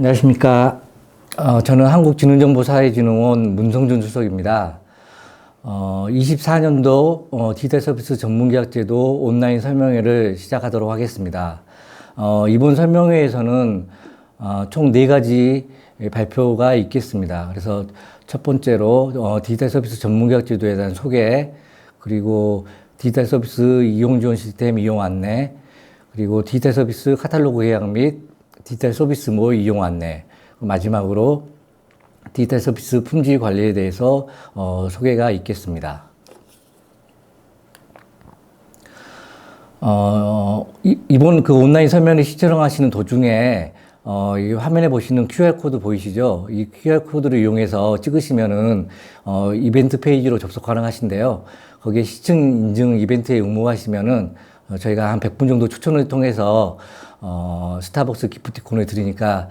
안녕하십니까. 저는 한국지능정보사회진흥원 문성준 수석입니다. 24년도 디지털 서비스 전문계약제도 온라인 설명회를 시작하도록 하겠습니다. 이번 설명회에서는 총 4가지 발표가 있겠습니다. 그래서 첫 번째로 디지털 서비스 전문계약제도에 대한 소개, 그리고 디지털 서비스 이용 지원 시스템 이용 안내, 그리고 디지털 서비스 카탈로그 계약 및 디지털 서비스몰 이용 안내, 마지막으로 디지털 서비스 품질 관리에 대해서 소개가 있겠습니다. 이번 그 온라인 설명을 시청하시는 도중에 이 화면에 보시는 QR코드 보이시죠? 이 QR코드를 이용해서 찍으시면은 이벤트 페이지로 접속 가능하신데요. 거기에 시청 인증 이벤트에 응모하시면은 저희가 한 100분 정도 추천을 통해서 스타벅스 기프티콘을 드리니까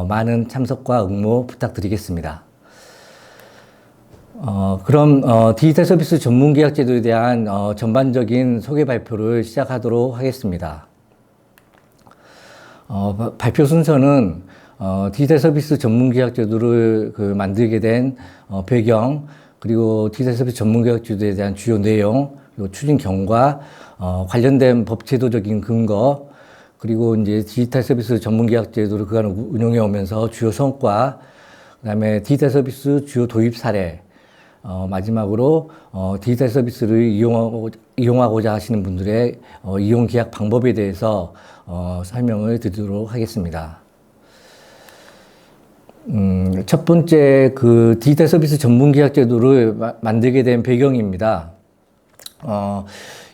많은 참석과 응모 부탁드리겠습니다. 그럼 디지털 서비스 전문계약제도에 대한 전반적인 소개 발표를 시작하도록 하겠습니다. 발표 순서는 디지털 서비스 전문계약제도를 만들게 된 배경, 그리고 디지털 서비스 전문계약제도에 대한 주요 내용, 그리고 추진 경과, 관련된 법제도적인 근거, 그리고 이제 디지털 서비스 전문계약제도를 그간 운영해 오면서 주요 성과, 그다음에 디지털 서비스 주요 도입 사례, 마지막으로 디지털 서비스를 이용하고자 하시는 분들의 이용 계약 방법에 대해서 설명을 드리도록 하겠습니다. 첫 번째 그 디지털 서비스 전문계약제도를 만들게 된 배경입니다.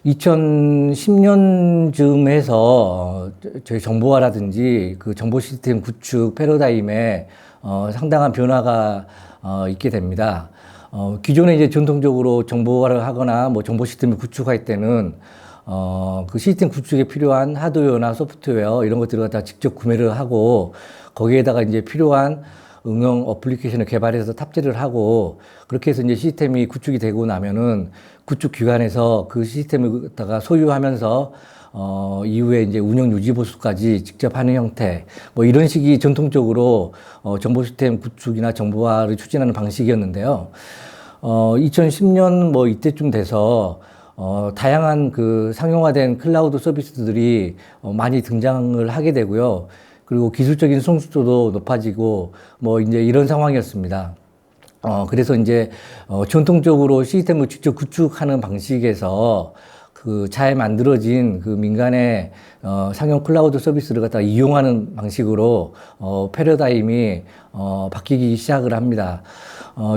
2010년쯤 해서 저희 정보화라든지 그 정보 시스템 구축 패러다임에 상당한 변화가 있게 됩니다. 기존에 이제 전통적으로 정보화를 하거나 뭐 정보 시스템을 구축할 때는 그 시스템 구축에 필요한 하드웨어나 소프트웨어 이런 것들을 갖다 직접 구매를 하고 거기에다가 이제 필요한 응용 어플리케이션을 개발해서 탑재를 하고 그렇게 해서 이제 시스템이 구축이 되고 나면은 구축 기관에서 그 시스템을 갖다가 소유하면서 이후에 이제 운영 유지 보수까지 직접 하는 형태 뭐 이런 식이 전통적으로 정보 시스템 구축이나 정보화를 추진하는 방식이었는데요. 2010년 뭐 이때쯤 돼서 다양한 그 상용화된 클라우드 서비스들이 많이 등장을 하게 되고요. 그리고 기술적인 성숙도도 높아지고 뭐 이제 이런 상황이었습니다. 그래서 이제 전통적으로 시스템을 직접 구축하는 방식에서 그 잘 만들어진 그 민간의 상용 클라우드 서비스를 갖다가 이용하는 방식으로 패러다임이 바뀌기 시작을 합니다.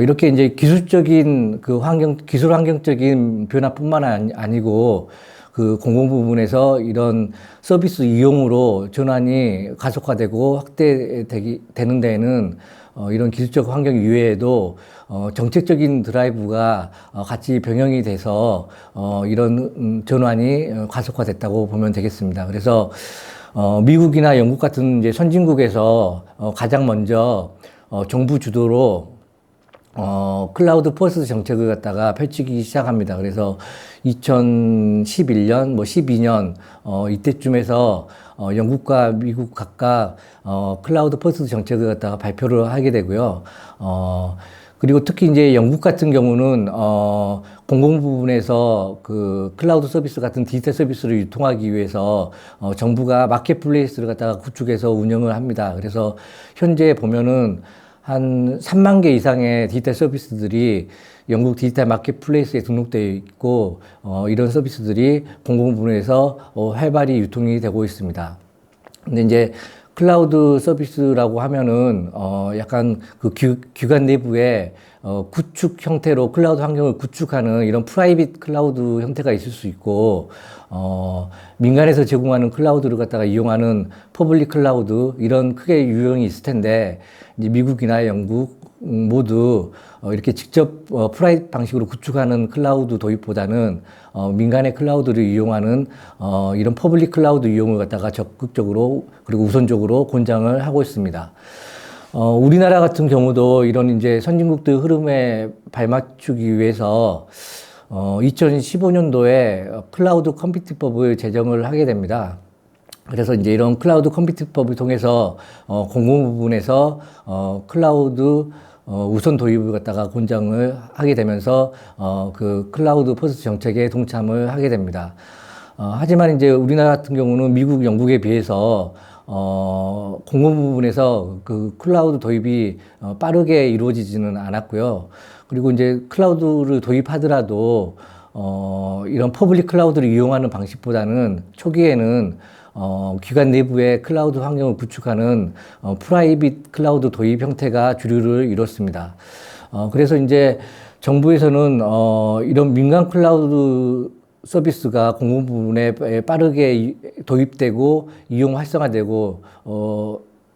이렇게 이제 기술적인 그 기술 환경적인 변화뿐만 아니고 그 공공 부분에서 이런 서비스 이용으로 전환이 가속화되고 확대되는 데에는 이런 기술적 환경 이외에도 정책적인 드라이브가 같이 병행이 돼서 이런 전환이 가속화됐다고 보면 되겠습니다. 그래서 미국이나 영국 같은 이제 선진국에서 가장 먼저 정부 주도로 클라우드 퍼스트 정책을 갖다가 펼치기 시작합니다. 그래서 2011년, 뭐 12년, 이때쯤에서, 영국과 미국 각각, 클라우드 퍼스트 정책을 갖다가 발표를 하게 되고요. 그리고 특히 이제 영국 같은 경우는, 공공 부분에서 그 클라우드 서비스 같은 디지털 서비스를 유통하기 위해서, 정부가 마켓플레이스를 갖다가 구축해서 운영을 합니다. 그래서 현재 보면은 한 3만 개 이상의 디지털 서비스들이 영국 디지털 마켓플레이스에 등록되어 있고, 이런 서비스들이 공공부문에서 활발히 유통이 되고 있습니다. 근데 이제 클라우드 서비스라고 하면은, 약간 그 기관 내부에 구축 형태로 클라우드 환경을 구축하는 이런 프라이빗 클라우드 형태가 있을 수 있고, 민간에서 제공하는 클라우드를 갖다가 이용하는 퍼블릭 클라우드, 이런 크게 유형이 있을 텐데, 이제 미국이나 영국 모두 이렇게 직접 프라이빗 방식으로 구축하는 클라우드 도입보다는 민간의 클라우드를 이용하는 이런 퍼블릭 클라우드 이용을 갖다가 적극적으로 그리고 우선적으로 권장을 하고 있습니다. 우리나라 같은 경우도 이런 이제 선진국들 흐름에 발맞추기 위해서 2015년도에 클라우드 컴퓨팅법을 제정을 하게 됩니다. 그래서 이제 이런 클라우드 컴퓨팅법을 통해서 공공 부분에서 클라우드 우선 도입을 갖다가 권장을 하게 되면서 그 클라우드 퍼스트 정책에 동참을 하게 됩니다. 하지만 이제 우리나라 같은 경우는 미국, 영국에 비해서 공공 부분에서 그 클라우드 도입이 빠르게 이루어지지는 않았고요. 그리고 이제 클라우드를 도입하더라도 이런 퍼블릭 클라우드를 이용하는 방식보다는 초기에는 기관 내부에 클라우드 환경을 구축하는 프라이빗 클라우드 도입 형태가 주류를 이뤘습니다. 그래서 이제 정부에서는 이런 민간 클라우드 서비스가 공공 부분에 빠르게 도입되고 이용 활성화되고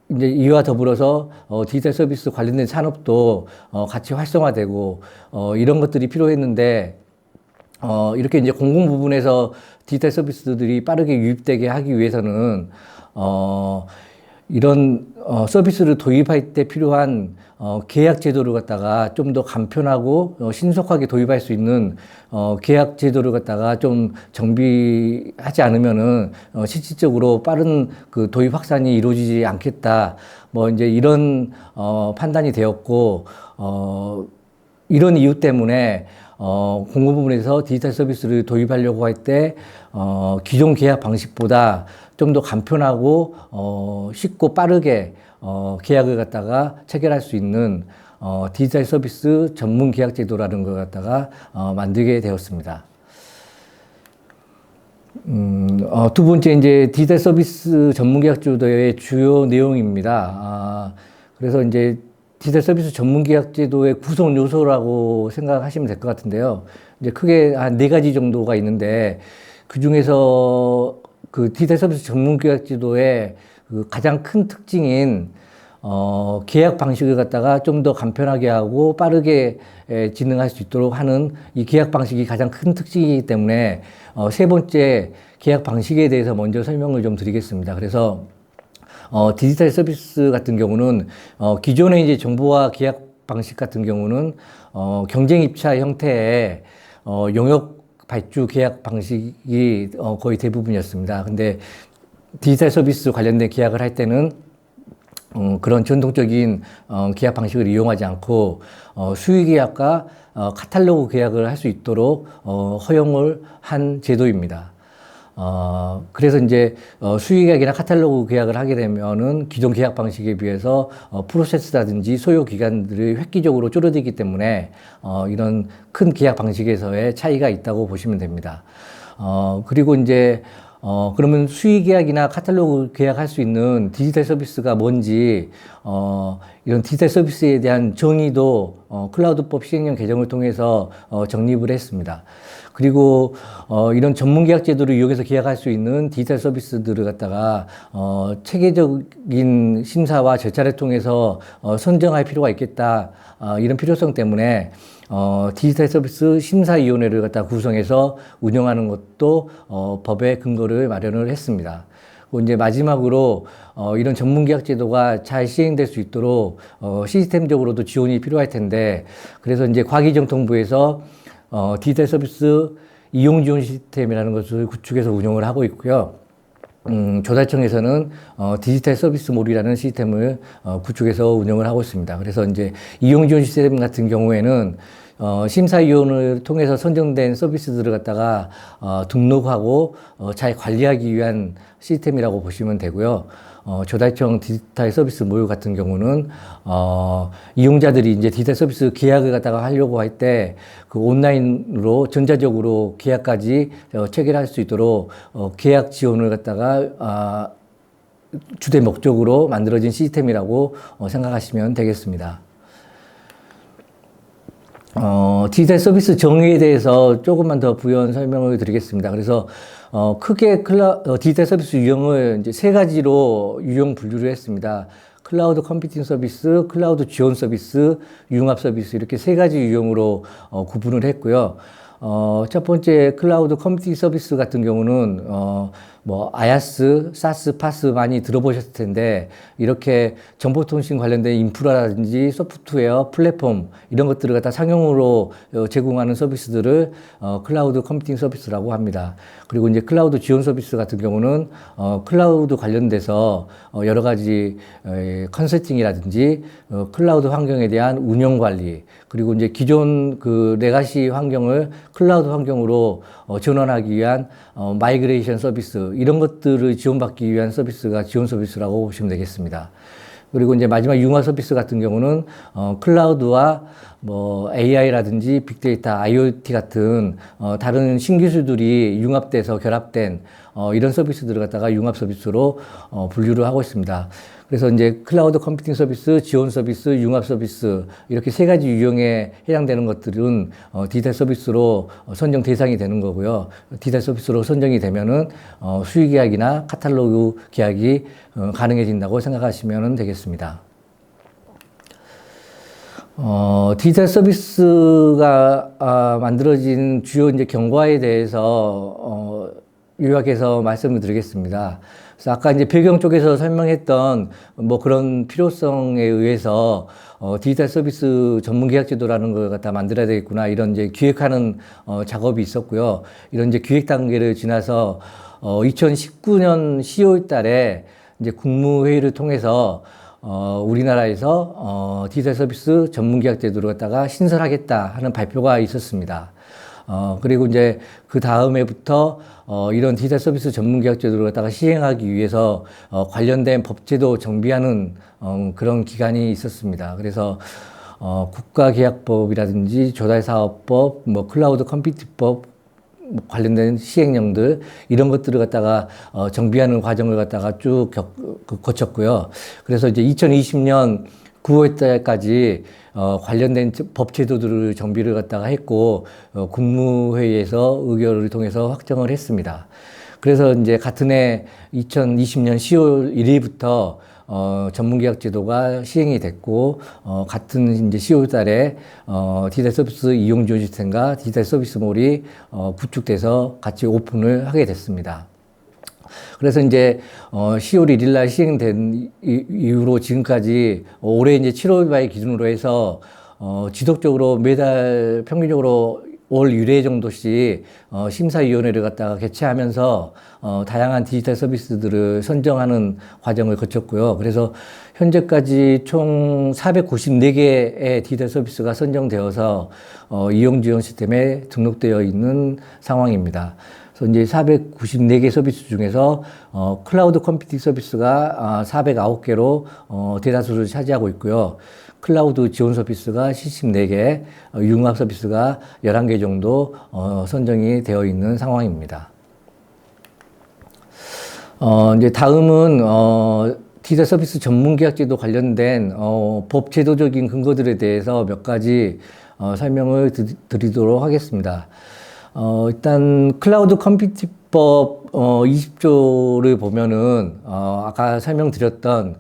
이제 이와 더불어서 디지털 서비스 관련된 산업도 같이 활성화되고 이런 것들이 필요했는데 이렇게 이제 공공 부분에서 디지털 서비스들이 빠르게 유입되게 하기 위해서는 이런 서비스를 도입할 때 필요한 계약 제도를 갖다가 좀 더 간편하고 신속하게 도입할 수 있는 계약 제도를 갖다가 좀 정비하지 않으면은 실질적으로 빠른 그 도입 확산이 이루어지지 않겠다. 뭐 이제 이런 판단이 되었고 이런 이유 때문에 공공 부문에서 디지털 서비스를 도입하려고 할 때 기존 계약 방식보다 좀 더 간편하고 쉽고 빠르게 계약을 갖다가 체결할 수 있는 디지털 서비스 전문 계약 제도라는 걸 갖다가 만들게 되었습니다. 두 번째 이제 디지털 서비스 전문 계약 제도의 주요 내용입니다. 그래서 이제 디지털 서비스 전문 계약 제도의 구성 요소라고 생각하시면 될 것 같은데요. 이제 크게 한 4가지 정도가 있는데 그 중에서 그 디지털 서비스 전문 계약 제도의 그 가장 큰 특징인 계약 방식을 갖다가 좀 더 간편하게 하고 빠르게 진행할 수 있도록 하는 이 계약 방식이 가장 큰 특징이기 때문에 세 번째 계약 방식에 대해서 먼저 설명을 좀 드리겠습니다. 그래서 디지털 서비스 같은 경우는 기존의 이제 정보화 계약 방식 같은 경우는 경쟁 입찰 형태의 용역 발주 계약 방식이 거의 대부분이었습니다. 근데 디지털 서비스 관련된 계약을 할 때는 그런 전통적인 계약 방식을 이용하지 않고 수의 계약과 카탈로그 계약을 할 수 있도록 허용을 한 제도입니다. 그래서 이제 수의 계약이나 카탈로그 계약을 하게 되면은 기존 계약 방식에 비해서 프로세스라든지 소요 기간들이 획기적으로 줄어들기 때문에 이런 큰 계약 방식에서의 차이가 있다고 보시면 됩니다. 그리고 이제 그러면 수의 계약이나 카탈로그 계약할 수 있는 디지털 서비스가 뭔지, 이런 디지털 서비스에 대한 정의도 클라우드법 시행령 개정을 통해서 정립을 했습니다. 그리고 이런 전문 계약 제도를 이용해서 계약할 수 있는 디지털 서비스들을 갖다가 체계적인 심사와 절차를 통해서 선정할 필요가 있겠다. 이런 필요성 때문에 디지털 서비스 심사위원회를 갖다 구성해서 운영하는 것도 법의 근거를 마련을 했습니다. 그리고 이제 마지막으로 이런 전문 계약 제도가 잘 시행될 수 있도록 시스템적으로도 지원이 필요할 텐데, 그래서 이제 과기정통부에서 디지털 서비스 이용 지원 시스템이라는 것을 구축해서 운영을 하고 있고요. 조달청에서는 디지털 서비스 몰이라는 시스템을 구축해서 운영을 하고 있습니다. 그래서 이제 이용 지원 시스템 같은 경우에는 심사위원을 통해서 선정된 서비스들을 갖다가 등록하고 잘 관리하기 위한 시스템이라고 보시면 되고요. 조달청 디지털 서비스 모유 같은 경우는 이용자들이 이제 디지털 서비스 계약을 갖다가 하려고 할 때 그 온라인으로 전자적으로 계약까지 체결할 수 있도록 계약 지원을 갖다가 주된 목적으로 만들어진 시스템이라고 생각하시면 되겠습니다. 디지털 서비스 정의에 대해서 조금만 더 부연 설명을 드리겠습니다. 그래서 크게 디지털 서비스 유형을 이제 3가지로 유형 분류를 했습니다. 클라우드 컴퓨팅 서비스, 클라우드 지원 서비스, 융합 서비스, 이렇게 3가지 유형으로 구분을 했고요. 첫 번째 클라우드 컴퓨팅 서비스 같은 경우는, 뭐, 아야스, 사스, 파스 많이 들어보셨을 텐데, 이렇게 정보통신 관련된 인프라라든지 소프트웨어, 플랫폼, 이런 것들을 갖다 상용으로 제공하는 서비스들을 클라우드 컴퓨팅 서비스라고 합니다. 그리고 이제 클라우드 지원 서비스 같은 경우는, 클라우드 관련돼서 여러 가지 컨설팅이라든지, 클라우드 환경에 대한 운영 관리, 그리고 이제 기존 그 레가시 환경을 클라우드 환경으로 전환하기 위한 마이그레이션 서비스, 이런 것들을 지원받기 위한 서비스가 지원 서비스라고 보시면 되겠습니다. 그리고 이제 마지막 융화 서비스 같은 경우는 클라우드와 뭐 AI라든지 빅데이터, IoT 같은 다른 신기술들이 융합돼서 결합된 이런 서비스들을 갖다가 융합 서비스로 분류를 하고 있습니다. 그래서 이제 클라우드 컴퓨팅 서비스, 지원 서비스, 융합 서비스 이렇게 세 가지 유형에 해당되는 것들은 디지털 서비스로 선정 대상이 되는 거고요. 디지털 서비스로 선정이 되면은 수익 계약이나 카탈로그 계약이 가능해진다고 생각하시면 되겠습니다. 디지털 서비스가 만들어진 주요 이제 경과에 대해서 요약해서 말씀을 드리겠습니다. 그래서 아까 이제 배경 쪽에서 설명했던 뭐 그런 필요성에 의해서 디지털 서비스 전문 계약 제도라는 걸 갖다 만들어야 되겠구나, 이런 이제 기획하는 작업이 있었고요. 이런 이제 기획 단계를 지나서 2019년 10월 달에 이제 국무회의를 통해서 우리나라에서 디지털 서비스 전문 계약 제도를 갖다가 신설하겠다 하는 발표가 있었습니다. 그리고 이제 그 다음에부터 이런 디지털 서비스 전문 계약 제도를 갖다가 시행하기 위해서 관련된 법제도 정비하는 그런 기간이 있었습니다. 그래서 국가계약법이라든지 조달사업법, 뭐 클라우드 컴퓨팅법 관련된 시행령들, 이런 것들을 갖다가 정비하는 과정을 갖다가 쭉 거쳤고요. 그래서 이제 2020년 9월 달까지 관련된 법 제도들을 정비를 갖다가 했고, 국무회의에서 의결을 통해서 확정을 했습니다. 그래서 이제 같은 해 2020년 10월 1일부터 전문계약 제도가 시행이 됐고, 같은 이제 10월 달에 디지털 서비스 이용 지원 시스템과 디지털 서비스몰이 구축돼서 같이 오픈을 하게 됐습니다. 그래서 이제 10월 1일 날 시행된 이후로 지금까지 올해 이제 7월 말 기준으로 해서 지속적으로 매달 평균적으로 월 1회 정도씩 심사위원회를 갖다가 개최하면서 다양한 디지털 서비스들을 선정하는 과정을 거쳤고요. 그래서 현재까지 총 494개의 디지털 서비스가 선정되어서 이용 지원 시스템에 등록되어 있는 상황입니다. 그래서 이제 494개 서비스 중에서 클라우드 컴퓨팅 서비스가 409개로 대다수를 차지하고 있고요. 클라우드 지원 서비스가 74개, 융합 서비스가 11개 정도 선정이 되어 있는 상황입니다. 이제 다음은 디지털 서비스 전문 계약제도 관련된 법 제도적인 근거들에 대해서 몇 가지 설명을 드리도록 하겠습니다. 일단 클라우드 컴퓨팅법 20조를 보면은 아까 설명드렸던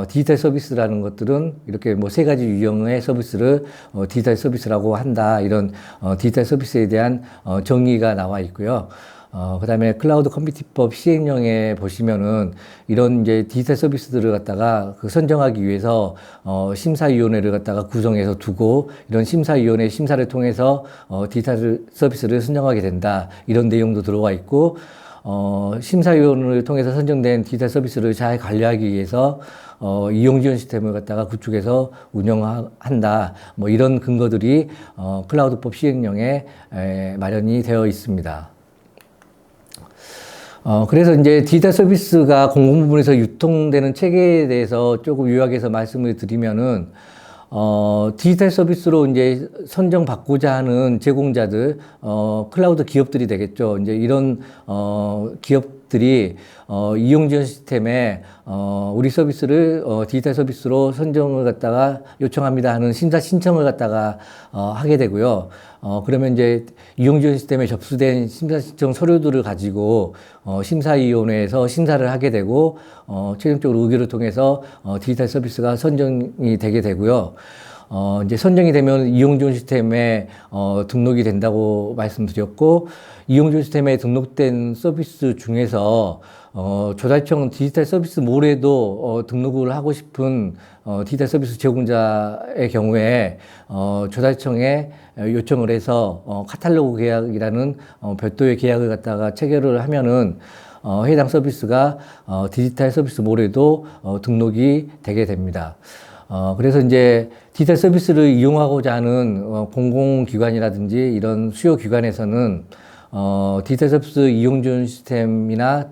디지털 서비스라는 것들은 이렇게 뭐 세 가지 유형의 서비스를 디지털 서비스라고 한다, 이런 디지털 서비스에 대한 정의가 나와 있고요. 그 다음에 클라우드 컴퓨팅법 시행령에 보시면은 이런 이제 디지털 서비스들을 갖다가 선정하기 위해서 심사위원회를 갖다가 구성해서 두고, 이런 심사위원회 심사를 통해서 디지털 서비스를 선정하게 된다, 이런 내용도 들어가 있고, 심사위원회를 통해서 선정된 디지털 서비스를 잘 관리하기 위해서 이용 지원 시스템을 갖다가 구축해서 운영한다, 뭐 이런 근거들이 클라우드법 시행령에 마련이 되어 있습니다. 그래서 이제 디지털 서비스가 공공 부문에서 유통되는 체계에 대해서 조금 요약해서 말씀을 드리면은, 디지털 서비스로 이제 선정받고자 하는 제공자들, 클라우드 기업들이 되겠죠. 이제 이런, 기업들이, 이용 지원 시스템에, 우리 서비스를, 디지털 서비스로 선정을 갖다가 요청합니다 하는 심사 신청을 갖다가, 하게 되고요. 그러면 이제 이용 지원 시스템에 접수된 심사 신청 서류들을 가지고, 심사위원회에서 심사를 하게 되고, 최종적으로 의결을 통해서, 디지털 서비스가 선정이 되게 되고요. 이제 선정이 되면 이용준 시스템에 등록이 된다고 말씀드렸고, 이용준 시스템에 등록된 서비스 중에서 조달청 디지털 서비스 몰에도 등록을 하고 싶은 디지털 서비스 제공자의 경우에 조달청에 요청을 해서 카탈로그 계약이라는 별도의 계약을 갖다가 체결을 하면은 해당 서비스가 디지털 서비스 몰에도 등록이 되게 됩니다. 그래서 이제 디지털 서비스를 이용하고자 하는 공공기관이라든지 이런 수요기관에서는 디지털 서비스 이용준 시스템이나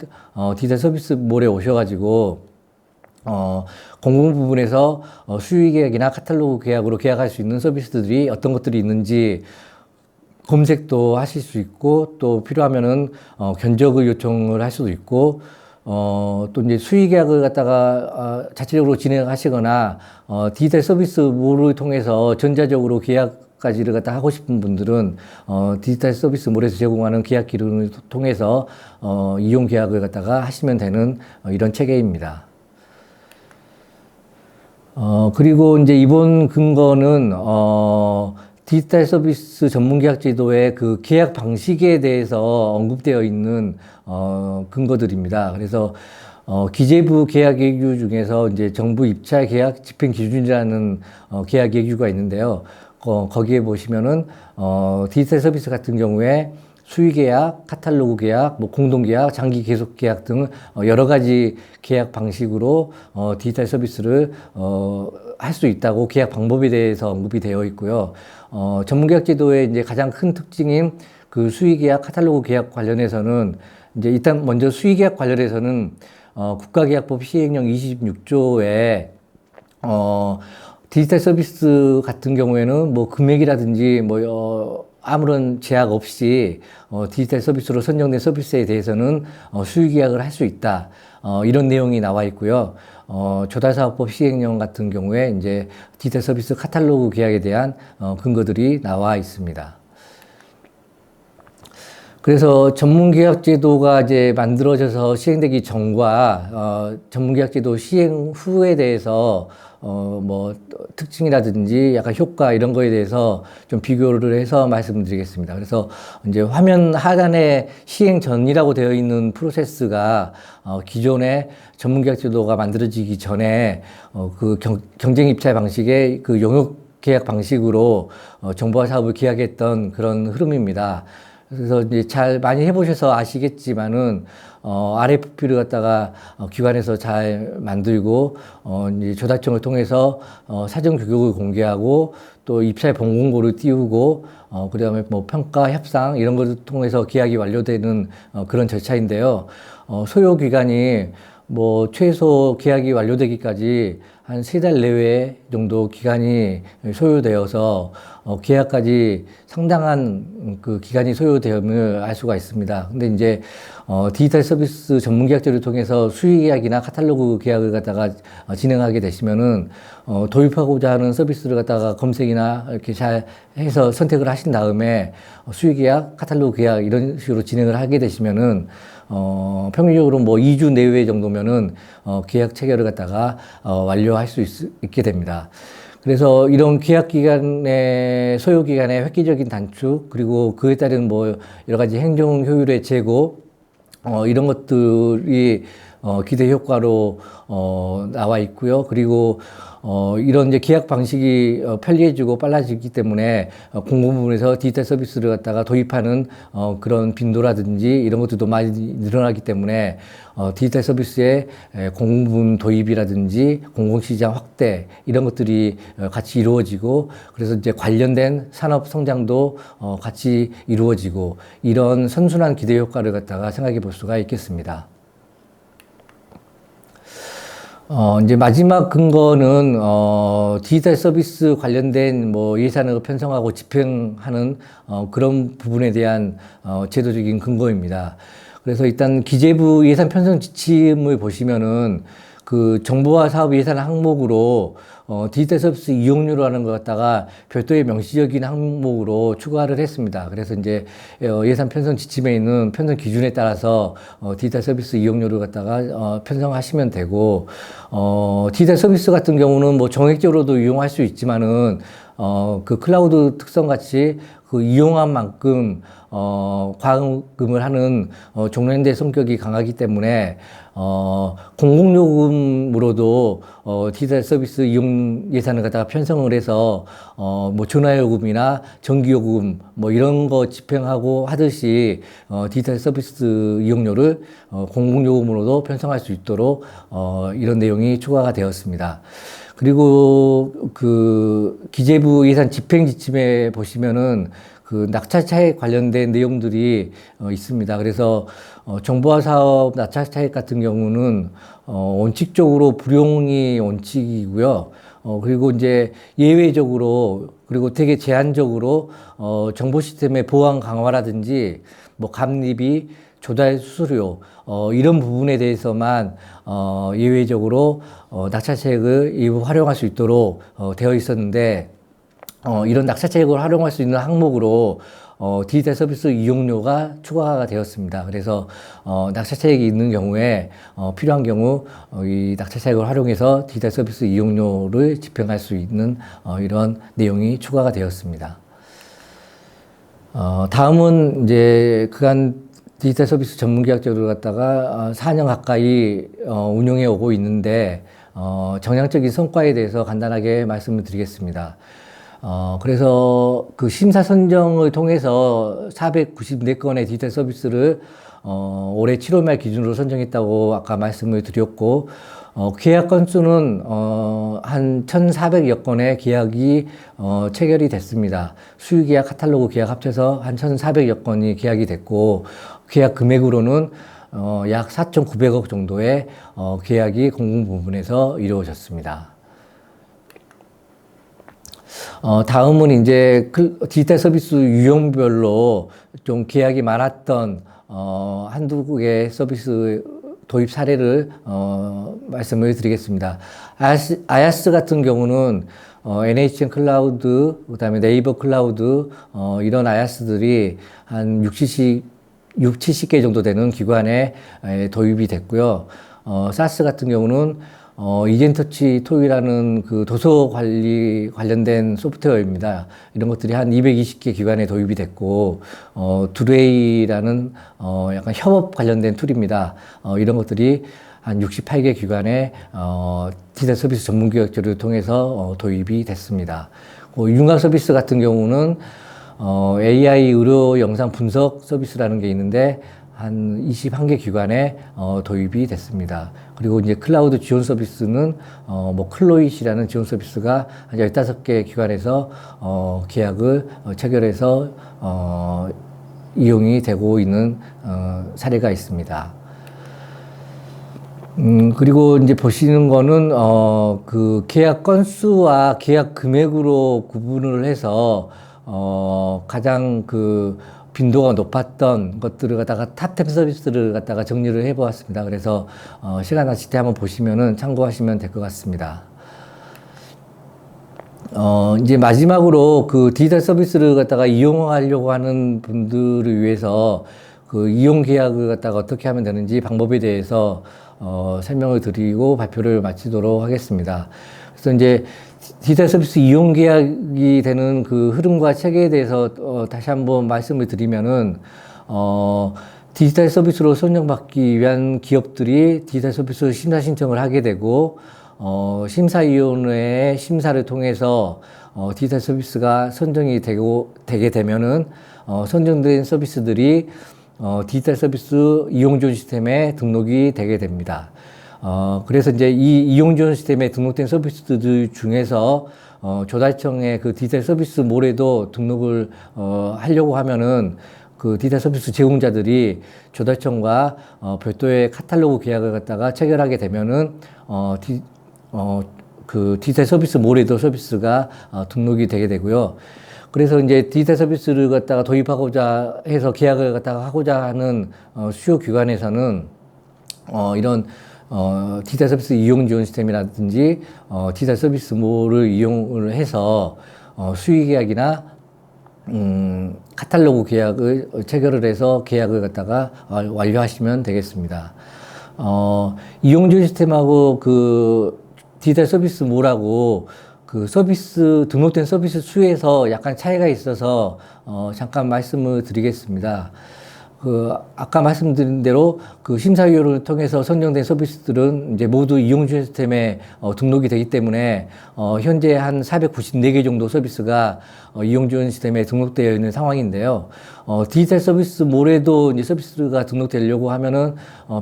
디지털 서비스 몰에 오셔가지고 공공 부분에서 수요 계약이나 카탈로그 계약으로 계약할 수 있는 서비스들이 어떤 것들이 있는지 검색도 하실 수 있고, 또 필요하면은 견적을 요청을 할 수도 있고, 또 이제 수의 계약을 갖다가 자체적으로 진행하시거나 디지털 서비스 몰을 통해서 전자적으로 계약까지를 갖다 하고 싶은 분들은 디지털 서비스 몰에서 제공하는 계약 기능을 통해서 이용 계약을 갖다가 하시면 되는 이런 체계입니다. 그리고 이제 이번 근거는 디지털 서비스 전문계약 제도의 그 계약 방식에 대해서 언급되어 있는 근거들입니다. 그래서 기재부 계약 예규 중에서 이제 정부 입찰 계약 집행 기준이라는 계약 예규가 있는데요. 거기에 보시면은 디지털 서비스 같은 경우에 수의 계약, 카탈로그 계약, 뭐 공동 계약, 장기 계속 계약 등 여러 가지 계약 방식으로 디지털 서비스를 할 수 있다고 계약 방법에 대해서 언급이 되어 있고요. 전문계약 제도의 이제 가장 큰 특징인 그 수의 계약, 카탈로그 계약 관련해서는 이제 일단 먼저 수의 계약 관련해서는 국가계약법 시행령 26조에 디지털 서비스 같은 경우에는 뭐 금액이라든지 뭐 아무런 제약 없이 디지털 서비스로 선정된 서비스에 대해서는 수의 계약을 할 수 있다. 이런 내용이 나와 있고요. 조달사업법 시행령 같은 경우에 이제 디지털 서비스 카탈로그 계약에 대한 근거들이 나와 있습니다. 그래서 전문계약제도가 이제 만들어져서 시행되기 전과 전문계약제도 시행 후에 대해서 뭐 특징이라든지 약간 효과 이런 거에 대해서 좀 비교를 해서 말씀드리겠습니다. 그래서 이제 화면 하단에 시행 전이라고 되어 있는 프로세스가 기존의 전문계약제도가 만들어지기 전에 그 경쟁 입찰 방식의 그 용역 계약 방식으로 정보화 사업을 계약했던 그런 흐름입니다. 그래서 이제 잘 많이 해보셔서 아시겠지만은 RFP를 갖다가 기관에서 잘 만들고 이제 조달청을 통해서 사전 규격을 공개하고 또 입찰 본공고를 띄우고 그다음에 뭐 평가 협상 이런 것을 통해서 계약이 완료되는 그런 절차인데요. 소요 기간이 뭐 최소 계약이 완료되기까지 한 3달 내외 정도 기간이 소요되어서 계약까지 상당한 그 기간이 소요됨을 알 수가 있습니다. 근데 이제 디지털 서비스 전문계약제를 통해서 수의 계약이나 카탈로그 계약을 갖다가 진행하게 되시면은 도입하고자 하는 서비스를 갖다가 검색이나 이렇게 잘 해서 선택을 하신 다음에 수의 계약, 카탈로그 계약 이런 식으로 진행을 하게 되시면은 평균적으로 뭐 2주 내외 정도면은 계약 체결을 갖다가 완료할 수 있게 됩니다. 그래서 이런 계약 기간의 소요 기간의 획기적인 단축 그리고 그에 따른 뭐 여러 가지 행정 효율의 제고 이런 것들이 기대 효과로 나와 있고요. 그리고 이런 이제 계약 방식이 편리해지고 빨라지기 때문에 공공 부문에서 디지털 서비스를 갖다가 도입하는 그런 빈도라든지 이런 것들도 많이 늘어나기 때문에 디지털 서비스의 공공 부문 도입이라든지 공공시장 확대 이런 것들이 같이 이루어지고 그래서 이제 관련된 산업 성장도 같이 이루어지고 이런 선순환 기대 효과를 갖다가 생각해 볼 수가 있겠습니다. 이제 마지막 근거는, 디지털 서비스 관련된 뭐 예산을 편성하고 집행하는, 그런 부분에 대한, 제도적인 근거입니다. 그래서 일단 기재부 예산 편성 지침을 보시면은 그 정보화 사업 예산 항목으로, 디지털 서비스 이용료라는 것 갖다가 별도의 명시적인 항목으로 추가를 했습니다. 그래서 이제 예산 편성 지침에 있는 편성 기준에 따라서 디지털 서비스 이용료를 갖다가 편성하시면 되고, 디지털 서비스 같은 경우는 뭐 정액적으로도 이용할 수 있지만은 그 클라우드 특성 같이 그 이용한 만큼 과금을 하는 종량제 성격이 강하기 때문에 공공요금으로도 디지털 서비스 이용 예산을 갖다가 편성을 해서 뭐 전화요금이나 전기요금 뭐 이런 거 집행하고 하듯이 디지털 서비스 이용료를 공공요금으로도 편성할 수 있도록 이런 내용이 추가가 되었습니다. 그리고 그 기재부 예산 집행 지침에 보시면은 그 낙찰 차익 관련된 내용들이 있습니다. 그래서 정보화 사업 낙찰 차익 같은 경우는 원칙적으로 불용이 원칙이고요. 그리고 이제 예외적으로 그리고 되게 제한적으로 정보 시스템의 보안 강화라든지 뭐 감리비, 조달 수수료 이런 부분에 대해서만 예외적으로 낙찰차익을 일부 활용할 수 있도록 되어 있었는데, 이런 낙찰차익을 활용할 수 있는 항목으로 디지털 서비스 이용료가 추가가 되었습니다. 그래서 낙찰차익이 있는 경우에 필요한 경우 이 낙찰차익을 활용해서 디지털 서비스 이용료를 집행할 수 있는 이런 내용이 추가가 되었습니다. 다음은 이제 그간 디지털 서비스 전문계약제도를 갖다가 4년 가까이 운영해 오고 있는데 정량적인 성과에 대해서 간단하게 말씀을 드리겠습니다. 그래서 그 심사 선정을 통해서 494건의 디지털 서비스를 올해 7월 말 기준으로 선정했다고 아까 말씀을 드렸고, 계약 건수는 한 1,400여 건의 계약이 체결이 됐습니다. 수유계약, 카탈로그 계약 합쳐서 한 1,400여 건이 계약이 됐고, 계약 금액으로는 약 4,900억 정도의 계약이 공공부문에서 이루어졌습니다. 다음은 이제 디지털 서비스 유형별로 좀 계약이 많았던 한두 개의 서비스 도입 사례를 말씀을 드리겠습니다. 아야스 같은 경우는 NHN 클라우드, 그다음에 네이버 클라우드 이런 아야스들이 한 70개 정도 되는 기관에 도입이 됐고요. 사스 같은 경우는 이젠터치 토이라는 그 도서 관리 관련된 소프트웨어입니다. 이런 것들이 한 220개 기관에 도입이 됐고, 두레이라는 약간 협업 관련된 툴입니다. 이런 것들이 한 68개 기관에 디지털 서비스 전문교육제를 통해서 도입이 됐습니다. 융합 서비스 같은 경우는 AI 의료 영상 분석 서비스라는 게 있는데 한 21개 기관에 도입이 됐습니다. 그리고 이제 클라우드 지원 서비스는 뭐 클로잇이라는 지원 서비스가 한 15개 기관에서 계약을 체결해서 이용이 되고 있는 사례가 있습니다. 그리고 이제 보시는 거는 그 계약 건수와 계약 금액으로 구분을 해서 가장 그 빈도가 높았던 것들을 갖다가 탑10 서비스를 갖다가 정리를 해 보았습니다. 그래서 시간 나실 때 한번 보시면은 참고하시면 될 것 같습니다. 이제 마지막으로 그 디지털 서비스를 갖다가 이용하려고 하는 분들을 위해서 그 이용 계약을 갖다가 어떻게 하면 되는지 방법에 대해서 설명을 드리고 발표를 마치도록 하겠습니다. 그래서 이제 디지털 서비스 이용 계약이 되는 그 흐름과 체계에 대해서 다시 한번 말씀을 드리면은 디지털 서비스로 선정받기 위한 기업들이 디지털 서비스 심사 신청을 하게 되고, 심사위원회의 심사를 통해서 디지털 서비스가 선정이 되게 되면은 선정된 서비스들이 디지털 서비스 이용 지원 시스템에 등록이 되게 됩니다. 그래서 이제 이 이용 지원 시스템에 등록된 서비스들 중에서 조달청의 그 디지털 서비스 몰에도 등록을 하려고 하면은 그 디지털 서비스 제공자들이 조달청과 별도의 카탈로그 계약을 갖다가 체결하게 되면은 그 디지털 서비스 몰에도 서비스가 등록이 되게 되고요. 그래서 이제 디지털 서비스를 갖다가 도입하고자 해서 계약을 갖다가 하고자 하는 수요 기관에서는 이런 디지털 서비스 이용 지원 시스템이라든지 디지털 서비스몰을 이용을 해서 수의 계약이나 카탈로그 계약을 체결을 해서 계약을 갖다가 완료하시면 되겠습니다. 이용 지원 시스템하고 그 디지털 서비스몰하고 그 서비스 등록된 서비스 수에서 약간 차이가 있어서 잠깐 말씀을 드리겠습니다. 그 아까 말씀드린 대로 그 심사위원을 통해서 선정된 서비스들은 이제 모두 이용 지원 시스템에 등록이 되기 때문에 현재 한 494개 정도 서비스가 이용 지원 시스템에 등록되어 있는 상황인데요. 디지털 서비스몰에도 이제 서비스가 등록되려고 하면은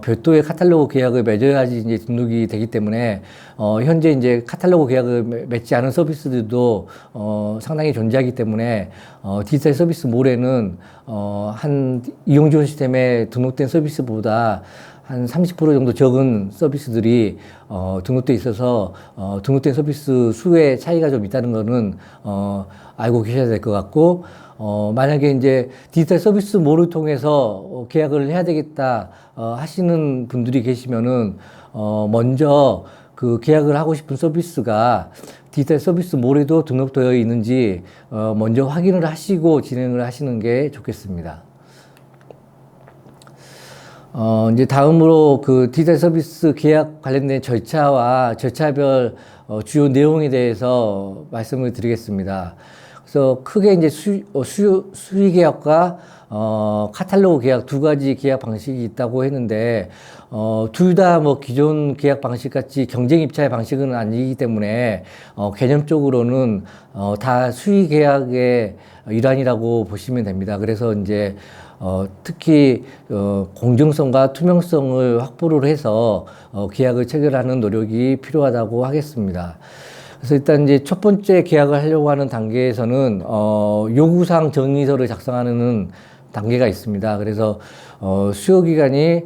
별도의 카탈로그 계약을 맺어야지 이제 등록이 되기 때문에 현재 이제 카탈로그 계약을 맺지 않은 서비스들도 상당히 존재하기 때문에 디지털 서비스몰에는 한 이용 지원 시스템에 등록된 서비스보다 한 30% 정도 적은 서비스들이 등록돼 있어서 등록된 서비스 수의 차이가 좀 있다는 거는 알고 계셔야 될 것 같고, 만약에 이제 디지털 서비스몰을 통해서 계약을 해야 되겠다 하시는 분들이 계시면은 먼저 그 계약을 하고 싶은 서비스가 디지털 서비스몰에도 등록되어 있는지 먼저 확인을 하시고 진행을 하시는 게 좋겠습니다. 이제 다음으로 그 디지털 서비스 계약 관련된 절차와 절차별 주요 내용에 대해서 말씀을 드리겠습니다. 그래서 크게 이제 수의 계약과 카탈로그 계약 두 가지 계약 방식이 있다고 했는데, 둘 다 뭐 기존 계약 방식 같이 경쟁 입찰 방식은 아니기 때문에, 개념적으로는, 다 수의 계약의 일환이라고 보시면 됩니다. 그래서 이제, 특히, 공정성과 투명성을 확보를 해서, 계약을 체결하는 노력이 필요하다고 하겠습니다. 그래서 일단 이제 첫 번째 계약을 하려고 하는 단계에서는, 요구사항 정의서를 작성하는 단계가 있습니다. 그래서 수요기관이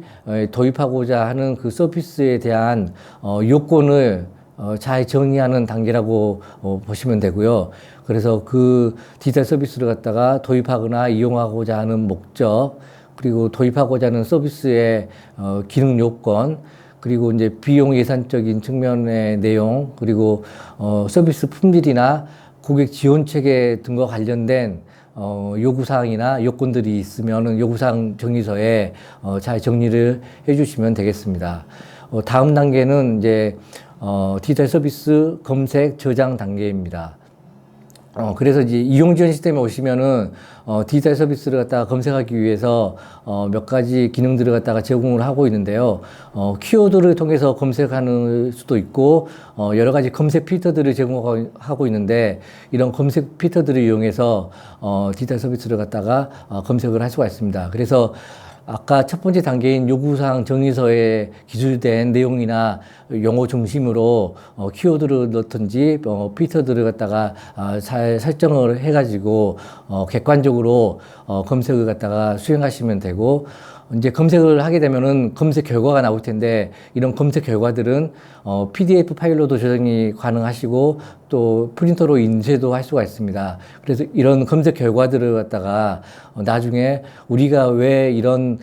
도입하고자 하는 그 서비스에 대한 요건을 잘 정의하는 단계라고 보시면 되고요. 그래서 그 디지털 서비스를 갖다가 도입하거나 이용하고자 하는 목적, 그리고 도입하고자 하는 서비스의 기능 요건, 그리고 이제 비용 예산적인 측면의 내용, 그리고 서비스 품질이나 고객 지원 체계 등과 관련된 요구사항이나 요건들이 있으면은 요구사항 정의서에 잘 정리를 해주시면 되겠습니다. 다음 단계는 이제 디지털 서비스 검색 저장 단계입니다. 그래서 이제 이용 지원 시스템에 오시면은 디지털 서비스를 갖다가 검색하기 위해서 몇 가지 기능들을 갖다가 제공을 하고 있는데요. 키워드를 통해서 검색하는 수도 있고 여러 가지 검색 필터들을 제공하고 있는데, 이런 검색 필터들을 이용해서 디지털 서비스를 갖다가 검색을 할 수가 있습니다. 그래서 아까 첫 번째 단계인 요구사항 정의서에 기술된 내용이나 용어 중심으로 키워드를 넣든지 필터들을 갖다가 잘 설정을 해가지고 객관적으로 검색을 갖다가 수행하시면 되고, 이제 검색을 하게 되면은 검색 결과가 나올 텐데, 이런 검색 결과들은 PDF 파일로도 저장이 가능하시고 또 프린터로 인쇄도 할 수가 있습니다. 그래서 이런 검색 결과들을 갖다가 나중에 우리가 왜 이런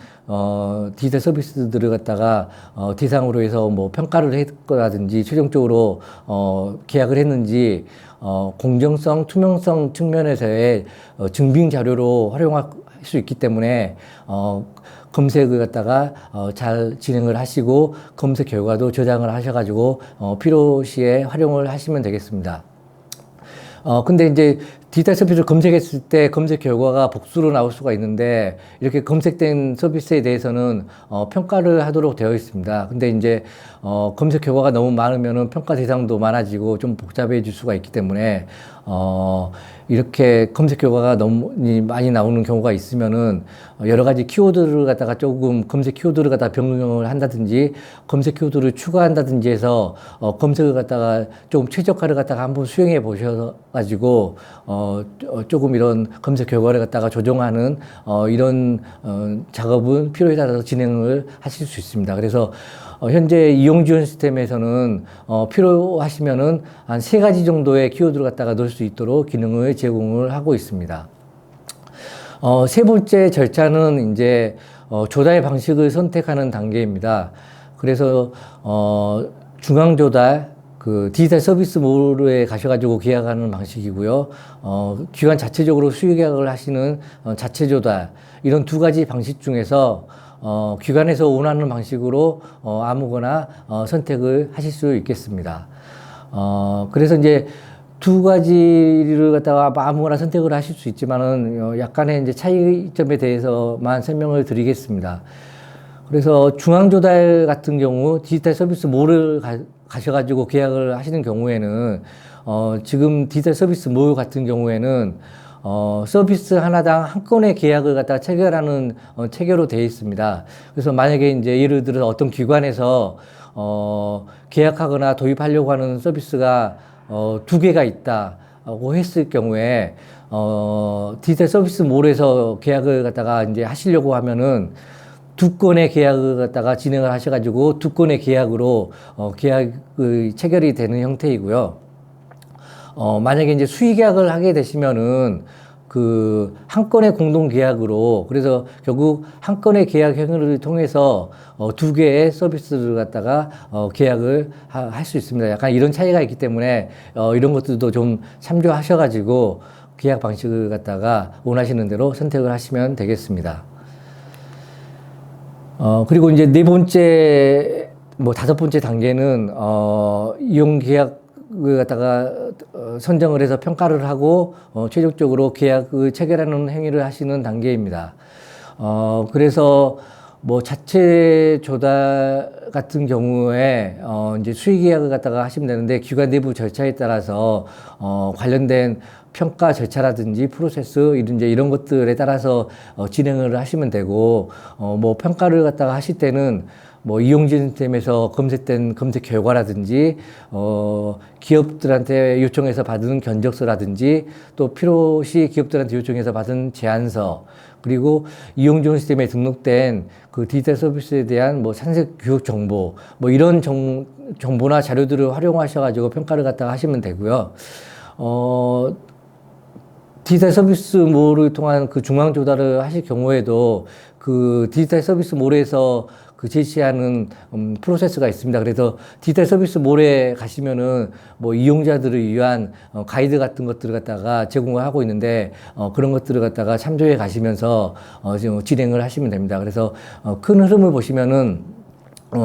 디지털 서비스들을 갖다가 대상으로 해서 뭐 평가를 했거라든지 최종적으로 계약을 했는지 공정성, 투명성 측면에서의 증빙 자료로 활용할 수 있기 때문에 검색을 갖다가 잘 진행을 하시고 검색 결과도 저장을 하셔가지고 필요시에 활용을 하시면 되겠습니다. 근데 이제 디지털 서비스를 검색했을 때 검색 결과가 복수로 나올 수가 있는데, 이렇게 검색된 서비스에 대해서는 평가를 하도록 되어 있습니다. 근데 이제 검색 결과가 너무 많으면은 평가 대상도 많아지고 좀 복잡해질 수가 있기 때문에 이렇게 검색 결과가 너무 많이 나오는 경우가 있으면은 여러 가지 키워드를 갖다가 조금 검색 키워드를 갖다가 변경을 한다든지 검색 키워드를 추가한다든지 해서 검색을 갖다가 조금 최적화를 갖다가 한번 수행해 보셔 가지고 조금 이런 검색 결과를 갖다가 조정하는 이런 작업은 필요에 따라서 진행을 하실 수 있습니다. 그래서 현재 이용 지원 시스템에서는 필요하시면은 한 3가지 정도의 키워드를 갖다가 넣을 수 있도록 기능을 제공을 하고 있습니다. 세 번째 절차는 이제 조달 방식을 선택하는 단계입니다. 그래서 중앙조달 그 디지털 서비스몰에 가셔가지고 계약하는 방식이고요. 기관 자체적으로 수의 계약을 하시는 자체 조달 이런 두 가지 방식 중에서 기관에서 원하는 방식으로 아무거나 선택을 하실 수 있겠습니다. 그래서 이제 두 가지를 갖다가 아무거나 선택을 하실 수 있지만은 약간의 이제 차이점에 대해서만 설명을 드리겠습니다. 그래서 중앙조달 같은 경우 디지털 서비스몰을 가셔가지고 계약을 하시는 경우에는 지금 디지털 서비스몰 같은 경우에는 서비스 하나당 한 건의 계약을 갖다가 체결하는 체계로 되어 있습니다. 그래서 만약에 이제 예를 들어서 어떤 기관에서 계약하거나 도입하려고 하는 서비스가 두 개가 있다고 했을 경우에 디지털 서비스몰에서 계약을 갖다가 이제 하시려고 하면은 두 건의 계약을 갖다가 진행을 하셔가지고 두 건의 계약으로 계약의 체결이 되는 형태이고요. 만약에 이제 수의 계약을 하게 되시면은 그 한 건의 공동 계약으로 그래서 결국 한 건의 계약 행위를 통해서 두 개의 서비스를 갖다가 계약을 할 수 있습니다. 약간 이런 차이가 있기 때문에 이런 것들도 좀 참조하셔가지고 계약 방식을 갖다가 원하시는 대로 선택을 하시면 되겠습니다. 그리고 이제 네 번째, 뭐 다섯 번째 단계는, 이용 계약을 갖다가 선정을 해서 평가를 하고, 최종적으로 계약을 체결하는 행위를 하시는 단계입니다. 그래서 뭐 자체 조달 같은 경우에, 이제 수의 계약을 갖다가 하시면 되는데, 기관 내부 절차에 따라서, 관련된 평가 절차라든지 프로세스 이런 것들에 따라서 진행을 하시면 되고 뭐 평가를 갖다가 하실 때는 뭐 이용진 시스템에서 검색된 검색 결과라든지 기업들한테 요청해서 받은 견적서라든지 또 필요시 기업들한테 요청해서 받은 제안서 그리고 이용진 시스템에 등록된 그 디지털 서비스에 대한 뭐 산색 교육 정보 뭐 이런 정보나 자료들을 활용하셔가지고 평가를 갖다가 하시면 되고요. 디지털 서비스몰을 통한 그 중앙 조달을 하실 경우에도 그 디지털 서비스몰에서 그 제시하는 프로세스가 있습니다. 그래서 디지털 서비스몰에 가시면은 뭐 이용자들을 위한 가이드 같은 것들을 갖다가 제공을 하고 있는데 그런 것들을 갖다가 참조해 가시면서 지금 진행을 하시면 됩니다. 그래서 큰 흐름을 보시면은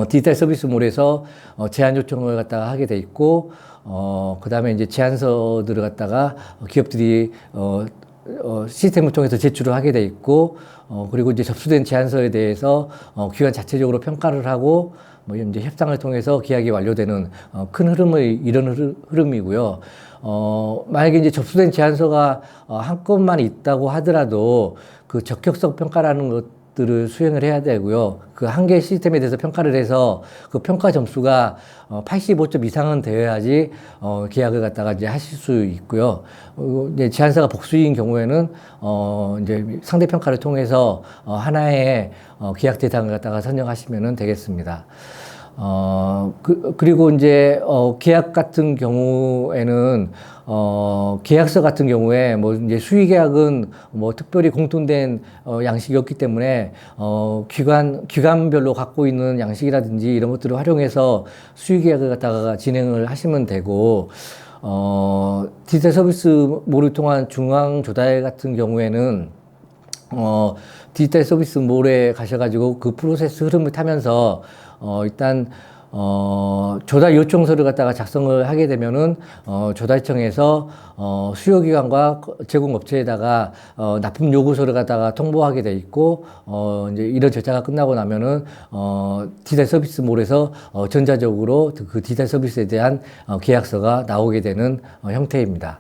디지털 서비스몰에서 제안 요청을 갖다가 하게 돼 있고 그 다음에 이제 제안서들을 갖다가 기업들이 시스템을 통해서 제출을 하게 돼 있고 그리고 이제 접수된 제안서에 대해서 기관 자체적으로 평가를 하고 뭐 이제 협상을 통해서 계약이 완료되는 큰 흐름의 이런 흐름이고요. 만약에 이제 접수된 제안서가 한 건만 있다고 하더라도 그 적격성 평가라는 것들을 수행을 해야 되고요. 그 한 개 시스템에 대해서 평가를 해서 그 평가 점수가 85점 이상은 되어야지 계약을 갖다가 이제 하실 수 있고요. 이제 제안서가 복수인 경우에는 이제 상대 평가를 통해서 하나의 계약 대상을 갖다가 선정하시면 되겠습니다. 그리고 이제, 계약 같은 경우에는, 계약서 같은 경우에, 뭐, 이제 수의 계약은 뭐, 특별히 공통된, 양식이었기 때문에, 기관별로 갖고 있는 양식이라든지 이런 것들을 활용해서 수의 계약을 갖다가 진행을 하시면 되고, 디지털 서비스몰을 통한 중앙 조달 같은 경우에는, 디지털 서비스몰에 가셔가지고 그 프로세스 흐름을 타면서, 일단, 조달 요청서를 갖다가 작성을 하게 되면은, 조달청에서, 수요기관과 제공업체에다가, 납품 요구서를 갖다가 통보하게 돼 있고, 이제 이런 절차가 끝나고 나면은, 디지털 서비스몰에서, 전자적으로 그 디지털 서비스에 대한 계약서가 나오게 되는 형태입니다.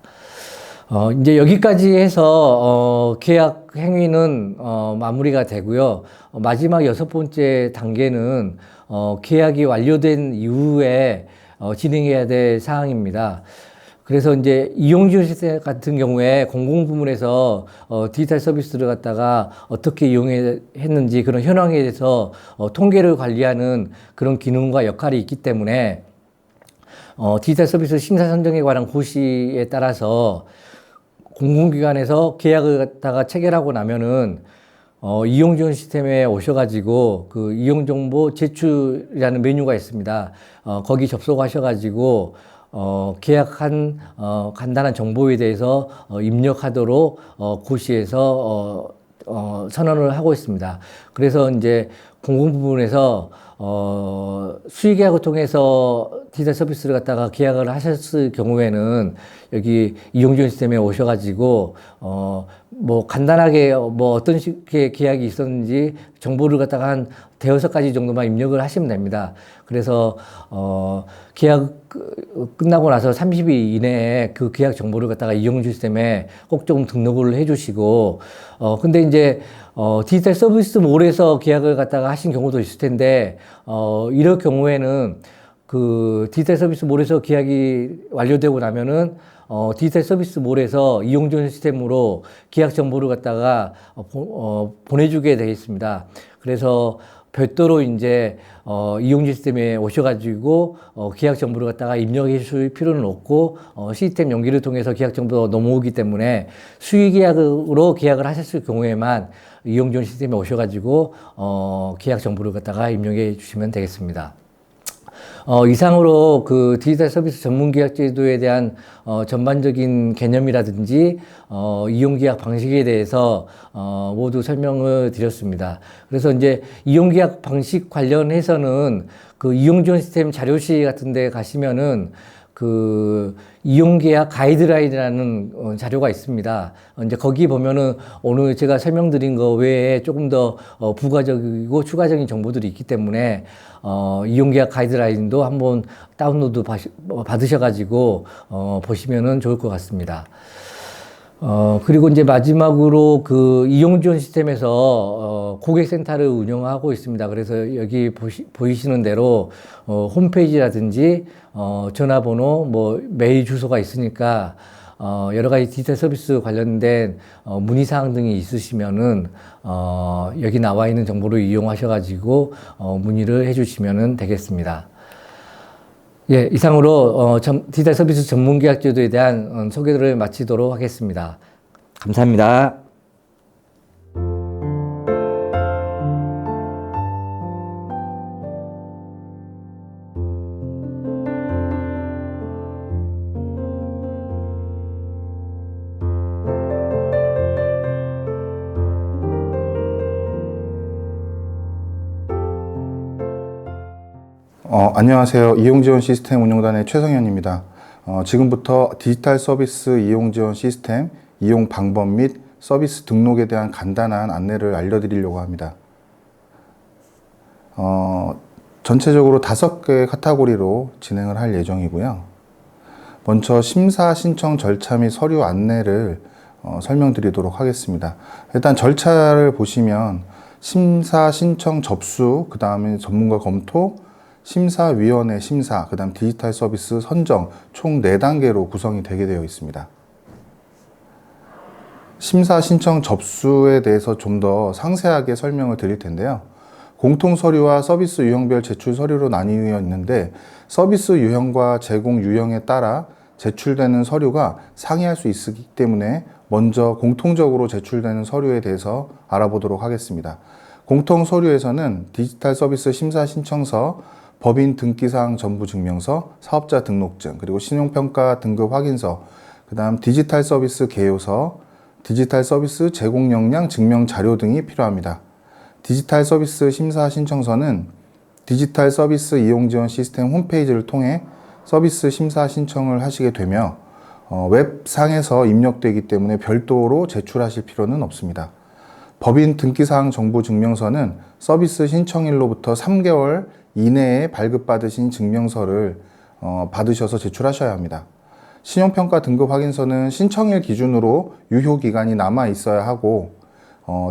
이제 여기까지 해서, 계약 행위는, 마무리가 되고요. 마지막 여섯 번째 단계는, 계약이 완료된 이후에, 진행해야 될 사항입니다. 그래서 이제 이용지원 시스템 같은 경우에 공공부문에서, 디지털 서비스를 갖다가 어떻게 이용했는지 그런 현황에 대해서, 통계를 관리하는 그런 기능과 역할이 있기 때문에, 디지털 서비스 심사 선정에 관한 고시에 따라서, 공공기관에서 계약을 갖다가 체결하고 나면은 이용 지원 시스템에 오셔가지고 그 이용 정보 제출이라는 메뉴가 있습니다. 거기 접속하셔가지고 계약한 간단한 정보에 대해서 입력하도록 고시에서 선언을 하고 있습니다. 그래서 이제 공공 부분에서 수의계약을 통해서 디지털 서비스를 갖다가 계약을 하셨을 경우에는 여기 이용지원 시스템에 오셔가지고 뭐 간단하게 뭐 어떤 식의 계약이 있었는지 정보를 갖다가 한 대여섯 가지 정도만 입력을 하시면 됩니다. 그래서 계약 끝나고 나서 30일 이내에 그 계약 정보를 갖다가 이용지원 시스템에 꼭 좀 등록을 해주시고 근데 이제 디지털 서비스 몰에서 계약을 갖다가 하신 경우도 있을 텐데 이럴 경우에는 그 디지털 서비스 몰에서 계약이 완료되고 나면은 디지털 서비스 몰에서 이용 지원 시스템으로 계약 정보를 갖다가 보내주게 되어 있습니다. 그래서 별도로 이제 이용 시스템에 오셔가지고 계약 정보를 갖다가 입력해 줄 필요는 없고 시스템 연기를 통해서 계약 정보가 넘어오기 때문에 수의 계약으로 계약을 하셨을 경우에만 이용 지원 시스템에 오셔가지고 계약 정보를 갖다가 입력해 주시면 되겠습니다. 이상으로 그 디지털 서비스 전문 계약 제도에 대한 전반적인 개념이라든지 이용 계약 방식에 대해서 모두 설명을 드렸습니다. 그래서 이제 이용 계약 방식 관련해서는 그 이용 지원 시스템 자료실 같은 데 가시면은 그 이용계약 가이드라인이라는 자료가 있습니다. 이제 거기 보면은 오늘 제가 설명드린 거 외에 조금 더 부가적이고 추가적인 정보들이 있기 때문에 이용계약 가이드라인도 한번 다운로드 받으셔가지고 보시면은 좋을 것 같습니다. 그리고 이제 마지막으로 그 이용지원 시스템에서 고객센터를 운영하고 있습니다. 그래서 여기 보이시는 대로 홈페이지라든지 전화번호, 뭐 메일 주소가 있으니까 여러 가지 디지털 서비스 관련된 문의사항 등이 있으시면은 여기 나와 있는 정보를 이용하셔가지고 문의를 해주시면 되겠습니다. 예, 이상으로 디지털 서비스 전문 계약 제도에 대한 소개를 마치도록 하겠습니다. 감사합니다. 안녕하세요. 이용지원 시스템 운영단의 최성현입니다. 지금부터 디지털 서비스 이용지원 시스템 이용 방법 및 서비스 등록에 대한 간단한 안내를 알려드리려고 합니다. 전체적으로 5개의 카테고리로 진행을 할 예정이고요. 먼저 심사 신청 절차 및 서류 안내를 설명드리도록 하겠습니다. 일단 절차를 보시면 심사 신청 접수, 그 다음에 전문가 검토, 심사위원회 심사, 그 다음 디지털 서비스 선정 총 4단계로 구성이 되게 되어 있습니다. 심사 신청 접수에 대해서 좀 더 상세하게 설명을 드릴 텐데요. 공통 서류와 서비스 유형별 제출 서류로 나뉘어 있는데 서비스 유형과 제공 유형에 따라 제출되는 서류가 상이할 수 있기 때문에 먼저 공통적으로 제출되는 서류에 대해서 알아보도록 하겠습니다. 공통 서류에서는 디지털 서비스 심사 신청서, 법인 등기사항 전부 증명서, 사업자 등록증, 그리고 신용평가 등급 확인서, 그 다음 디지털 서비스 개요서, 디지털 서비스 제공 역량 증명 자료 등이 필요합니다. 디지털 서비스 심사 신청서는 디지털 서비스 이용 지원 시스템 홈페이지를 통해 서비스 심사 신청을 하시게 되며 웹상에서 입력되기 때문에 별도로 제출하실 필요는 없습니다. 법인 등기사항 정보 증명서는 서비스 신청일로부터 3개월 이내에 발급받으신 증명서를 받으셔서 제출하셔야 합니다. 신용평가 등급 확인서는 신청일 기준으로 유효기간이 남아 있어야 하고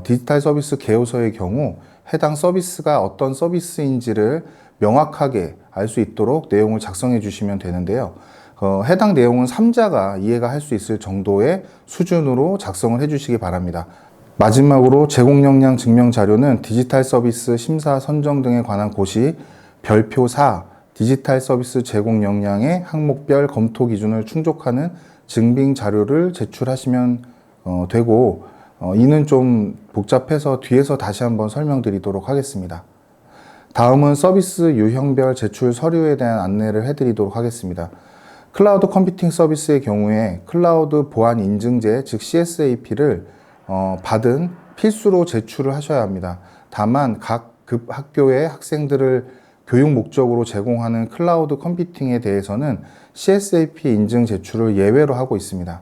디지털 서비스 개요서의 경우 해당 서비스가 어떤 서비스인지를 명확하게 알 수 있도록 내용을 작성해 주시면 되는데요. 해당 내용은 3자가 이해가 할 수 있을 정도의 수준으로 작성을 해 주시기 바랍니다. 마지막으로 제공 역량 증명 자료는 디지털 서비스 심사 선정 등에 관한 고시 별표 4 디지털 서비스 제공 역량의 항목별 검토 기준을 충족하는 증빙 자료를 제출하시면 되고 이는 좀 복잡해서 뒤에서 다시 한번 설명드리도록 하겠습니다. 다음은 서비스 유형별 제출 서류에 대한 안내를 해드리도록 하겠습니다. 클라우드 컴퓨팅 서비스의 경우에 클라우드 보안 인증제, 즉 CSAP를 받은 필수로 제출을 하셔야 합니다. 다만 각 급 학교의 학생들을 교육 목적으로 제공하는 클라우드 컴퓨팅에 대해서는 CSAP 인증 제출을 예외로 하고 있습니다.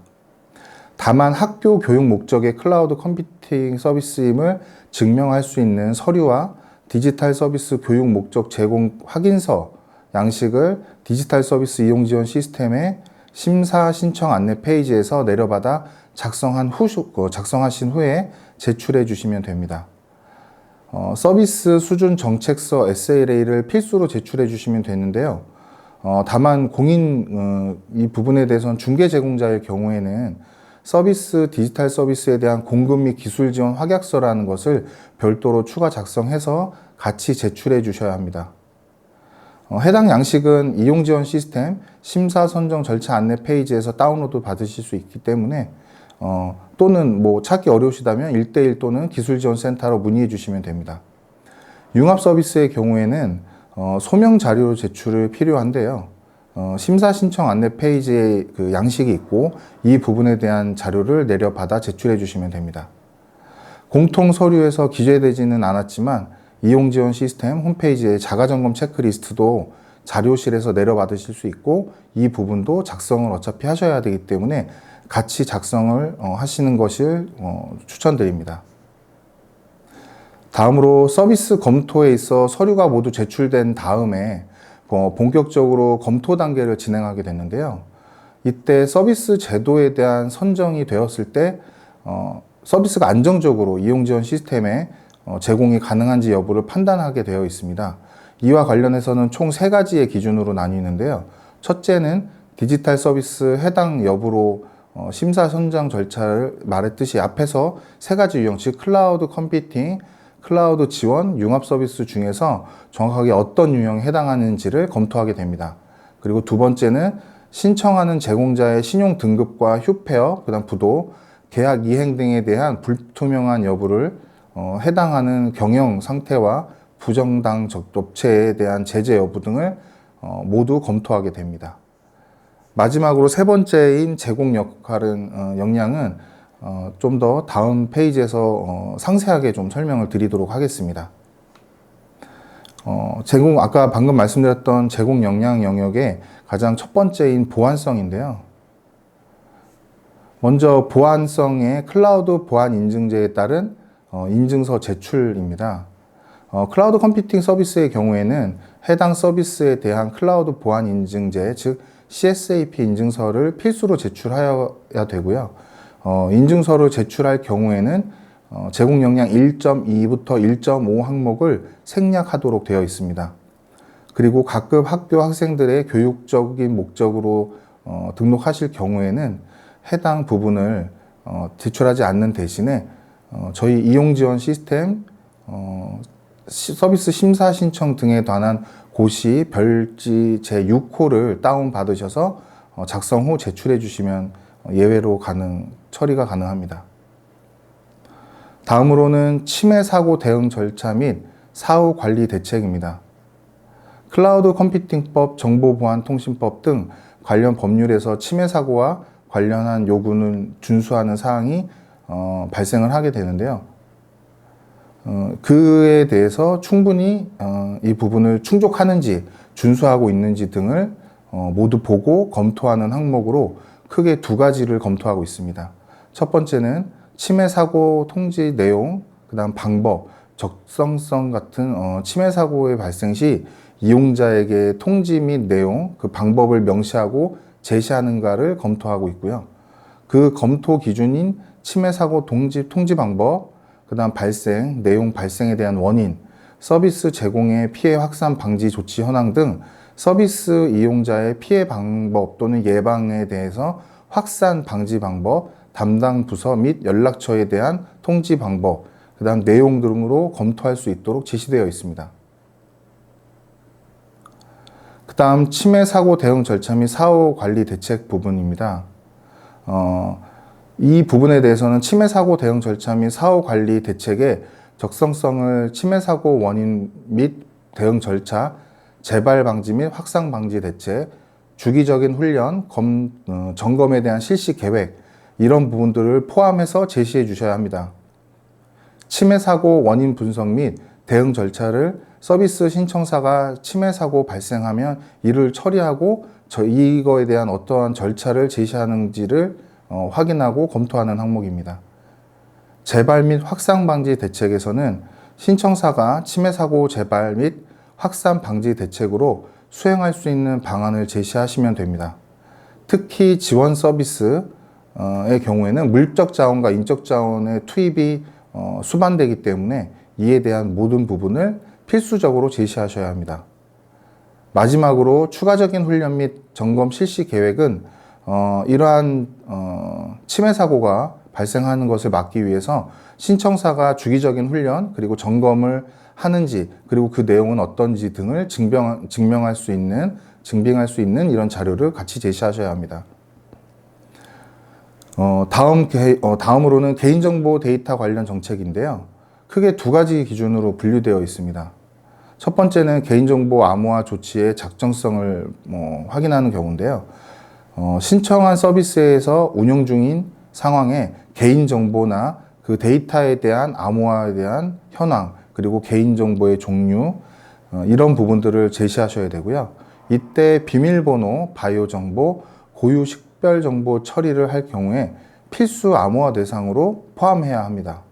다만 학교 교육 목적의 클라우드 컴퓨팅 서비스임을 증명할 수 있는 서류와 디지털 서비스 교육 목적 제공 확인서 양식을 디지털 서비스 이용 지원 시스템의 심사 신청 안내 페이지에서 내려받아 작성하신 후에 제출해 주시면 됩니다. 서비스 수준 정책서 SLA를 필수로 제출해 주시면 되는데요. 다만 이 부분에 대해서는 중개 제공자의 경우에는 서비스, 디지털 서비스에 대한 공급 및 기술 지원 확약서라는 것을 별도로 추가 작성해서 같이 제출해 주셔야 합니다. 해당 양식은 이용 지원 시스템 심사 선정 절차 안내 페이지에서 다운로드 받으실 수 있기 때문에 또는 찾기 어려우시다면 1:1 또는 기술지원센터로 문의해 주시면 됩니다. 융합 서비스의 경우에는 소명 자료 제출이 필요한데요. 심사 신청 안내 페이지에 그 양식이 있고 이 부분에 대한 자료를 내려받아 제출해 주시면 됩니다. 공통 서류에서 기재되지는 않았지만 이용 지원 시스템 홈페이지에 자가점검 체크리스트도 자료실에서 내려받으실 수 있고 이 부분도 작성을 어차피 하셔야 되기 때문에 같이 작성을 하시는 것을 추천드립니다. 다음으로 서비스 검토에 있어 서류가 모두 제출된 다음에 본격적으로 검토 단계를 진행하게 됐는데요. 이때 서비스 제도에 대한 선정이 되었을 때 서비스가 안정적으로 이용 지원 시스템에 제공이 가능한지 여부를 판단하게 되어 있습니다. 이와 관련해서는 총 3가지의 기준으로 나뉘는데요. 첫째는 디지털 서비스 해당 여부로 심사 선정 절차를 말했듯이 앞에서 3가지 유형, 즉 클라우드 컴퓨팅, 클라우드 지원, 융합 서비스 중에서 정확하게 어떤 유형에 해당하는지를 검토하게 됩니다. 그리고 두 번째는 신청하는 제공자의 신용 등급과 휴폐업, 그다음 부도, 계약 이행 등에 대한 불투명한 여부를 해당하는 경영 상태와 부정당 업체에 대한 제재 여부 등을 모두 검토하게 됩니다. 마지막으로 3번째인 제공 역량은 좀 더 다음 페이지에서 상세하게 좀 설명을 드리도록 하겠습니다. 아까 방금 말씀드렸던 제공 역량 영역의 가장 첫 번째인 보안성인데요. 먼저 보안성의 클라우드 보안 인증제에 따른 인증서 제출입니다. 클라우드 컴퓨팅 서비스의 경우에는 해당 서비스에 대한 클라우드 보안 인증제, 즉 CSAP 인증서를 필수로 제출하여야 되고요. 인증서를 제출할 경우에는 제공 역량 1.2부터 1.5 항목을 생략하도록 되어 있습니다. 그리고 각급 학교 학생들의 교육적인 목적으로 등록하실 경우에는 해당 부분을 제출하지 않는 대신에 저희 이용 지원 시스템 서비스 심사 신청 등에 관한 고시 별지 제6호를 다운받으셔서 작성 후 제출해 주시면 예외로 처리가 가능합니다. 다음으로는 침해 사고 대응 절차 및 사후 관리 대책입니다. 클라우드 컴퓨팅법, 정보보안통신법 등 관련 법률에서 침해 사고와 관련한 요구는 준수하는 사항이 발생을 하게 되는데요. 그에 대해서 충분히 이 부분을 충족하는지 준수하고 있는지 등을 모두 보고 검토하는 항목으로 크게 2가지를 검토하고 있습니다. 첫 번째는 침해 사고 통지 내용, 그 다음 방법, 적성성 같은 침해 사고의 발생 시 이용자에게 통지 및 내용, 그 방법을 명시하고 제시하는가를 검토하고 있고요. 그 검토 기준인 침해 사고 통지 방법, 그 다음 내용 발생에 대한 원인, 서비스 제공의 피해 확산 방지 조치 현황 등 서비스 이용자의 피해 방법 또는 예방에 대해서 확산 방지 방법, 담당 부서 및 연락처에 대한 통지 방법, 그 다음 내용 등으로 검토할 수 있도록 제시되어 있습니다. 그 다음 침해 사고 대응 절차 및 사후 관리 대책 부분입니다. 이 부분에 대해서는 치매 사고 대응 절차 및 사후 관리 대책의 적성성을 치매 사고 원인 및 대응 절차, 재발 방지 및 확산 방지 대책, 주기적인 훈련, 점검에 대한 실시 계획, 이런 부분들을 포함해서 제시해 주셔야 합니다. 치매 사고 원인 분석 및 대응 절차를 서비스 신청사가 치매 사고 발생하면 이를 처리하고 이거에 대한 어떠한 절차를 제시하는지를 확인하고 검토하는 항목입니다. 재발 및 확산 방지 대책에서는 신청사가 치매 사고 재발 및 확산 방지 대책으로 수행할 수 있는 방안을 제시하시면 됩니다. 특히 지원 서비스의 경우에는 물적 자원과 인적 자원의 투입이 수반되기 때문에 이에 대한 모든 부분을 필수적으로 제시하셔야 합니다. 마지막으로 추가적인 훈련 및 점검 실시 계획은 이러한 치매 사고가 발생하는 것을 막기 위해서 신청사가 주기적인 훈련 그리고 점검을 하는지 그리고 그 내용은 어떤지 등을 증명할 수 있는 이런 자료를 같이 제시하셔야 합니다. 다음으로는 개인정보 데이터 관련 정책인데요. 크게 두 가지 기준으로 분류되어 있습니다. 첫 번째는 개인정보 암호화 조치의 작정성을 확인하는 경우인데요. 신청한 서비스에서 운영 중인 상황에 개인정보나 그 데이터에 대한 암호화에 대한 현황, 그리고 개인정보의 종류, 이런 부분들을 제시하셔야 되고요. 이때 비밀번호, 바이오정보, 고유 식별정보 처리를 할 경우에 필수 암호화 대상으로 포함해야 합니다.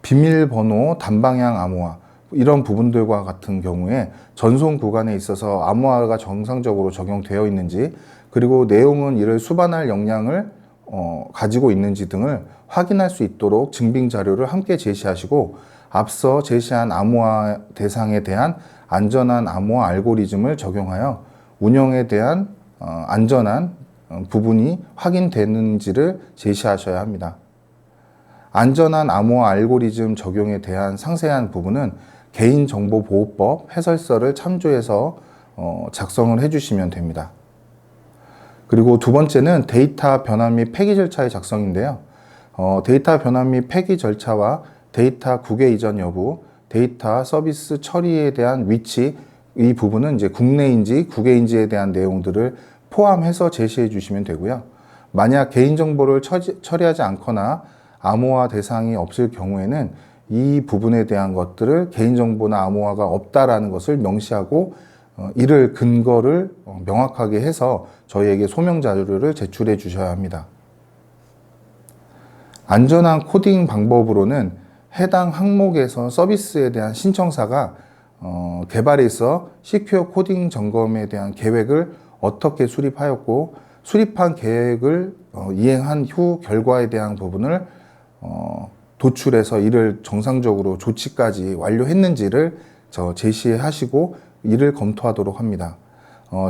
비밀번호, 단방향 암호화, 이런 부분들과 같은 경우에 전송 구간에 있어서 암호화가 정상적으로 적용되어 있는지, 그리고 내용은 이를 수반할 역량을 가지고 있는지 등을 확인할 수 있도록 증빙 자료를 함께 제시하시고, 앞서 제시한 암호화 대상에 대한 안전한 암호화 알고리즘을 적용하여 운영에 대한 안전한 부분이 확인되는지를 제시하셔야 합니다. 안전한 암호화 알고리즘 적용에 대한 상세한 부분은 개인정보보호법 해설서를 참조해서 작성을 해주시면 됩니다. 그리고 두 번째는 데이터 변환 및 폐기 절차의 작성인데요. 데이터 변환 및 폐기 절차와 데이터 국외 이전 여부, 데이터 서비스 처리에 대한 위치, 이 부분은 이제 국내인지 국외인지에 대한 내용들을 포함해서 제시해 주시면 되고요. 만약 개인정보를 처리하지 않거나 암호화 대상이 없을 경우에는 이 부분에 대한 것들을 개인정보나 암호화가 없다라는 것을 명시하고 이를 근거를 명확하게 해서 저희에게 소명 자료를 제출해 주셔야 합니다. 안전한 코딩 방법으로는 해당 항목에서 서비스에 대한 신청사가 개발에 있어 시큐어 코딩 점검에 대한 계획을 어떻게 수립하였고, 수립한 계획을 이행한 후 결과에 대한 부분을 도출해서 이를 정상적으로 조치까지 완료했는지를 제시하시고 이를 검토하도록 합니다.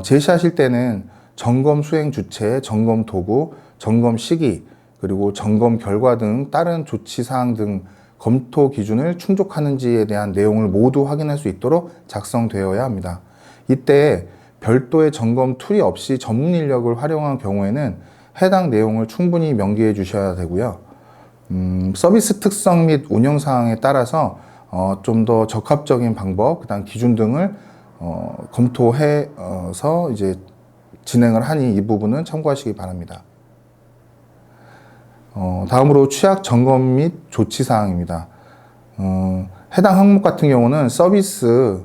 제시하실 때는 점검 수행 주체, 점검 도구, 점검 시기, 그리고 점검 결과 등 다른 조치 사항 등 검토 기준을 충족하는지에 대한 내용을 모두 확인할 수 있도록 작성되어야 합니다. 이때 별도의 점검 툴이 없이 전문 인력을 활용한 경우에는 해당 내용을 충분히 명기해 주셔야 되고요. 서비스 특성 및 운영 사항에 따라서 좀 더 적합적인 방법, 그다음 기준 등을 검토해서 이제 진행을 하니 이 부분은 참고하시기 바랍니다. 다음으로 취약 점검 및 조치 사항입니다. 해당 항목 같은 경우는 서비스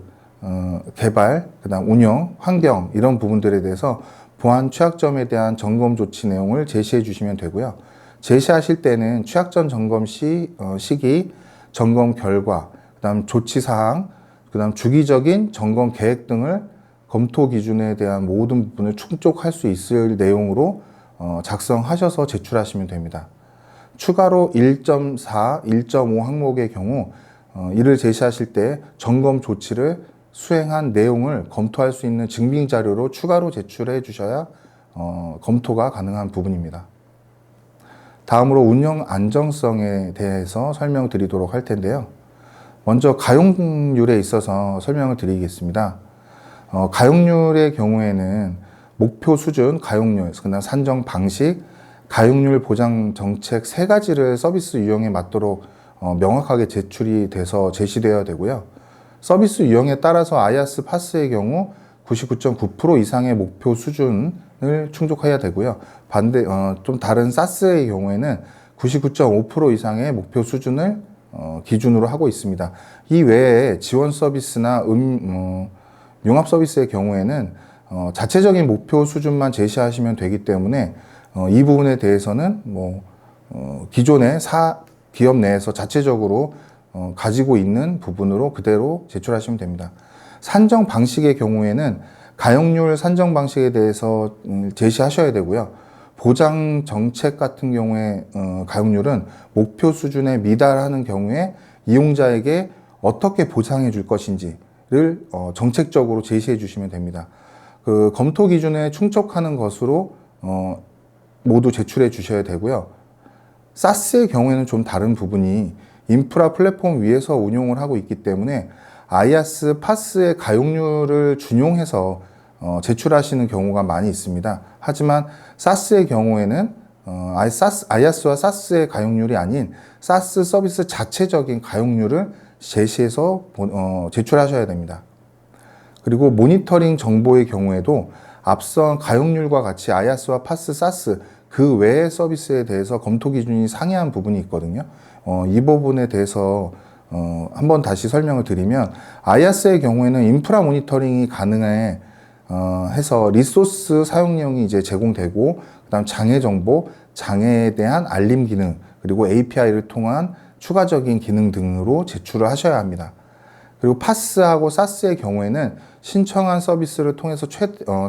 개발, 그다음 운영, 환경 이런 부분들에 대해서 보안 취약점에 대한 점검 조치 내용을 제시해 주시면 되고요. 제시하실 때는 취약점 점검 시기, 점검 결과, 그다음 조치 사항, 그다음 주기적인 점검 계획 등을 검토 기준에 대한 모든 부분을 충족할 수 있을 내용으로 작성하셔서 제출하시면 됩니다. 추가로 1.4, 1.5 항목의 경우 이를 제시하실 때 점검 조치를 수행한 내용을 검토할 수 있는 증빙 자료로 추가로 제출해 주셔야 검토가 가능한 부분입니다. 다음으로 운영 안정성에 대해서 설명드리도록 할 텐데요. 먼저 가용률에 있어서 설명을 드리겠습니다. 가용률의 경우에는 목표 수준 가용률, 그다음 산정 방식, 가용률 보장 정책 3가지를 서비스 유형에 맞도록 명확하게 제출이 돼서 제시되어야 되고요. 서비스 유형에 따라서 아이아스 파스의 경우 99.9% 이상의 목표 수준을 충족해야 되고요. 좀 다른 사스의 경우에는 99.5% 이상의 목표 수준을 기준으로 하고 있습니다. 이 외에 지원 서비스나 융합 서비스의 경우에는 자체적인 목표 수준만 제시하시면 되기 때문에 이 부분에 대해서는 기존의 기업 내에서 자체적으로 가지고 있는 부분으로 그대로 제출하시면 됩니다. 산정 방식의 경우에는 가용률 산정 방식에 대해서 제시하셔야 되고요. 보장 정책 같은 경우에 가용률은 목표 수준에 미달하는 경우에 이용자에게 어떻게 보상해 줄 것인지를 정책적으로 제시해 주시면 됩니다. 그 검토 기준에 충족하는 것으로 모두 제출해 주셔야 되고요. 사스의 경우에는 좀 다른 부분이 인프라 플랫폼 위에서 운용을 하고 있기 때문에 아이아스 파스의 가용률을 준용해서 제출하시는 경우가 많이 있습니다. 하지만 사스의 경우에는 아이아스와 사스의 가용률이 아닌 사스 서비스 자체적인 가용률을 제시해서 제출하셔야 됩니다. 그리고 모니터링 정보의 경우에도 앞선 가용률과 같이 아이아스와 파스, 사스 그 외의 서비스에 대해서 검토 기준이 상이한 부분이 있거든요. 이 부분에 대해서 한번 다시 설명을 드리면 아이아스의 경우에는 인프라 모니터링이 가능해 해서 리소스 사용량이 이제 제공되고 그다음 장애 정보, 장애에 대한 알림 기능 그리고 API를 통한 추가적인 기능 등으로 제출을 하셔야 합니다. 그리고 파스하고 사스의 경우에는 신청한 서비스를 통해서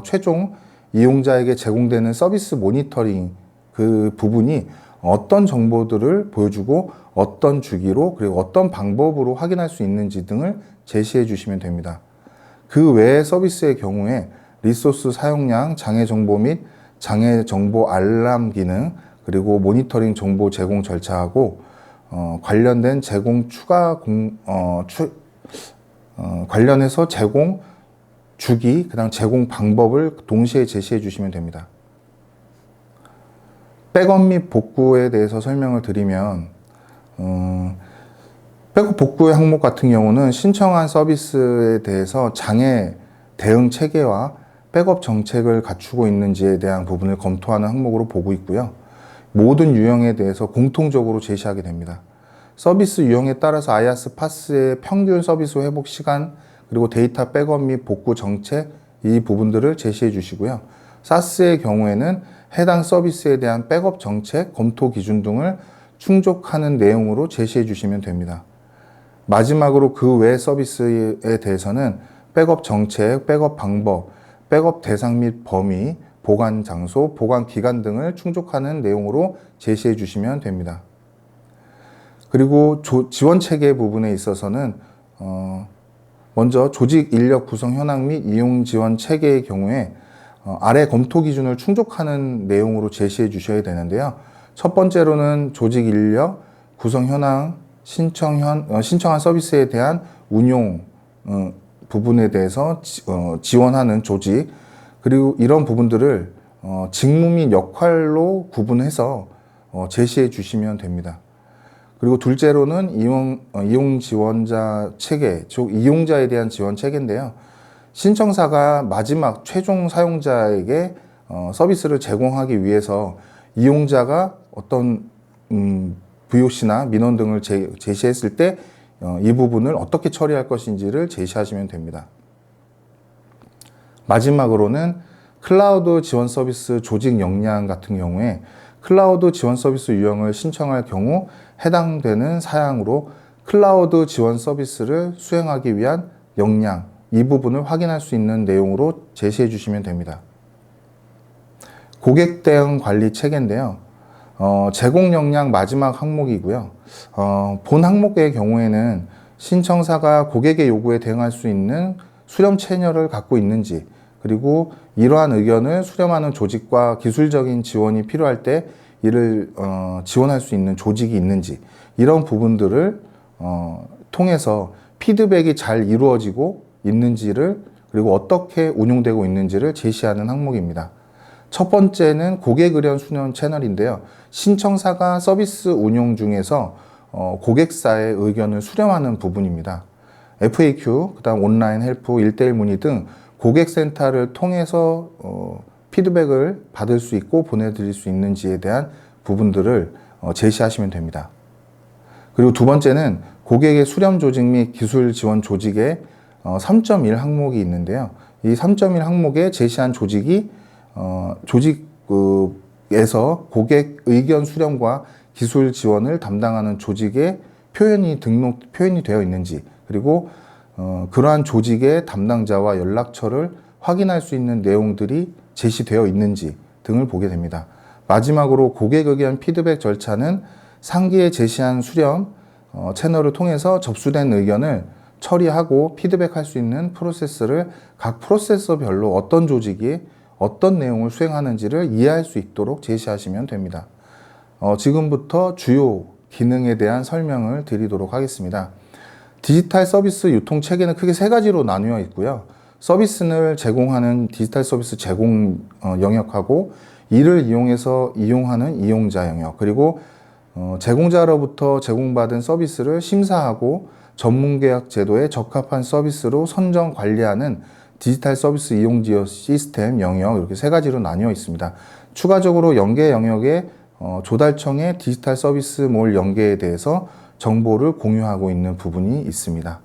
최종 이용자에게 제공되는 서비스 모니터링 그 부분이 어떤 정보들을 보여주고 어떤 주기로 그리고 어떤 방법으로 확인할 수 있는지 등을 제시해 주시면 됩니다. 그 외의 서비스의 경우에 리소스 사용량, 장애 정보 및 장애 정보 알람 기능 그리고 모니터링 정보 제공 절차하고 관련된 제공 관련해서 제공 주기, 그다음 제공 방법을 동시에 제시해 주시면 됩니다. 백업 및 복구에 대해서 설명을 드리면 백업 복구의 항목 같은 경우는 신청한 서비스에 대해서 장애 대응 체계와 백업 정책을 갖추고 있는지에 대한 부분을 검토하는 항목으로 보고 있고요. 모든 유형에 대해서 공통적으로 제시하게 됩니다. 서비스 유형에 따라서 아이아스 파스의 평균 서비스 회복 시간 그리고 데이터 백업 및 복구 정책 이 부분들을 제시해 주시고요. 사스의 경우에는 해당 서비스에 대한 백업 정책, 검토 기준 등을 충족하는 내용으로 제시해 주시면 됩니다. 마지막으로 그 외 서비스에 대해서는 백업 정책, 백업 방법, 백업 대상 및 범위, 보관 장소, 보관 기간 등을 충족하는 내용으로 제시해 주시면 됩니다. 그리고 지원 체계 부분에 있어서는 먼저 조직 인력 구성 현황 및 이용 지원 체계의 경우에 아래 검토 기준을 충족하는 내용으로 제시해 주셔야 되는데요. 첫 번째로는 조직 인력 구성 현황, 신청한 서비스에 대한 운용 부분에 대해서 지원하는 조직 그리고 이런 부분들을 직무 및 역할로 구분해서 제시해 주시면 됩니다. 그리고 둘째로는 이용 지원자 체계, 즉 이용자에 대한 지원 체계인데요. 신청사가 마지막 최종 사용자에게 서비스를 제공하기 위해서 이용자가 어떤 VOC나 민원 등을 제시했을 때 이 부분을 어떻게 처리할 것인지를 제시하시면 됩니다. 마지막으로는 클라우드 지원 서비스 조직 역량 같은 경우에 클라우드 지원 서비스 유형을 신청할 경우 해당되는 사양으로 클라우드 지원 서비스를 수행하기 위한 역량, 이 부분을 확인할 수 있는 내용으로 제시해 주시면 됩니다. 고객 대응 관리 체계인데요. 제공 역량 마지막 항목이고요. 본 항목의 경우에는 신청사가 고객의 요구에 대응할 수 있는 수렴 채널을 갖고 있는지, 그리고 이러한 의견을 수렴하는 조직과 기술적인 지원이 필요할 때 이를 지원할 수 있는 조직이 있는지, 이런 부분들을 통해서 피드백이 잘 이루어지고 있는지를, 그리고 어떻게 운용되고 있는지를 제시하는 항목입니다. 첫 번째는 고객 의견 수렴 채널인데요. 신청사가 서비스 운용 중에서 고객사의 의견을 수렴하는 부분입니다. FAQ, 그다음 온라인 헬프, 1:1 문의 등 고객센터를 통해서 피드백을 받을 수 있고 보내드릴 수 있는지에 대한 부분들을 제시하시면 됩니다. 그리고 두 번째는 고객의 수렴 조직 및 기술 지원 조직에 3.1 항목이 있는데요. 이 3.1 항목에 제시한 조직이 조직에서 고객 의견 수렴과 기술 지원을 담당하는 조직에 표현이 되어 있는지, 그리고 그러한 조직의 담당자와 연락처를 확인할 수 있는 내용들이 제시되어 있는지 등을 보게 됩니다. 마지막으로 고객 의견 피드백 절차는 상기에 제시한 수렴 채널을 통해서 접수된 의견을 처리하고 피드백할 수 있는 프로세스를 각 프로세서별로 어떤 조직이 어떤 내용을 수행하는지를 이해할 수 있도록 제시하시면 됩니다. 지금부터 주요 기능에 대한 설명을 드리도록 하겠습니다. 디지털 서비스 유통 체계는 크게 세 가지로 나누어 있고요. 서비스를 제공하는 디지털 서비스 제공 영역하고, 이를 이용해서 이용하는 이용자 영역, 그리고 제공자로부터 제공받은 서비스를 심사하고 전문계약 제도에 적합한 서비스로 선정 관리하는 디지털 서비스 이용 지원 시스템 영역, 이렇게 세 가지로 나뉘어 있습니다. 추가적으로 연계 영역에 조달청의 디지털 서비스 몰 연계에 대해서 정보를 공유하고 있는 부분이 있습니다.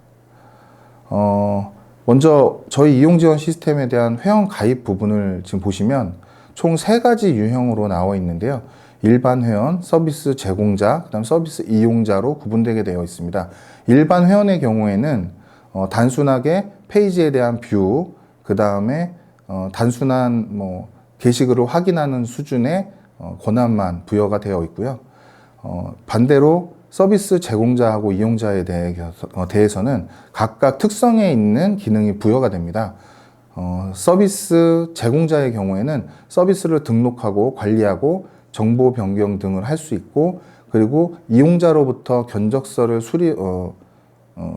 먼저 저희 이용 지원 시스템에 대한 회원 가입 부분을 지금 보시면 총 세 가지 유형으로 나와 있는데요. 일반 회원, 서비스 제공자, 그다음 서비스 이용자로 구분되게 되어 있습니다. 일반 회원의 경우에는 단순하게 페이지에 대한 뷰, 그 다음에 단순한 게시글을 확인하는 수준의 권한만 부여가 되어 있고요. 반대로 서비스 제공자하고 이용자에 대해서는 각각 특성에 있는 기능이 부여가 됩니다. 서비스 제공자의 경우에는 서비스를 등록하고 관리하고 정보 변경 등을 할 수 있고, 그리고 이용자로부터 견적서를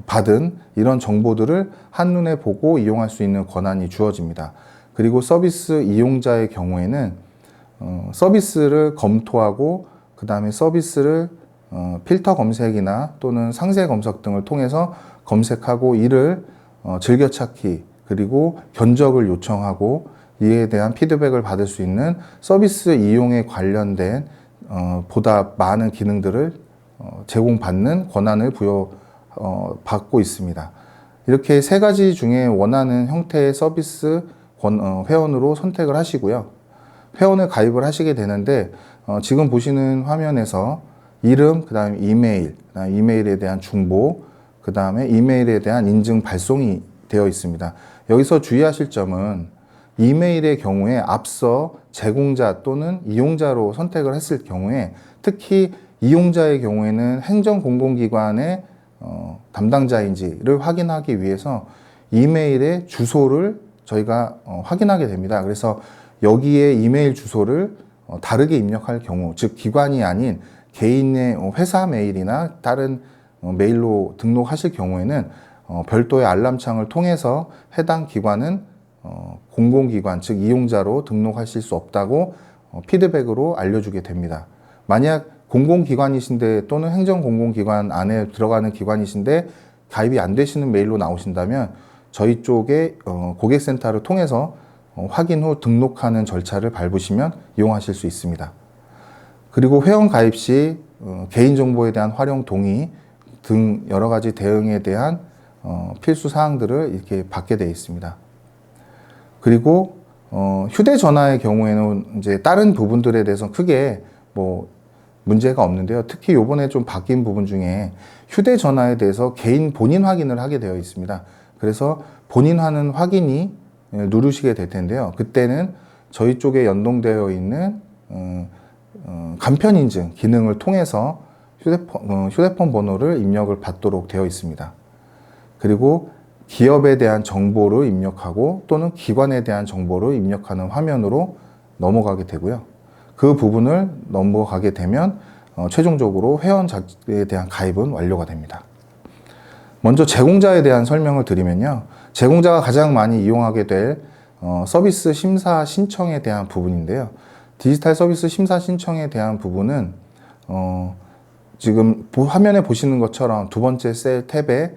받은 이런 정보들을 한눈에 보고 이용할 수 있는 권한이 주어집니다. 그리고 서비스 이용자의 경우에는 서비스를 검토하고, 그 다음에 서비스를 필터 검색이나 또는 상세 검색 등을 통해서 검색하고, 이를 즐겨찾기, 그리고 견적을 요청하고 이에 대한 피드백을 받을 수 있는 서비스 이용에 관련된 보다 많은 기능들을 제공받는 권한을 받고 있습니다. 이렇게 세 가지 중에 원하는 형태의 서비스 회원으로 선택을 하시고요. 회원을 가입을 하시게 되는데, 지금 보시는 화면에서 이름, 그 다음에 이메일, 이메일에 대한 중보, 그 다음에 이메일에 대한 인증 발송이 되어 있습니다. 여기서 주의하실 점은 이메일의 경우에 앞서 제공자 또는 이용자로 선택을 했을 경우에, 특히 이용자의 경우에는 행정공공기관의 담당자인지를 확인하기 위해서 이메일의 주소를 저희가 확인하게 됩니다. 그래서 여기에 이메일 주소를 다르게 입력할 경우, 즉 기관이 아닌 개인의 회사 메일이나 다른 메일로 등록하실 경우에는 별도의 알람창을 통해서 해당 기관은 공공기관, 즉 이용자로 등록하실 수 없다고 피드백으로 알려주게 됩니다. 만약 공공기관이신데 또는 행정공공기관 안에 들어가는 기관이신데 가입이 안 되시는 메일로 나오신다면 저희 쪽에 고객센터를 통해서 확인 후 등록하는 절차를 밟으시면 이용하실 수 있습니다. 그리고 회원 가입 시 개인정보에 대한 활용 동의 등 여러 가지 대응에 대한 필수 사항들을 이렇게 받게 되어 있습니다. 그리고 휴대전화의 경우에는 이제 다른 부분들에 대해서 크게 문제가 없는데요. 특히 요번에 좀 바뀐 부분 중에 휴대전화에 대해서 개인 본인 확인을 하게 되어 있습니다. 그래서 본인 확인이 누르시게 될 텐데요. 그때는 저희 쪽에 연동되어 있는 간편 인증 기능을 통해서 휴대폰 번호를 입력을 받도록 되어 있습니다. 그리고 기업에 대한 정보를 입력하고 또는 기관에 대한 정보를 입력하는 화면으로 넘어가게 되고요. 그 부분을 넘어가게 되면 최종적으로 회원에 대한 가입은 완료가 됩니다. 먼저 제공자에 대한 설명을 드리면요. 제공자가 가장 많이 이용하게 될 서비스 심사 신청에 대한 부분인데요. 디지털 서비스 심사 신청에 대한 부분은 지금 화면에 보시는 것처럼 두 번째 셀 탭에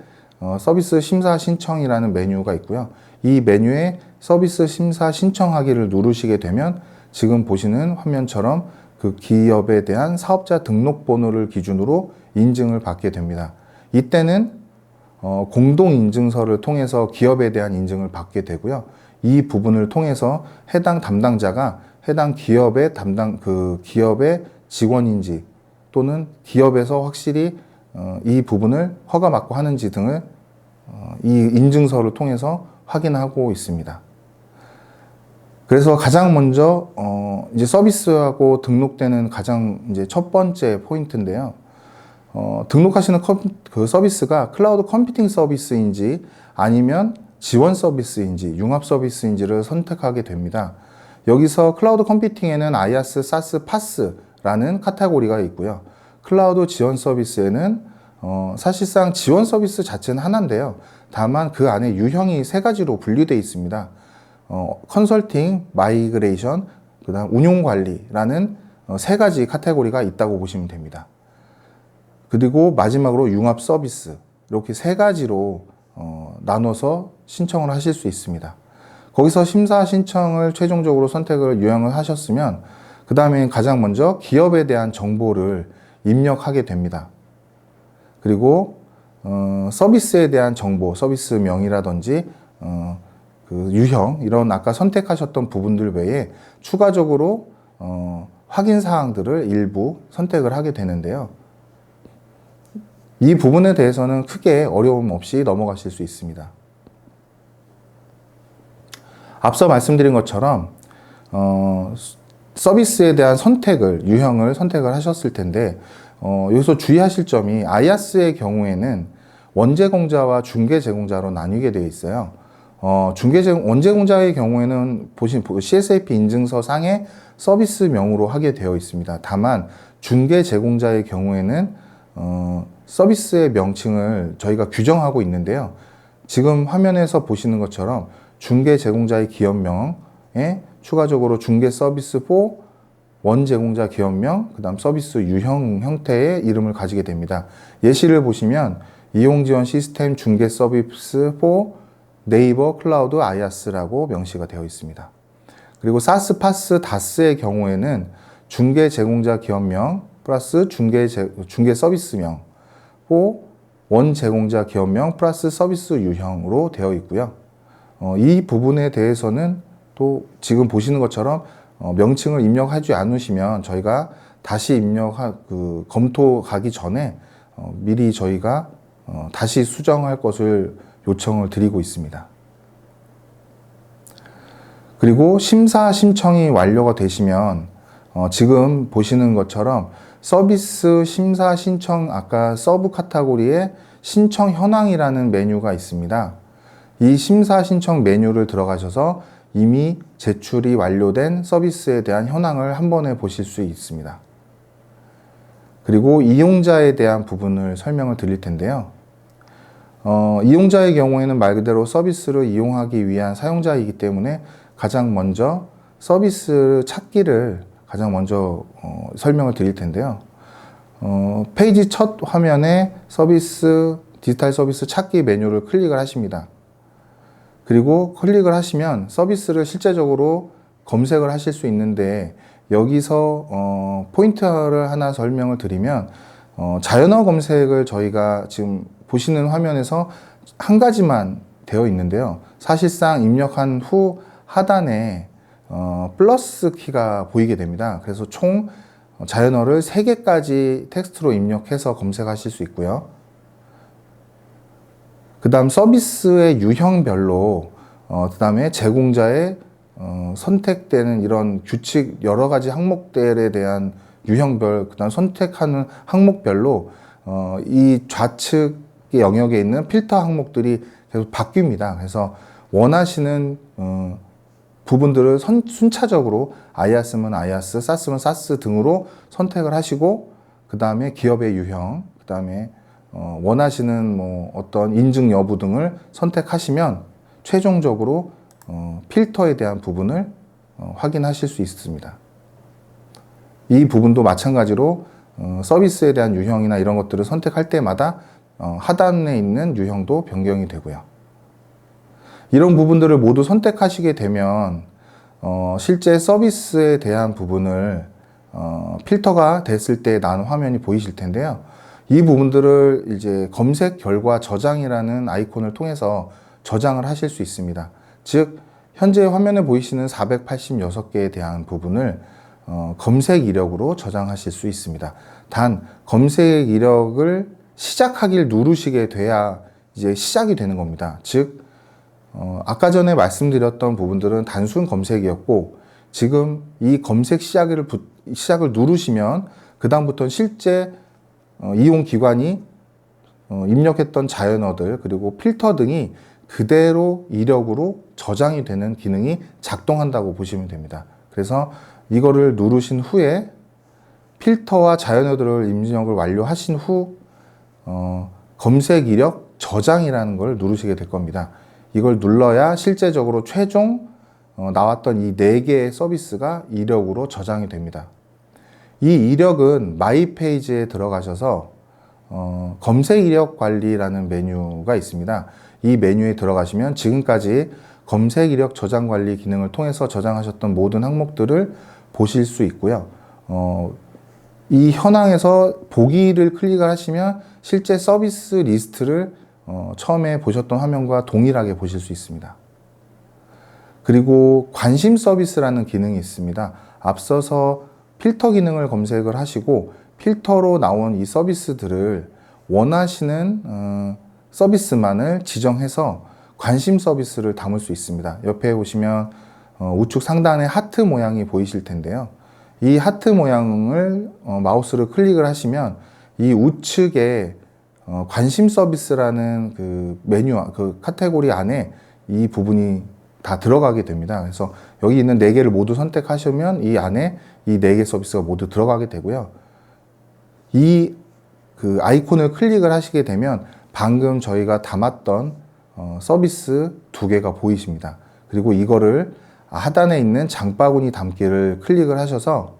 서비스 심사 신청이라는 메뉴가 있고요. 이 메뉴에 서비스 심사 신청하기를 누르시게 되면 지금 보시는 화면처럼 그 기업에 대한 사업자 등록번호를 기준으로 인증을 받게 됩니다. 이때는 공동인증서를 통해서 기업에 대한 인증을 받게 되고요. 이 부분을 통해서 해당 담당자가 해당 기업의 기업의 직원인지 또는 기업에서 확실히 이 부분을 허가받고 하는지 등을 이 인증서를 통해서 확인하고 있습니다. 그래서 가장 먼저 이제 서비스하고 등록되는 가장 이제 첫 번째 포인트인데요. 등록하시는 그 서비스가 클라우드 컴퓨팅 서비스인지 아니면 지원 서비스인지 융합 서비스인지를 선택하게 됩니다. 여기서 클라우드 컴퓨팅에는 IaaS, SaaS, PaaS라는 카테고리가 있고요. 클라우드 지원 서비스에는 사실상 지원 서비스 자체는 하나인데요. 다만 그 안에 유형이 세 가지로 분류되어 있습니다. 컨설팅, 마이그레이션, 그다음 운용 관리라는 세 가지 카테고리가 있다고 보시면 됩니다. 그리고 마지막으로 융합 서비스, 이렇게 세 가지로 나눠서 신청을 하실 수 있습니다. 거기서 심사 신청을 최종적으로 선택을 요약을 하셨으면 그 다음에 가장 먼저 기업에 대한 정보를 입력하게 됩니다. 그리고 서비스에 대한 정보, 서비스명이라든지 그 유형, 이런 아까 선택하셨던 부분들 외에 추가적으로 확인 사항들을 일부 선택을 하게 되는데요. 이 부분에 대해서는 크게 어려움 없이 넘어가실 수 있습니다. 앞서 말씀드린 것처럼 서비스에 대한 유형을 선택을 하셨을 텐데 여기서 주의하실 점이 IaaS의 경우에는 원제공자와 중개제공자로 나뉘게 되어 있어요. 원제공자의 경우에는 보신 CSAP 인증서 상에 서비스명으로 하게 되어 있습니다. 다만 중개제공자의 경우에는 서비스의 명칭을 저희가 규정하고 있는데요. 지금 화면에서 보시는 것처럼 중개제공자의 기업명에 추가적으로 중개서비스4 원제공자 기업명, 그 다음 서비스 유형 형태의 이름을 가지게 됩니다. 예시를 보시면 이용지원 시스템 중개서비스4 네이버 클라우드 IaaS라고 명시가 되어 있습니다. 그리고 SaaS, PaaS, DaaS의 경우에는 중개제공자 기업명 플러스 중개서비스명, 원제공자 기업명 플러스 서비스 유형으로 되어 있고요. 이 부분에 대해서는 또 지금 보시는 것처럼 명칭을 입력하지 않으시면 저희가 다시 검토 가기 전에 미리 저희가 다시 수정할 것을 요청을 드리고 있습니다. 그리고 심사 신청이 완료가 되시면 지금 보시는 것처럼 서비스 심사 신청 아까 서브 카테고리에 신청 현황이라는 메뉴가 있습니다. 이 심사 신청 메뉴를 들어가셔서 이미 제출이 완료된 서비스에 대한 현황을 한 번에 보실 수 있습니다. 그리고 이용자에 대한 부분을 설명을 드릴 텐데요. 이용자의 경우에는 말 그대로 서비스를 이용하기 위한 사용자이기 때문에 가장 먼저 서비스 찾기를 가장 먼저 설명을 드릴 텐데요. 페이지 첫 화면에 디지털 서비스 찾기 메뉴를 클릭을 하십니다. 그리고 클릭을 하시면 서비스를 실제적으로 검색을 하실 수 있는데 여기서 포인트를 하나 설명을 드리면 자연어 검색을 저희가 지금 보시는 화면에서 한 가지만 되어 있는데요. 사실상 입력한 후 하단에 플러스 키가 보이게 됩니다. 그래서 총 자연어를 3개까지 텍스트로 입력해서 검색하실 수 있고요. 그 다음 서비스의 유형별로 그 다음에 제공자의 선택되는 이런 규칙 여러 가지 항목들에 대한 유형별 그 다음 선택하는 항목별로 이 좌측 영역에 있는 필터 항목들이 계속 바뀝니다. 그래서 원하시는 부분들을 순차적으로 IaaS면 IaaS, SaaS면 SaaS 등으로 선택을 하시고 그 다음에 기업의 유형, 그 다음에 원하시는 어떤 인증 여부 등을 선택하시면 최종적으로 필터에 대한 부분을 확인하실 수 있습니다. 이 부분도 마찬가지로 서비스에 대한 유형이나 이런 것들을 선택할 때마다 하단에 있는 유형도 변경이 되고요. 이런 부분들을 모두 선택하시게 되면 실제 서비스에 대한 부분을 필터가 됐을 때 나온 화면이 보이실 텐데요. 이 부분들을 이제 검색 결과 저장이라는 아이콘을 통해서 저장을 하실 수 있습니다. 즉 현재 화면에 보이시는 486개에 대한 부분을 검색 이력으로 저장하실 수 있습니다. 단 검색 이력을 시작하길 누르시게 돼야 이제 시작이 되는 겁니다. 즉 아까 전에 말씀드렸던 부분들은 단순 검색이었고 지금 이 검색 시작을 누르시면 그 다음부터는 실제 이용 기관이 입력했던 자연어들 그리고 필터 등이 그대로 이력으로 저장이 되는 기능이 작동한다고 보시면 됩니다. 그래서 이거를 누르신 후에 필터와 자연어들을 입력을 완료하신 후 검색 이력 저장이라는 걸 누르시게 될 겁니다. 이걸 눌러야 실제적으로 최종 나왔던 이 4개의 서비스가 이력으로 저장이 됩니다. 이 이력은 마이 페이지에 들어가셔서 검색 이력 관리라는 메뉴가 있습니다. 이 메뉴에 들어가시면 지금까지 검색 이력 저장 관리 기능을 통해서 저장하셨던 모든 항목들을 보실 수 있고요. 이 현황에서 보기를 클릭을 하시면 실제 서비스 리스트를 처음에 보셨던 화면과 동일하게 보실 수 있습니다. 그리고 관심 서비스라는 기능이 있습니다. 앞서서 필터 기능을 검색을 하시고 필터로 나온 이 서비스들을 원하시는 서비스만을 지정해서 관심 서비스를 담을 수 있습니다. 옆에 보시면 우측 상단에 하트 모양이 보이실 텐데요. 이 하트 모양을 마우스로 클릭을 하시면 이 우측에 관심 서비스라는 그 메뉴, 그 카테고리 안에 이 부분이 다 들어가게 됩니다. 그래서 여기 있는 4개를 모두 선택하시면 이 안에 이 4개 서비스가 모두 들어가게 되고요. 이 그 아이콘을 클릭을 하시게 되면 방금 저희가 담았던 서비스 2개가 보이십니다. 그리고 이거를 하단에 있는 장바구니 담기를 클릭을 하셔서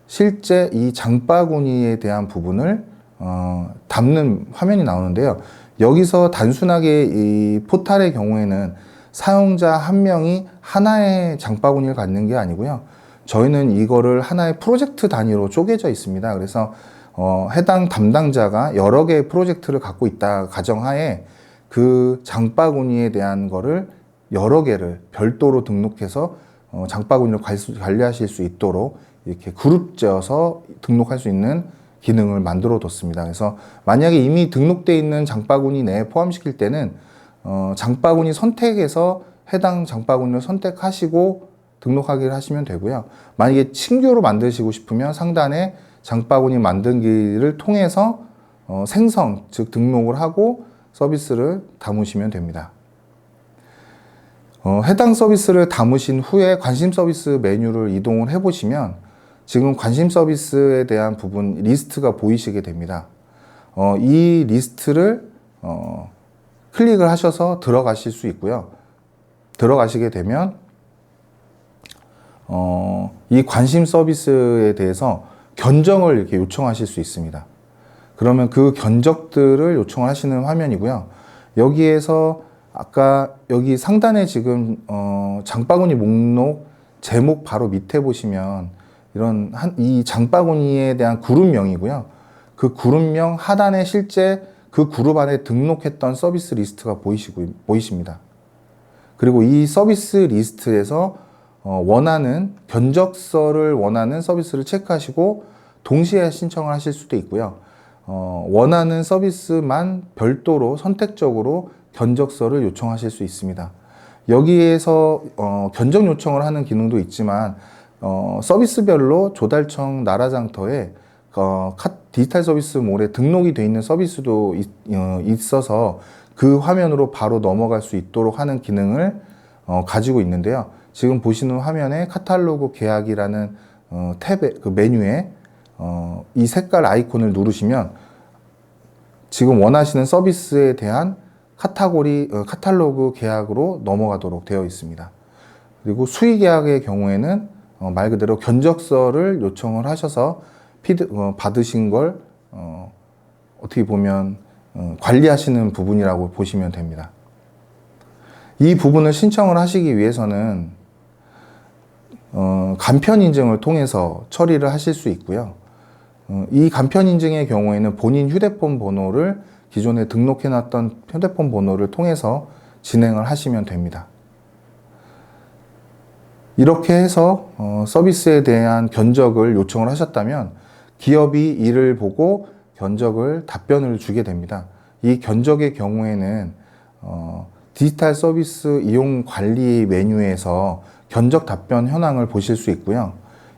실제 이 장바구니에 대한 부분을 담는 화면이 나오는데요. 여기서 단순하게 이 포탈의 경우에는 사용자 한 명이 하나의 장바구니를 갖는 게 아니고요. 저희는 이거를 하나의 프로젝트 단위로 쪼개져 있습니다. 그래서 해당 담당자가 여러 개의 프로젝트를 갖고 있다 가정하에 그 장바구니에 대한 거를 여러 개를 별도로 등록해서 장바구니를 관리하실 수 있도록 이렇게 그룹 지어서 등록할 수 있는 기능을 만들어 뒀습니다. 그래서 만약에 이미 등록되어 있는 장바구니 내에 포함시킬 때는 장바구니 선택에서 해당 장바구니를 선택하시고 등록하기를 하시면 되고요. 만약에 신규로 만드시고 싶으면 상단에 장바구니 만들기를 통해서 생성, 즉 등록을 하고 서비스를 담으시면 됩니다. 해당 서비스를 담으신 후에 관심 서비스 메뉴를 이동을 해보시면 지금 관심 서비스에 대한 부분 리스트가 보이시게 됩니다. 이 리스트를 클릭을 하셔서 들어가실 수 있고요. 들어가시게 되면 이 관심 서비스에 대해서 견적을 이렇게 요청하실 수 있습니다. 그러면 그 견적들을 요청하시는 화면이고요. 여기에서 아까 여기 상단에 지금 장바구니 목록 제목 바로 밑에 보시면 이런 이 장바구니에 대한 그룹명이고요. 그 그룹명 하단에 실제 그 그룹 안에 등록했던 서비스 리스트가 보이십니다. 그리고 이 서비스 리스트에서 원하는 견적서를 원하는 서비스를 체크하시고 동시에 신청을 하실 수도 있고요. 원하는 서비스만 별도로 선택적으로 견적서를 요청하실 수 있습니다. 여기에서 견적 요청을 하는 기능도 있지만 서비스별로 조달청 나라장터에 디지털 서비스몰에 등록이 되어 있는 서비스도 있어서 그 화면으로 바로 넘어갈 수 있도록 하는 기능을 가지고 있는데요. 지금 보시는 화면에 카탈로그 계약이라는 탭의 그 메뉴에 이 색깔 아이콘을 누르시면 지금 원하시는 서비스에 대한 카탈로그 계약으로 넘어가도록 되어 있습니다. 그리고 수의 계약의 경우에는 말 그대로 견적서를 요청을 하셔서 받으신 걸 어떻게 보면 관리하시는 부분이라고 보시면 됩니다. 이 부분을 신청을 하시기 위해서는 간편 인증을 통해서 처리를 하실 수 있고요. 이 간편 인증의 경우에는 본인 휴대폰 번호를 기존에 등록해 놨던 휴대폰 번호를 통해서 진행을 하시면 됩니다. 이렇게 해서 서비스에 대한 견적을 요청을 하셨다면 기업이 이를 보고 견적을 답변을 주게 됩니다. 이 견적의 경우에는 디지털 서비스 이용 관리 메뉴에서 견적 답변 현황을 보실 수 있고요.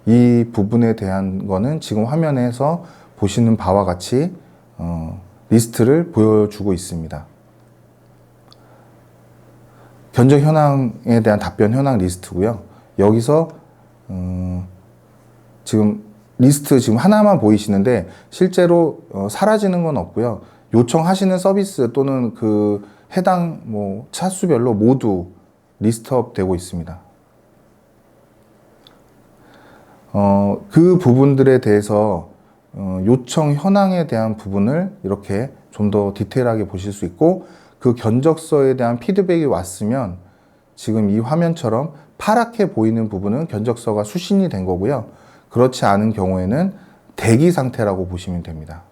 이 부분에 대한 거는 지금 화면에서 보시는 바와 같이 리스트를 보여주고 있습니다. 견적 현황에 대한 답변 현황 리스트고요. 여기서 지금 리스트 지금 하나만 보이시는데 실제로 사라지는 건 없고요. 요청하시는 서비스 또는 그 해당 차수별로 모두 리스트업 되고 있습니다. 그 부분들에 대해서 요청 현황에 대한 부분을 이렇게 좀 더 디테일하게 보실 수 있고, 그 견적서에 대한 피드백이 왔으면 지금 이 화면처럼 파랗게 보이는 부분은 견적서가 수신이 된 거고요. 그렇지 않은 경우에는 대기 상태라고 보시면 됩니다.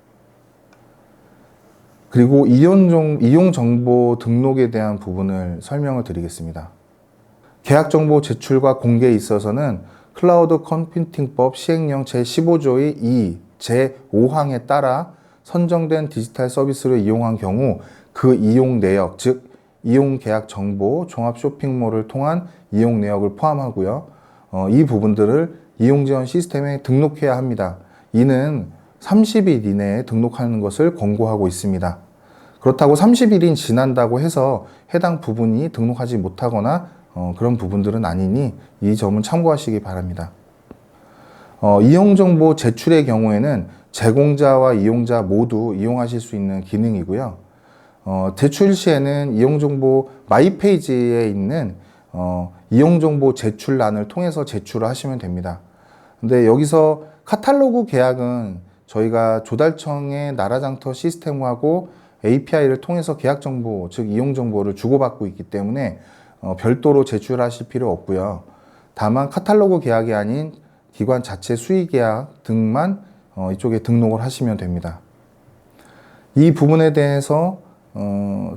그리고 이용 정보 등록에 대한 부분을 설명을 드리겠습니다. 계약 정보 제출과 공개에 있어서는 클라우드 컴퓨팅법 시행령 제15조의 2, 제5항에 따라 선정된 디지털 서비스를 이용한 경우 그 이용 내역, 즉 이용 계약 정보, 종합 쇼핑몰을 통한 이용 내역을 포함하고요. 이 부분들을 이용 지원 시스템에 등록해야 합니다. 이는 30일 이내에 등록하는 것을 권고하고 있습니다. 그렇다고 30일이 지난다고 해서 해당 부분이 등록하지 못하거나 그런 부분들은 아니니 이 점은 참고하시기 바랍니다. 이용정보 제출의 경우에는 제공자와 이용자 모두 이용하실 수 있는 기능이고요. 제출 시에는 이용정보 마이페이지에 있는 이용정보 제출란을 통해서 제출을 하시면 됩니다. 근데 여기서 카탈로그 계약은 저희가 조달청의 나라장터 시스템하고 API를 통해서 계약 정보, 즉 이용 정보를 주고받고 있기 때문에 별도로 제출하실 필요 없고요. 다만 카탈로그 계약이 아닌 기관 자체 수의 계약 등만 이쪽에 등록을 하시면 됩니다. 이 부분에 대해서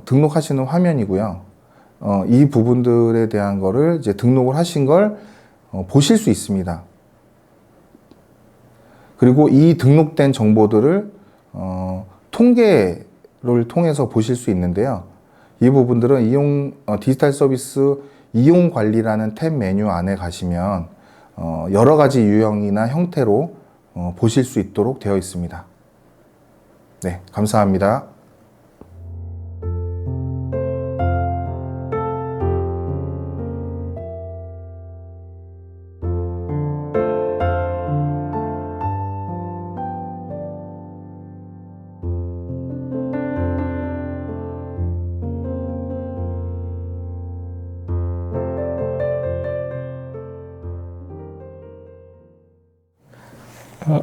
등록하시는 화면이고요. 이 부분들에 대한 거를 이제 등록을 하신 걸 보실 수 있습니다. 그리고 이 등록된 정보들을 통계를 통해서 보실 수 있는데요. 이 부분들은 디지털 서비스 이용 관리라는 탭 메뉴 안에 가시면 여러 가지 유형이나 형태로 보실 수 있도록 되어 있습니다. 네, 감사합니다.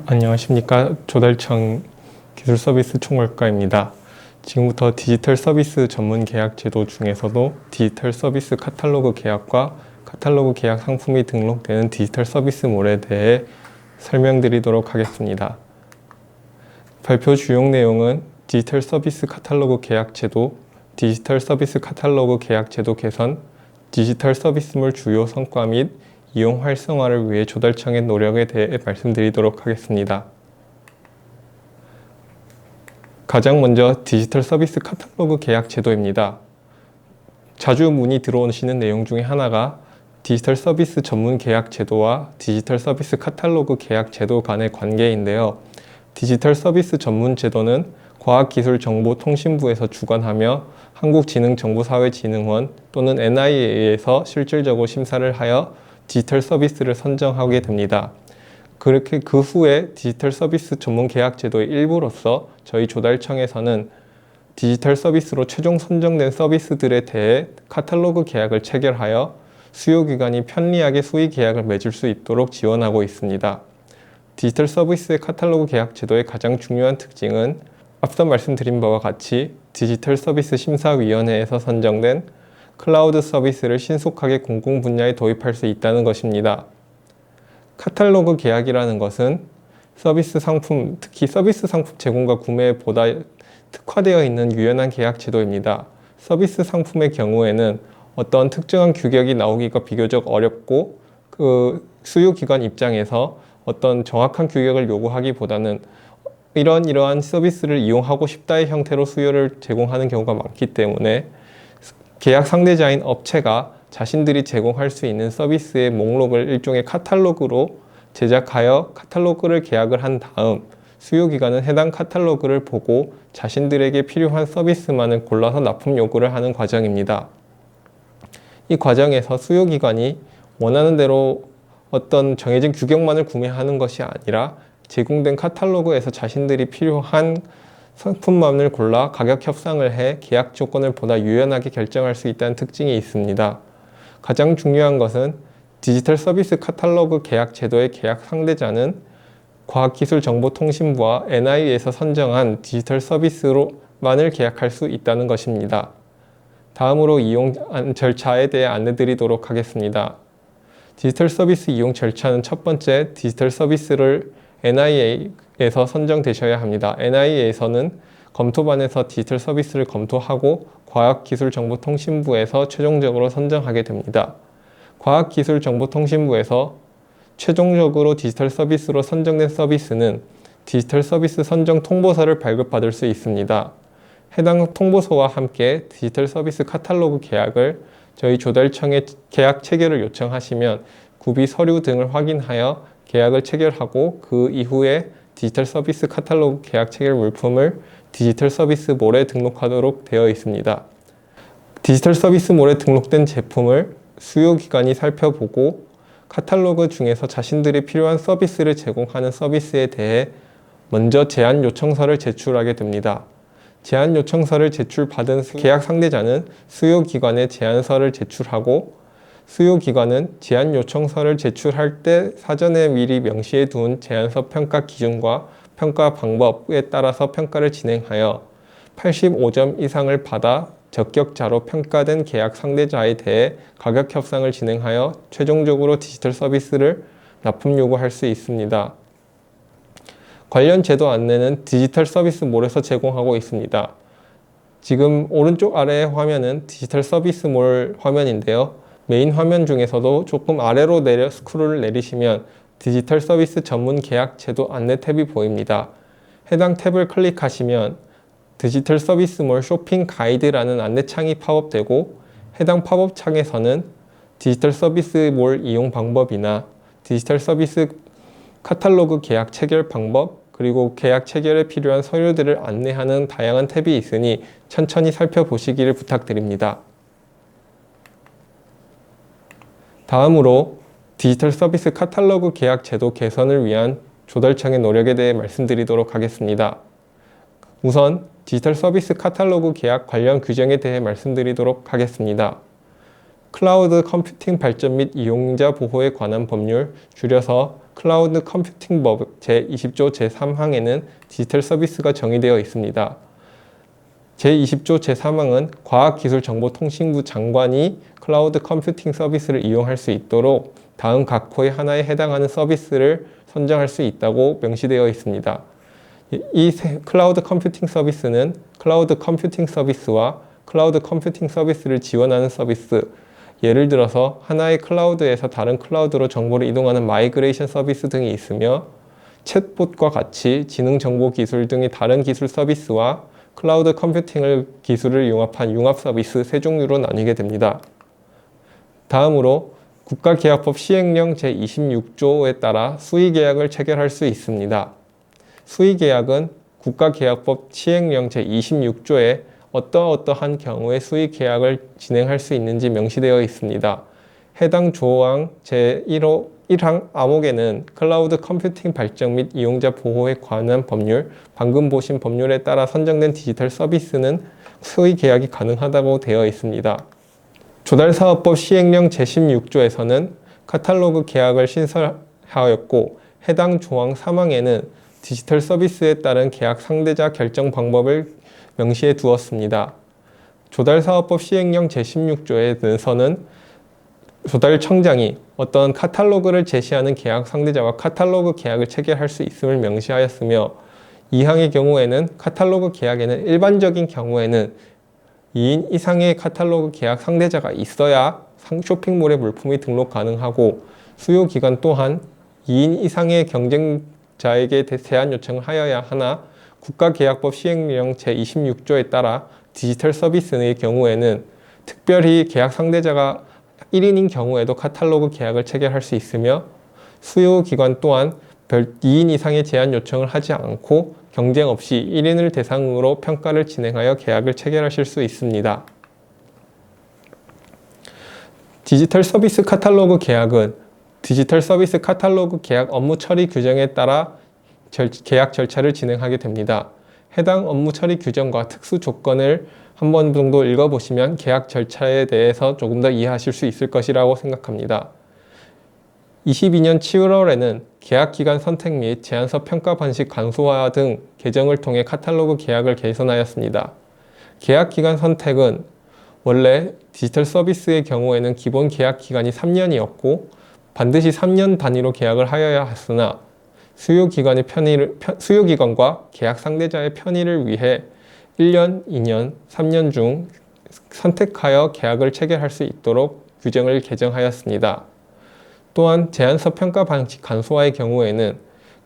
안녕하십니까. 조달청 기술서비스 총괄과입니다. 지금부터 디지털 서비스 전문 계약 제도 중에서도 디지털 서비스 카탈로그 계약과 카탈로그 계약 상품이 등록되는 디지털 서비스몰에 대해 설명드리도록 하겠습니다. 발표 주요 내용은 디지털 서비스 카탈로그 계약 제도, 디지털 서비스 카탈로그 계약 제도 개선, 디지털 서비스몰 주요 성과 및 이용 활성화를 위해 조달청의 노력에 대해 말씀드리도록 하겠습니다. 가장 먼저 디지털 서비스 카탈로그 계약 제도입니다. 자주 문의 들어오시는 내용 중에 하나가 디지털 서비스 전문 계약 제도와 디지털 서비스 카탈로그 계약 제도 간의 관계인데요. 디지털 서비스 전문 제도는 과학기술정보통신부에서 주관하며 한국지능정보사회진흥원 또는 NIA에서 실질적으로 심사를 하여 디지털 서비스를 선정하게 됩니다. 그렇게 그 후에 디지털 서비스 전문 계약 제도의 일부로서 저희 조달청에서는 디지털 서비스로 최종 선정된 서비스들에 대해 카탈로그 계약을 체결하여 수요기관이 편리하게 수의 계약을 맺을 수 있도록 지원하고 있습니다. 디지털 서비스의 카탈로그 계약 제도의 가장 중요한 특징은 앞서 말씀드린 바와 같이 디지털 서비스 심사위원회에서 선정된 클라우드 서비스를 신속하게 공공 분야에 도입할 수 있다는 것입니다. 카탈로그 계약이라는 것은 서비스 상품, 특히 서비스 상품 제공과 구매에 보다 특화되어 있는 유연한 계약 제도입니다. 서비스 상품의 경우에는 어떤 특정한 규격이 나오기가 비교적 어렵고 그 수요기관 입장에서 어떤 정확한 규격을 요구하기보다는 이러한 서비스를 이용하고 싶다의 형태로 수요를 제공하는 경우가 많기 때문에 계약 상대자인 업체가 자신들이 제공할 수 있는 서비스의 목록을 일종의 카탈로그로 제작하여 카탈로그를 계약을 한 다음 수요기관은 해당 카탈로그를 보고 자신들에게 필요한 서비스만을 골라서 납품 요구를 하는 과정입니다. 이 과정에서 수요기관이 원하는 대로 어떤 정해진 규격만을 구매하는 것이 아니라 제공된 카탈로그에서 자신들이 필요한 상품만을 골라 가격 협상을 해 계약 조건을 보다 유연하게 결정할 수 있다는 특징이 있습니다. 가장 중요한 것은 디지털 서비스 카탈로그 계약 제도의 계약 상대자는 과학기술정보통신부와 NI에서 선정한 디지털 서비스로만을 계약할 수 있다는 것입니다. 다음으로 이용 절차에 대해 안내드리도록 하겠습니다. 디지털 서비스 이용 절차는 첫 번째, 디지털 서비스를 NIA에서 선정되셔야 합니다. NIA에서는 검토반에서 디지털 서비스를 검토하고 과학기술정보통신부에서 최종적으로 선정하게 됩니다. 과학기술정보통신부에서 최종적으로 디지털 서비스로 선정된 서비스는 디지털 서비스 선정 통보서를 발급받을 수 있습니다. 해당 통보서와 함께 디지털 서비스 카탈로그 계약을 저희 조달청에 계약 체결을 요청하시면 구비 서류 등을 확인하여 계약을 체결하고 그 이후에 디지털 서비스 카탈로그 계약 체결 물품을 디지털 서비스 몰에 등록하도록 되어 있습니다. 디지털 서비스 몰에 등록된 제품을 수요기관이 살펴보고 카탈로그 중에서 자신들이 필요한 서비스를 제공하는 서비스에 대해 먼저 제안 요청서를 제출하게 됩니다. 제안 요청서를 제출받은 계약 상대자는 수요기관에 제안서를 제출하고 수요기관은 제안 요청서를 제출할 때 사전에 미리 명시해 둔 제안서 평가 기준과 평가 방법에 따라서 평가를 진행하여 85점 이상을 받아 적격자로 평가된 계약 상대자에 대해 가격 협상을 진행하여 최종적으로 디지털 서비스를 납품 요구할 수 있습니다. 관련 제도 안내는 디지털 서비스 몰에서 제공하고 있습니다. 지금 오른쪽 아래의 화면은 디지털 서비스 몰 화면인데요. 메인 화면 중에서도 조금 아래로 스크롤을 내리시면 디지털 서비스 전문 계약 제도 안내 탭이 보입니다. 해당 탭을 클릭하시면 디지털 서비스몰 쇼핑 가이드라는 안내창이 팝업되고 해당 팝업 창에서는 디지털 서비스몰 이용 방법이나 디지털 서비스 카탈로그 계약 체결 방법 그리고 계약 체결에 필요한 서류들을 안내하는 다양한 탭이 있으니 천천히 살펴보시기를 부탁드립니다. 다음으로 디지털 서비스 카탈로그 계약 제도 개선을 위한 조달청의 노력에 대해 말씀드리도록 하겠습니다. 우선 디지털 서비스 카탈로그 계약 관련 규정에 대해 말씀드리도록 하겠습니다. 클라우드 컴퓨팅 발전 및 이용자 보호에 관한 법률, 줄여서 클라우드 컴퓨팅법 제20조 제3항에는 디지털 서비스가 정의되어 있습니다. 제20조 제3항은 과학기술정보통신부 장관이 클라우드 컴퓨팅 서비스를 이용할 수 있도록 다음 각 호의 하나에 해당하는 서비스를 선정할 수 있다고 명시되어 있습니다. 이 클라우드 컴퓨팅 서비스는 클라우드 컴퓨팅 서비스와 클라우드 컴퓨팅 서비스를 지원하는 서비스, 예를 들어서 하나의 클라우드에서 다른 클라우드로 정보를 이동하는 마이그레이션 서비스 등이 있으며 챗봇과 같이 지능정보기술 등의 다른 기술 서비스와 클라우드 컴퓨팅을 기술을 융합한 융합 서비스 세 종류로 나뉘게 됩니다. 다음으로 국가계약법 시행령 제26조에 따라 수의계약을 체결할 수 있습니다. 수의계약은 국가계약법 시행령 제26조에 어떠한 경우에 수의계약을 진행할 수 있는지 명시되어 있습니다. 해당 조항 제1호 1항 암호계는 클라우드 컴퓨팅 발전 및 이용자 보호에 관한 법률, 방금 보신 법률에 따라 선정된 디지털 서비스는 소위 계약이 가능하다고 되어 있습니다. 조달사업법 시행령 제16조에서는 카탈로그 계약을 신설하였고 해당 조항 3항에는 디지털 서비스에 따른 계약 상대자 결정 방법을 명시해 두었습니다. 조달사업법 시행령 제16조에서는 조달청장이 어떤 카탈로그를 제시하는 계약 상대자와 카탈로그 계약을 체결할 수 있음을 명시하였으며 2항의 경우에는 카탈로그 계약에는 일반적인 경우에는 2인 이상의 카탈로그 계약 상대자가 있어야 쇼핑몰에 물품이 등록 가능하고 수요 기간 또한 2인 이상의 경쟁자에게 제한 요청을 하여야 하나 국가계약법 시행령 제26조에 따라 디지털 서비스의 경우에는 특별히 계약 상대자가 1인인 경우에도 카탈로그 계약을 체결할 수 있으며 수요 기간 또한 2인 이상의 제한 요청을 하지 않고 경쟁 없이 1인을 대상으로 평가를 진행하여 계약을 체결하실 수 있습니다. 디지털 서비스 카탈로그 계약은 디지털 서비스 카탈로그 계약 업무 처리 규정에 따라 계약 절차를 진행하게 됩니다. 해당 업무 처리 규정과 특수 조건을 한 번 정도 읽어보시면 계약 절차에 대해서 조금 더 이해하실 수 있을 것이라고 생각합니다. 22년 7월에는 계약기간 선택 및 제안서 평가 방식 간소화 등 개정을 통해 카탈로그 계약을 개선하였습니다. 계약기간 선택은 원래 디지털 서비스의 경우에는 기본 계약 기간이 3년이었고 반드시 3년 단위로 계약을 하여야 했으나 수요기관과 계약 상대자의 편의를 위해 1년, 2년, 3년 중 선택하여 계약을 체결할 수 있도록 규정을 개정하였습니다. 또한 제안서 평가 방식 간소화의 경우에는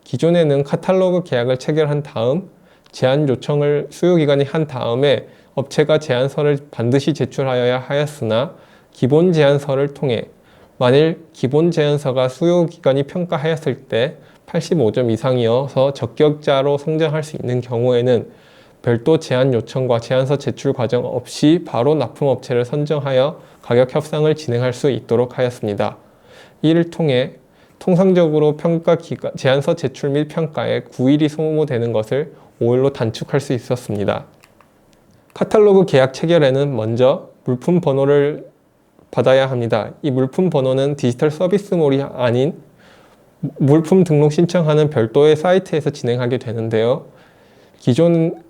기존에는 카탈로그 계약을 체결한 다음 제안 요청을 수요기관이 한 다음에 업체가 제안서를 반드시 제출하여야 하였으나 기본 제안서를 통해 만일 기본 제안서가 수요기관이 평가하였을 때 85점 이상이어서 적격자로 선정할 수 있는 경우에는 별도 제안 요청과 제안서 제출 과정 없이 바로 납품업체를 선정하여 가격 협상을 진행할 수 있도록 하였습니다. 이를 통해 통상적으로 제안서 제출 및 평가에 9일이 소모되는 것을 5일로 단축할 수 있었습니다. 카탈로그 계약 체결에는 먼저 물품 번호를 받아야 합니다. 이 물품 번호는 디지털 서비스몰이 아닌 물품 등록 신청하는 별도의 사이트에서 진행하게 되는데요. 기존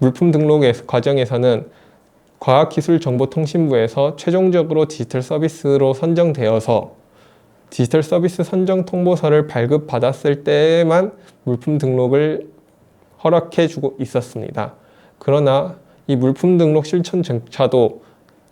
물품 등록 과정에서는 과학기술정보통신부에서 최종적으로 디지털 서비스로 선정되어서 디지털 서비스 선정 통보서를 발급받았을 때에만 물품 등록을 허락해 주고 있었습니다. 그러나 이 물품 등록 실천 절차도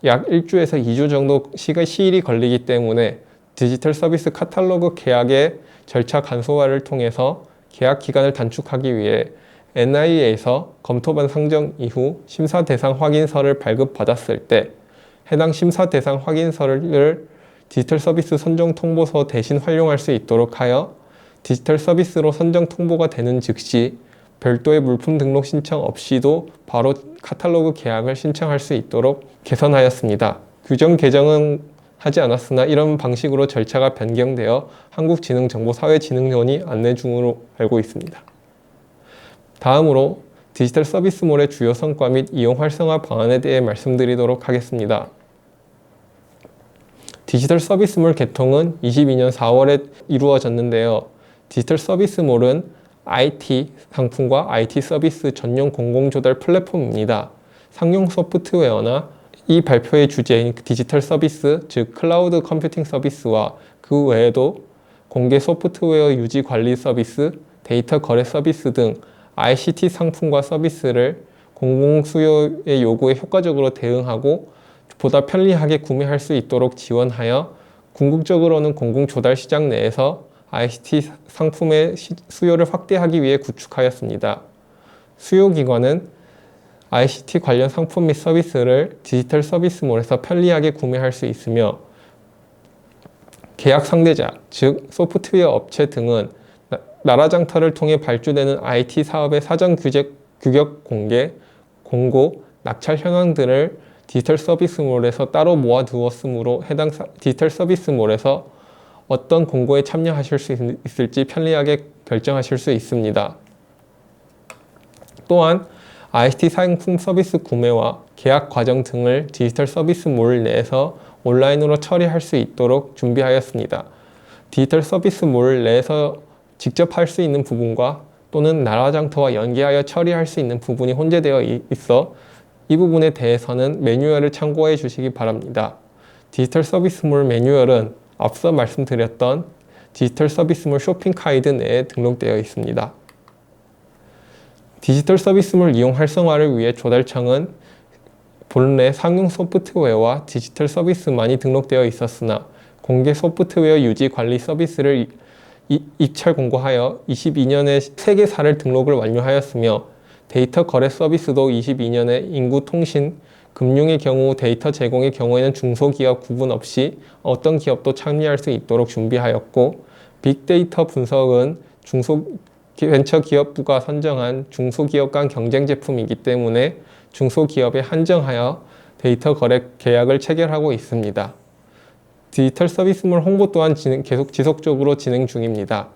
약 1주에서 2주 정도 시일이 걸리기 때문에 디지털 서비스 카탈로그 계약의 절차 간소화를 통해서 계약 기간을 단축하기 위해 NIA에서 검토반 상정 이후 심사 대상 확인서를 발급받았을 때 해당 심사 대상 확인서를 디지털 서비스 선정 통보서 대신 활용할 수 있도록 하여 디지털 서비스로 선정 통보가 되는 즉시 별도의 물품 등록 신청 없이도 바로 카탈로그 계약을 신청할 수 있도록 개선하였습니다. 규정 개정은 하지 않았으나 이런 방식으로 절차가 변경되어 한국지능정보사회진흥원이 안내 중으로 알고 있습니다. 다음으로 디지털 서비스몰의 주요 성과 및 이용 활성화 방안에 대해 말씀드리도록 하겠습니다. 디지털 서비스몰 개통은 22년 4월에 이루어졌는데요. 디지털 서비스몰은 IT 상품과 IT 서비스 전용 공공조달 플랫폼입니다. 상용 소프트웨어나 이 발표의 주제인 디지털 서비스, 즉 클라우드 컴퓨팅 서비스와 그 외에도 공개 소프트웨어 유지 관리 서비스, 데이터 거래 서비스 등 ICT 상품과 서비스를 공공수요의 요구에 효과적으로 대응하고 보다 편리하게 구매할 수 있도록 지원하여 궁극적으로는 공공조달 시장 내에서 ICT 상품의 수요를 확대하기 위해 구축하였습니다. 수요기관은 ICT 관련 상품 및 서비스를 디지털 서비스몰에서 편리하게 구매할 수 있으며 계약 상대자, 즉 소프트웨어 업체 등은 나라장터를 통해 발주되는 IT 사업의 사전 규격 공개, 공고, 낙찰 현황들을 디지털 서비스몰에서 따로 모아두었으므로 해당 디지털 서비스몰에서 어떤 공고에 참여하실 수 있을지 편리하게 결정하실 수 있습니다. 또한 ICT 상품 서비스 구매와 계약 과정 등을 디지털 서비스몰 내에서 온라인으로 처리할 수 있도록 준비하였습니다. 디지털 서비스몰 내에서 직접 할 수 있는 부분과 또는 나라장터와 연계하여 처리할 수 있는 부분이 혼재되어 있어 이 부분에 대해서는 매뉴얼을 참고해 주시기 바랍니다. 디지털 서비스몰 매뉴얼은 앞서 말씀드렸던 디지털 서비스몰 쇼핑 가이드 내에 등록되어 있습니다. 디지털 서비스몰 이용 활성화를 위해 조달청은 본래 상용 소프트웨어와 디지털 서비스만이 등록되어 있었으나 공개 소프트웨어 유지 관리 서비스를 입찰 공고하여 22년에 3개사를 등록을 완료하였으며 데이터 거래 서비스도 22년에 인구 통신, 금융의 경우 데이터 제공의 경우에는 중소기업 구분 없이 어떤 기업도 참여할 수 있도록 준비하였고 빅데이터 분석은 벤처기업부가 선정한 중소기업 간 경쟁 제품이기 때문에 중소기업에 한정하여 데이터 거래 계약을 체결하고 있습니다. 디지털 서비스몰 홍보 또한 계속 지속적으로 진행 중입니다.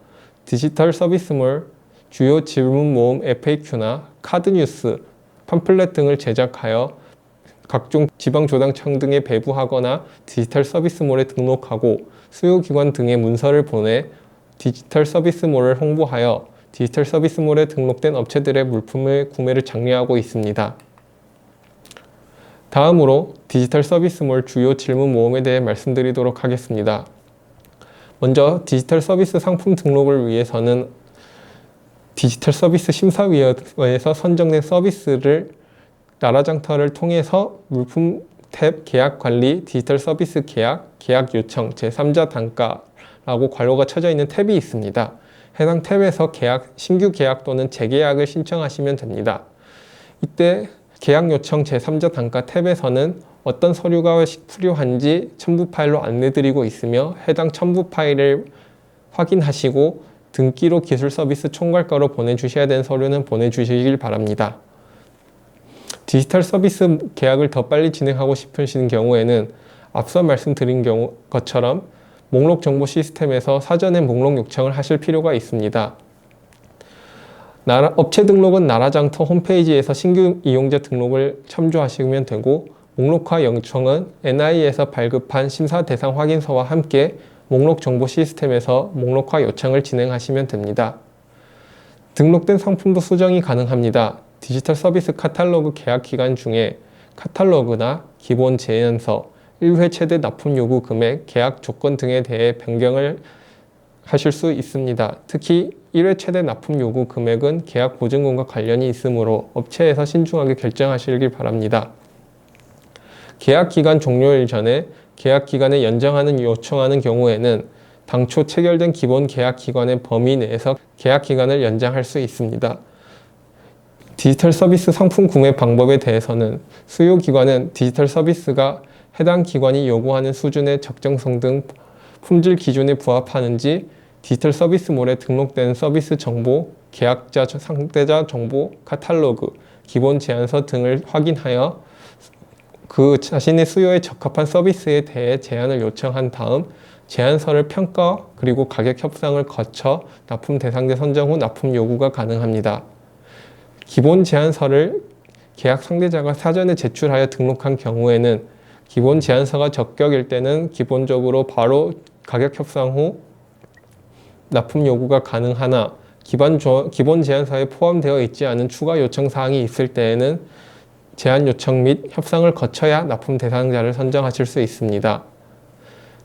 디지털 서비스몰 주요 질문 모음 FAQ나 카드 뉴스, 팜플렛 등을 제작하여 각종 지방조당청 등에 배부하거나 디지털 서비스몰에 등록하고 수요기관 등에 문서를 보내 디지털 서비스몰을 홍보하여 디지털 서비스몰에 등록된 업체들의 물품의 구매를 장려하고 있습니다. 다음으로 디지털 서비스몰 주요 질문 모음에 대해 말씀드리도록 하겠습니다. 먼저 디지털 서비스 상품 등록을 위해서는 디지털 서비스 심사위원회에서 선정된 서비스를 나라장터를 통해서 물품 탭 계약 관리, 디지털 서비스 계약, 계약 요청, 제3자 단가라고 괄호가 쳐져 있는 탭이 있습니다. 해당 탭에서 신규 계약 또는 재계약을 신청하시면 됩니다. 이때 계약 요청 제3자 단가 탭에서는 어떤 서류가 필요한지 첨부 파일로 안내드리고 있으며 해당 첨부 파일을 확인하시고 등기로 기술 서비스 총괄과로 보내주셔야 되는 서류는 보내주시길 바랍니다. 디지털 서비스 계약을 더 빨리 진행하고 싶으신 경우에는 앞서 말씀드린 것처럼 목록 정보 시스템에서 사전에 목록 요청을 하실 필요가 있습니다. 업체 등록은 나라장터 홈페이지에서 신규 이용자 등록을 참조하시면 되고 목록화 요청은 NI에서 발급한 심사 대상 확인서와 함께 목록 정보 시스템에서 목록화 요청을 진행하시면 됩니다. 등록된 상품도 수정이 가능합니다. 디지털 서비스 카탈로그 계약 기간 중에 카탈로그나 기본 제안서, 1회 최대 납품 요구 금액, 계약 조건 등에 대해 변경을 하실 수 있습니다. 특히 1회 최대 납품 요구 금액은 계약 보증금과 관련이 있으므로 업체에서 신중하게 결정하시길 바랍니다. 계약 기간 종료일 전에 계약 기간을 연장하는 요청하는 경우에는 당초 체결된 기본 계약 기간의 범위 내에서 계약 기간을 연장할 수 있습니다. 디지털 서비스 상품 구매 방법에 대해서는 수요 기관은 디지털 서비스가 해당 기관이 요구하는 수준의 적정성 등 품질 기준에 부합하는지 디지털 서비스몰에 등록된 서비스 정보, 계약자 상대자 정보, 카탈로그, 기본 제안서 등을 확인하여 그 자신의 수요에 적합한 서비스에 대해 제안을 요청한 다음 제안서를 평가 그리고 가격 협상을 거쳐 납품 대상자 선정 후 납품 요구가 가능합니다. 기본 제안서를 계약 상대자가 사전에 제출하여 등록한 경우에는 기본 제안서가 적격일 때는 기본적으로 바로 가격 협상 후 납품 요구가 가능하나 기본 제안서에 포함되어 있지 않은 추가 요청 사항이 있을 때에는 제안 요청 및 협상을 거쳐야 납품 대상자를 선정하실 수 있습니다.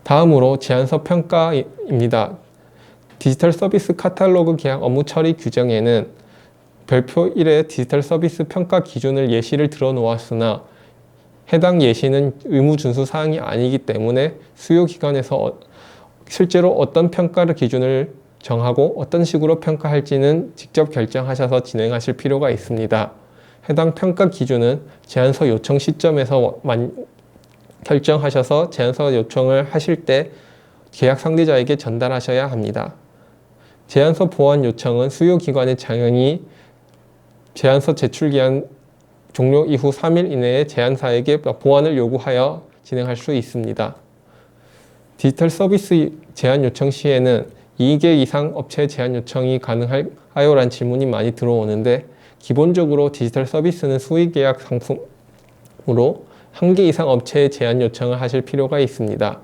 다음으로 제안서 평가입니다. 디지털 서비스 카탈로그 계약 업무 처리 규정에는 별표 1의 디지털 서비스 평가 기준을 예시를 들어 놓았으나 해당 예시는 의무 준수 사항이 아니기 때문에 수요 기관에서 실제로 어떤 평가를 기준을 정하고 어떤 식으로 평가할지는 직접 결정하셔서 진행하실 필요가 있습니다. 해당 평가 기준은 제안서 요청 시점에서 결정하셔서 제안서 요청을 하실 때 계약 상대자에게 전달하셔야 합니다. 제안서 보완 요청은 수요 기관의 장현이 제안서 제출 기한 종료 이후 3일 이내에 제안사에게 보완을 요구하여 진행할 수 있습니다. 디지털 서비스 제한 요청 시에는 2개 이상 업체 제한 요청이 가능하요? 라는 질문이 많이 들어오는데, 기본적으로 디지털 서비스는 수의계약 상품으로 1개 이상 업체에 제한 요청을 하실 필요가 있습니다.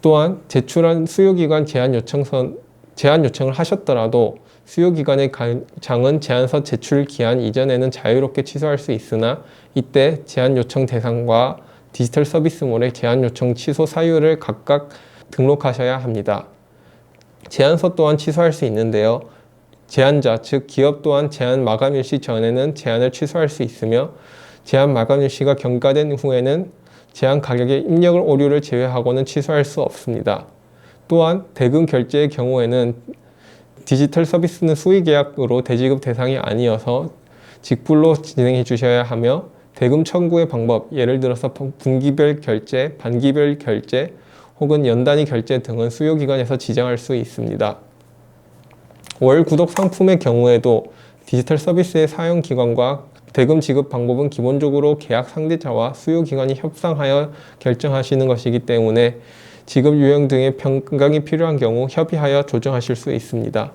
또한 제출한 수요기간 제한 요청을 하셨더라도 수요기간의 장은 제안서 제출 기한 이전에는 자유롭게 취소할 수 있으나, 이때 제한 요청 대상과 디지털 서비스몰의 제한 요청 취소 사유를 각각 등록하셔야 합니다. 제안서 또한 취소할 수 있는데요. 제안자, 즉 기업 또한 제안 마감 일시 전에는 제안을 취소할 수 있으며, 제안 마감 일시가 경과된 후에는 제안 가격의 입력 오류를 제외하고는 취소할 수 없습니다. 또한 대금 결제의 경우에는 디지털 서비스는 수의계약으로 대지급 대상이 아니어서 직불로 진행해 주셔야 하며, 대금 청구의 방법, 예를 들어서 분기별 결제, 반기별 결제 혹은 연단위 결제 등은 수요기관에서 지정할 수 있습니다. 월 구독 상품의 경우에도 디지털 서비스의 사용기관과 대금 지급 방법은 기본적으로 계약 상대자와 수요기관이 협상하여 결정하시는 것이기 때문에 지급 유형 등의 변경이 필요한 경우 협의하여 조정하실 수 있습니다.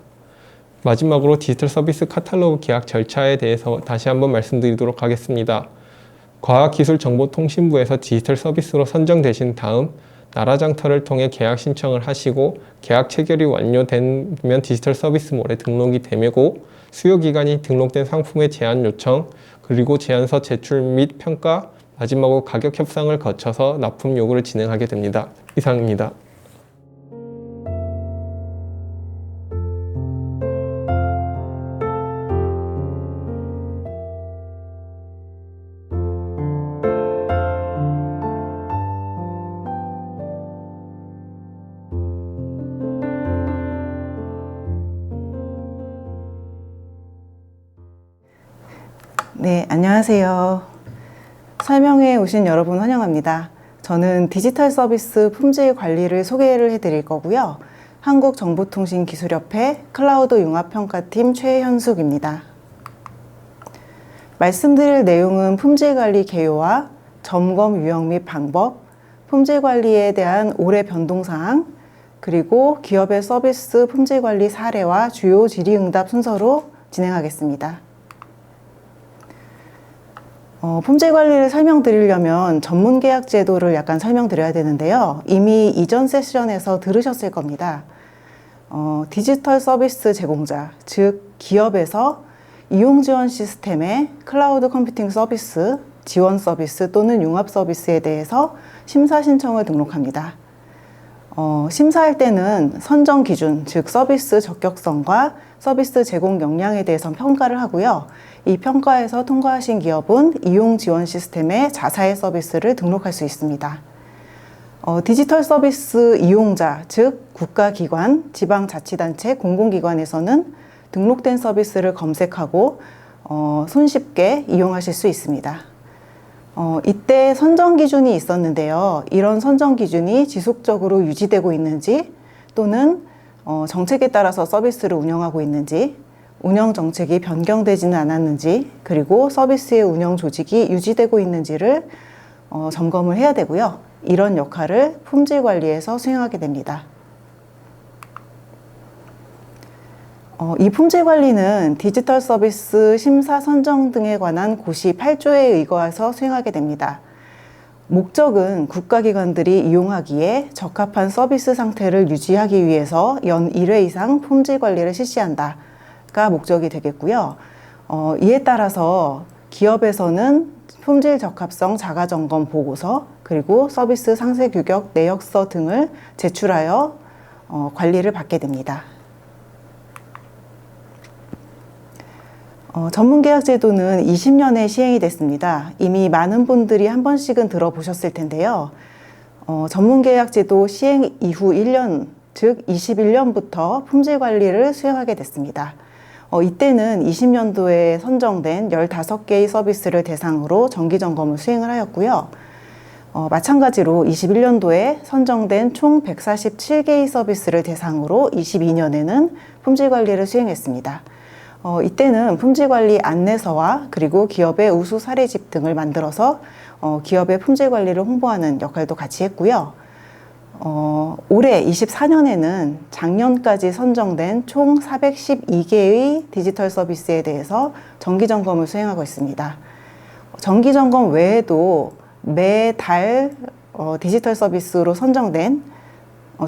마지막으로 디지털 서비스 카탈로그 계약 절차에 대해서 다시 한번 말씀드리도록 하겠습니다. 과학기술정보통신부에서 디지털 서비스로 선정되신 다음 나라장터를 통해 계약 신청을 하시고, 계약 체결이 완료되면 디지털 서비스몰에 등록이 되고, 수요기간이 등록된 상품의 제한 요청, 그리고 제안서 제출 및 평가, 마지막으로 가격 협상을 거쳐서 납품 요구를 진행하게 됩니다. 이상입니다. 네, 안녕하세요. 설명회에 오신 여러분 환영합니다. 저는 디지털 서비스 품질 관리를 소개를 해드릴 거고요. 한국정보통신기술협회 클라우드 융합평가팀 최현숙입니다. 말씀드릴 내용은 품질관리 개요와 점검 유형 및 방법, 품질관리에 대한 올해 변동사항, 그리고 기업의 서비스 품질관리 사례와 주요 질의응답 순서로 진행하겠습니다. 품질관리를 설명드리려면 전문계약 제도를 약간 설명드려야 되는데요. 이미 이전 세션에서 들으셨을 겁니다. 디지털 서비스 제공자, 즉 기업에서 이용 지원 시스템의 클라우드 컴퓨팅 서비스, 지원 서비스 또는 융합 서비스에 대해서 심사 신청을 등록합니다. 심사할 때는 선정 기준, 즉 서비스 적격성과 서비스 제공 역량에 대해서 평가를 하고요. 이 평가에서 통과하신 기업은 이용 지원 시스템에 자사의 서비스를 등록할 수 있습니다. 디지털 서비스 이용자, 즉 국가기관, 지방자치단체, 공공기관에서는 등록된 서비스를 검색하고 손쉽게 이용하실 수 있습니다. 이때 선정 기준이 있었는데요. 이런 선정 기준이 지속적으로 유지되고 있는지, 또는 정책에 따라서 서비스를 운영하고 있는지, 운영 정책이 변경되지는 않았는지, 그리고 서비스의 운영 조직이 유지되고 있는지를 점검을 해야 되고요. 이런 역할을 품질관리에서 수행하게 됩니다. 이 품질관리는 디지털 서비스 심사 선정 등에 관한 고시 8조에 의거해서 수행하게 됩니다. 목적은 국가기관들이 이용하기에 적합한 서비스 상태를 유지하기 위해서 연 1회 이상 품질관리를 실시한다가 목적이 되겠고요. 이에 따라서 기업에서는 품질 적합성 자가점검 보고서, 그리고 서비스 상세 규격 내역서 등을 제출하여 관리를 받게 됩니다. 전문계약 제도는 20년에 시행이 됐습니다. 이미 많은 분들이 한 번씩은 들어보셨을 텐데요. 전문계약 제도 시행 이후 1년, 즉 21년부터 품질관리를 수행하게 됐습니다. 이때는 20년도에 선정된 15개의 서비스를 대상으로 정기점검을 수행을 하였고요. 마찬가지로 21년도에 선정된 총 147개의 서비스를 대상으로 22년에는 품질관리를 수행했습니다. 이때는 품질관리 안내서와 그리고 기업의 우수 사례집 등을 만들어서 기업의 품질관리를 홍보하는 역할도 같이 했고요. 올해 24년에는 작년까지 선정된 총 412개의 디지털 서비스에 대해서 정기 점검을 수행하고 있습니다. 정기 점검 외에도 매달 디지털 서비스로 선정된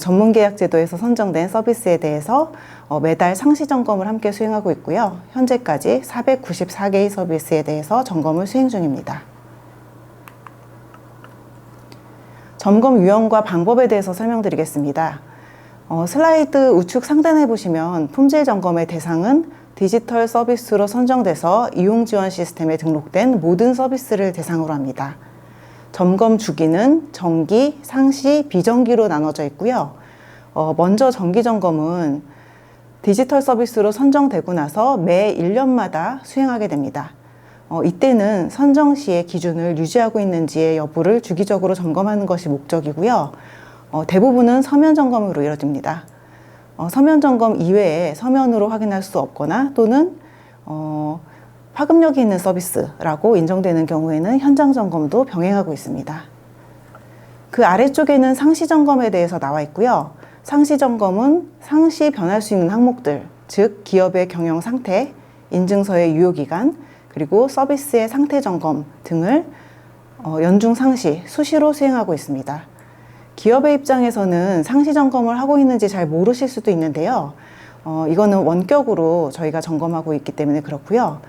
전문 계약 제도에서 선정된 서비스에 대해서 매달 상시 점검을 함께 수행하고 있고요. 현재까지 494개의 서비스에 대해서 점검을 수행 중입니다. 점검 유형과 방법에 대해서 설명드리겠습니다. 슬라이드 우측 상단에 보시면 품질 점검의 대상은 디지털 서비스로 선정돼서 이용 지원 시스템에 등록된 모든 서비스를 대상으로 합니다. 점검 주기는 정기, 상시, 비정기로 나눠져 있고요. 먼저 정기 점검은 디지털 서비스로 선정되고 나서 매 1년마다 수행하게 됩니다. 이때는 선정 시의 기준을 유지하고 있는지의 여부를 주기적으로 점검하는 것이 목적이고요. 대부분은 서면 점검으로 이루어집니다. 서면 점검 이외에 서면으로 확인할 수 없거나 또는 파급력이 있는 서비스라고 인정되는 경우에는 현장 점검도 병행하고 있습니다. 그 아래쪽에는 상시 점검에 대해서 나와 있고요. 상시 점검은 상시 변할 수 있는 항목들, 즉 기업의 경영 상태, 인증서의 유효기간, 그리고 서비스의 상태 점검 등을 연중 상시, 수시로 수행하고 있습니다. 기업의 입장에서는 상시 점검을 하고 있는지 잘 모르실 수도 있는데요. 이거는 원격으로 저희가 점검하고 있기 때문에 그렇고요.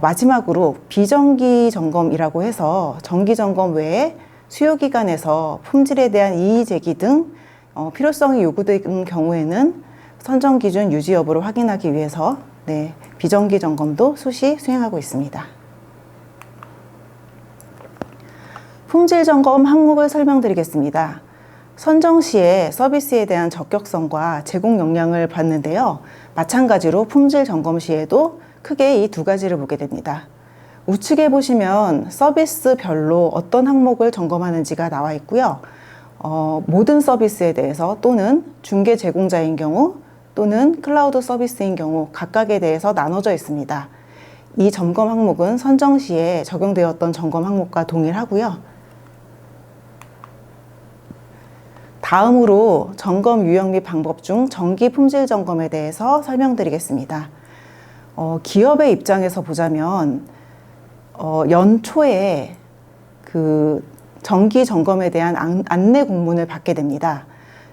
마지막으로 비정기 점검이라고 해서 정기 점검 외에 수요 기간에서 품질에 대한 이의 제기 등 필요성이 요구되는 경우에는 선정 기준 유지 여부를 확인하기 위해서 비정기 점검도 수시 수행하고 있습니다. 품질 점검 항목을 설명드리겠습니다. 선정 시에 서비스에 대한 적격성과 제공 역량을 봤는데요. 마찬가지로 품질 점검 시에도 크게 이 두 가지를 보게 됩니다. 우측에 보시면 서비스별로 어떤 항목을 점검하는지가 나와 있고요. 모든 서비스에 대해서 또는 중개 제공자인 경우 또는 클라우드 서비스인 경우 각각에 대해서 나눠져 있습니다. 이 점검 항목은 선정 시에 적용되었던 점검 항목과 동일하고요. 다음으로 점검 유형 및 방법 중 정기 품질 점검에 대해서 설명드리겠습니다. 기업의 입장에서 보자면 연초에 그 정기 점검에 대한 안내 공문을 받게 됩니다.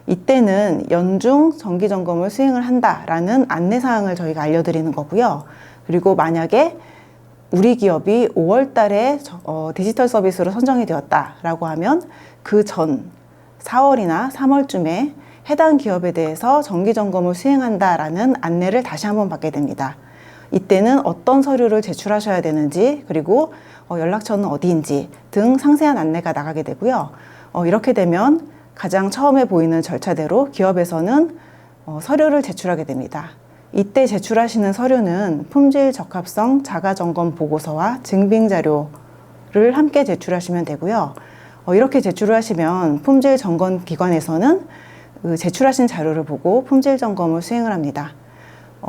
이때는 연중 정기 점검을 수행을 한다라는 안내사항을 저희가 알려드리는 거고요. 그리고 만약에 우리 기업이 5월 달에 디지털 서비스로 선정이 되었다라고 하면 그 전 4월이나 3월쯤에 해당 기업에 대해서 정기 점검을 수행한다라는 안내를 다시 한번 받게 됩니다. 이때는 어떤 서류를 제출하셔야 되는지 그리고 연락처는 어디인지 등 상세한 안내가 나가게 되고요. 이렇게 되면 가장 처음에 보이는 절차대로 기업에서는 서류를 제출하게 됩니다. 이때 제출하시는 서류는 품질 적합성 자가점검 보고서와 증빙자료를 함께 제출하시면 되고요. 이렇게 제출을 하시면 품질 점검 기관에서는 제출하신 자료를 보고 품질 점검을 수행을 합니다.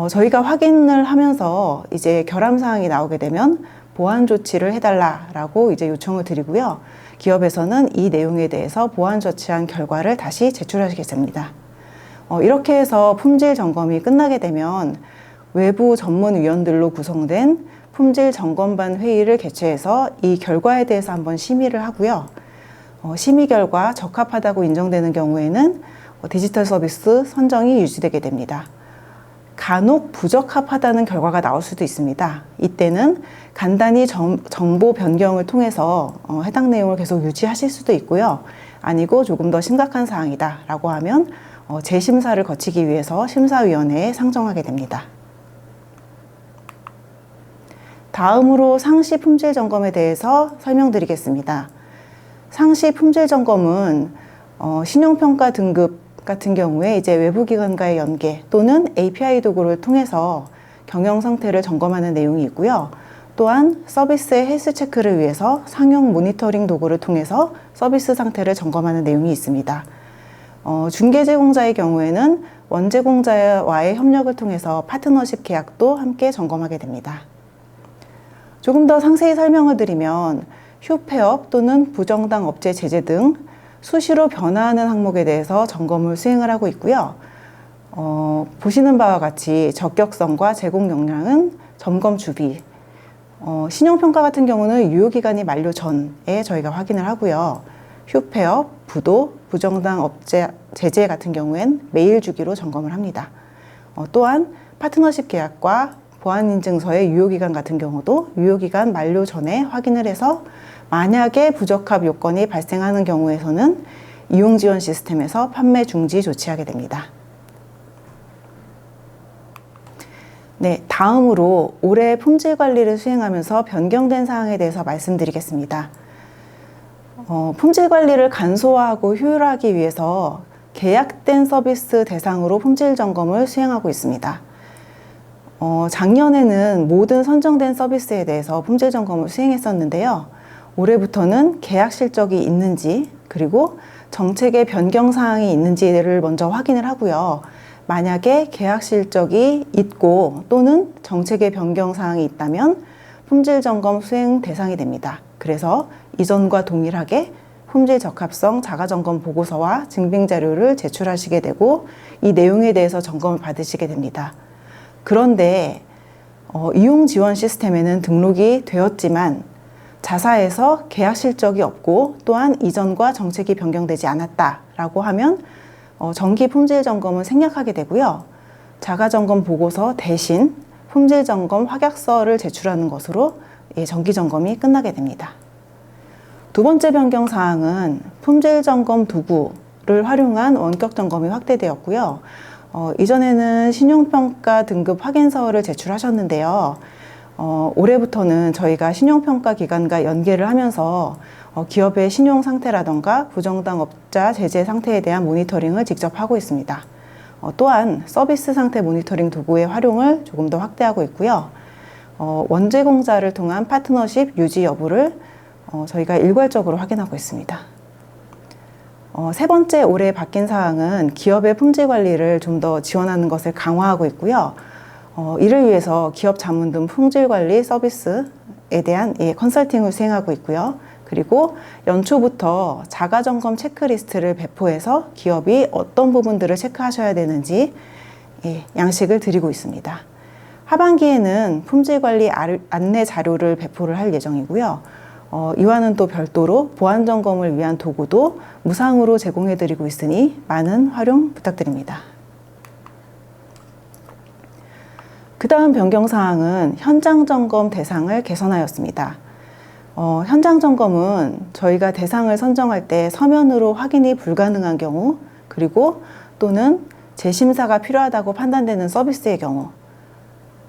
저희가 확인을 하면서 이제 결함 사항이 나오게 되면 보완 조치를 해달라라고 이제 요청을 드리고요. 기업에서는 이 내용에 대해서 보완 조치한 결과를 다시 제출하시게 됩니다. 이렇게 해서 품질 점검이 끝나게 되면 외부 전문위원들로 구성된 품질 점검반 회의를 개최해서 이 결과에 대해서 한번 심의를 하고요. 심의 결과 적합하다고 인정되는 경우에는 디지털 서비스 선정이 유지되게 됩니다. 간혹 부적합하다는 결과가 나올 수도 있습니다. 이때는 간단히 정보 변경을 통해서 해당 내용을 계속 유지하실 수도 있고요. 아니고 조금 더 심각한 사항이다 라고 하면 재심사를 거치기 위해서 심사위원회에 상정하게 됩니다. 다음으로 상시 품질 점검에 대해서 설명드리겠습니다. 상시 품질 점검은 신용평가 등급 같은 경우에 이제 외부기관과의 연계 또는 API 도구를 통해서 경영 상태를 점검하는 내용이 있고요. 또한 서비스의 헬스 체크를 위해서 상용 모니터링 도구를 통해서 서비스 상태를 점검하는 내용이 있습니다. 중개 제공자의 경우에는 원제공자와의 협력을 통해서 파트너십 계약도 함께 점검하게 됩니다. 조금 더 상세히 설명을 드리면 휴폐업 또는 부정당 업체 제재 등 수시로 변화하는 항목에 대해서 점검을 수행을 하고 있고요. 보시는 바와 같이 적격성과 제공 역량은 점검 주비, 신용평가 같은 경우는 유효기간이 만료 전에 저희가 확인을 하고요. 휴폐업, 부도, 부정당 업체 제재 같은 경우엔 매일 주기로 점검을 합니다. 또한 파트너십 계약과 보안인증서의 유효기간 같은 경우도 유효기간 만료 전에 확인을 해서 만약에 부적합 요건이 발생하는 경우에서는 이용지원 시스템에서 판매 중지 조치하게 됩니다. 네, 다음으로 올해 품질 관리를 수행하면서 변경된 사항에 대해서 말씀드리겠습니다. 품질 관리를 간소화하고 효율화하기 위해서 계약된 서비스 대상으로 품질 점검을 수행하고 있습니다. 작년에는 모든 선정된 서비스에 대해서 품질 점검을 수행했었는데요. 올해부터는 계약 실적이 있는지, 그리고 정책의 변경 사항이 있는지를 먼저 확인을 하고요. 만약에 계약 실적이 있고 또는 정책의 변경 사항이 있다면 품질 점검 수행 대상이 됩니다. 그래서 이전과 동일하게 품질 적합성 자가점검 보고서와 증빙 자료를 제출하시게 되고 이 내용에 대해서 점검을 받으시게 됩니다. 그런데 이용 지원 시스템에는 등록이 되었지만 자사에서 계약 실적이 없고 또한 이전과 정책이 변경되지 않았다라고 하면 정기 품질 점검은 생략하게 되고요. 자가점검 보고서 대신 품질 점검 확약서를 제출하는 것으로 정기 점검이 끝나게 됩니다. 두 번째 변경 사항은 품질 점검 도구를 활용한 원격 점검이 확대되었고요. 이전에는 신용평가 등급 확인서를 제출하셨는데요. 올해부터는 저희가 신용평가 기관과 연계를 하면서 기업의 신용 상태라던가 부정당 업자 제재 상태에 대한 모니터링을 직접 하고 있습니다. 또한 서비스 상태 모니터링 도구의 활용을 조금 더 확대하고 있고요. 원제공자를 통한 파트너십 유지 여부를 저희가 일괄적으로 확인하고 있습니다. 세 번째 올해 바뀐 사항은 기업의 품질 관리를 좀 더 지원하는 것을 강화하고 있고요. 이를 위해서 기업 자문 등 품질 관리 서비스에 대한 컨설팅을 수행하고 있고요. 그리고 연초부터 자가점검 체크리스트를 배포해서 기업이 어떤 부분들을 체크하셔야 되는지 양식을 드리고 있습니다. 하반기에는 품질관리 안내 자료를 배포를 할 예정이고요. 이와는 또 별도로 보안점검을 위한 도구도 무상으로 제공해드리고 있으니 많은 활용 부탁드립니다. 그 다음 변경사항은 현장점검 대상을 개선하였습니다. 현장점검은 저희가 대상을 선정할 때 서면으로 확인이 불가능한 경우, 그리고 또는 재심사가 필요하다고 판단되는 서비스의 경우,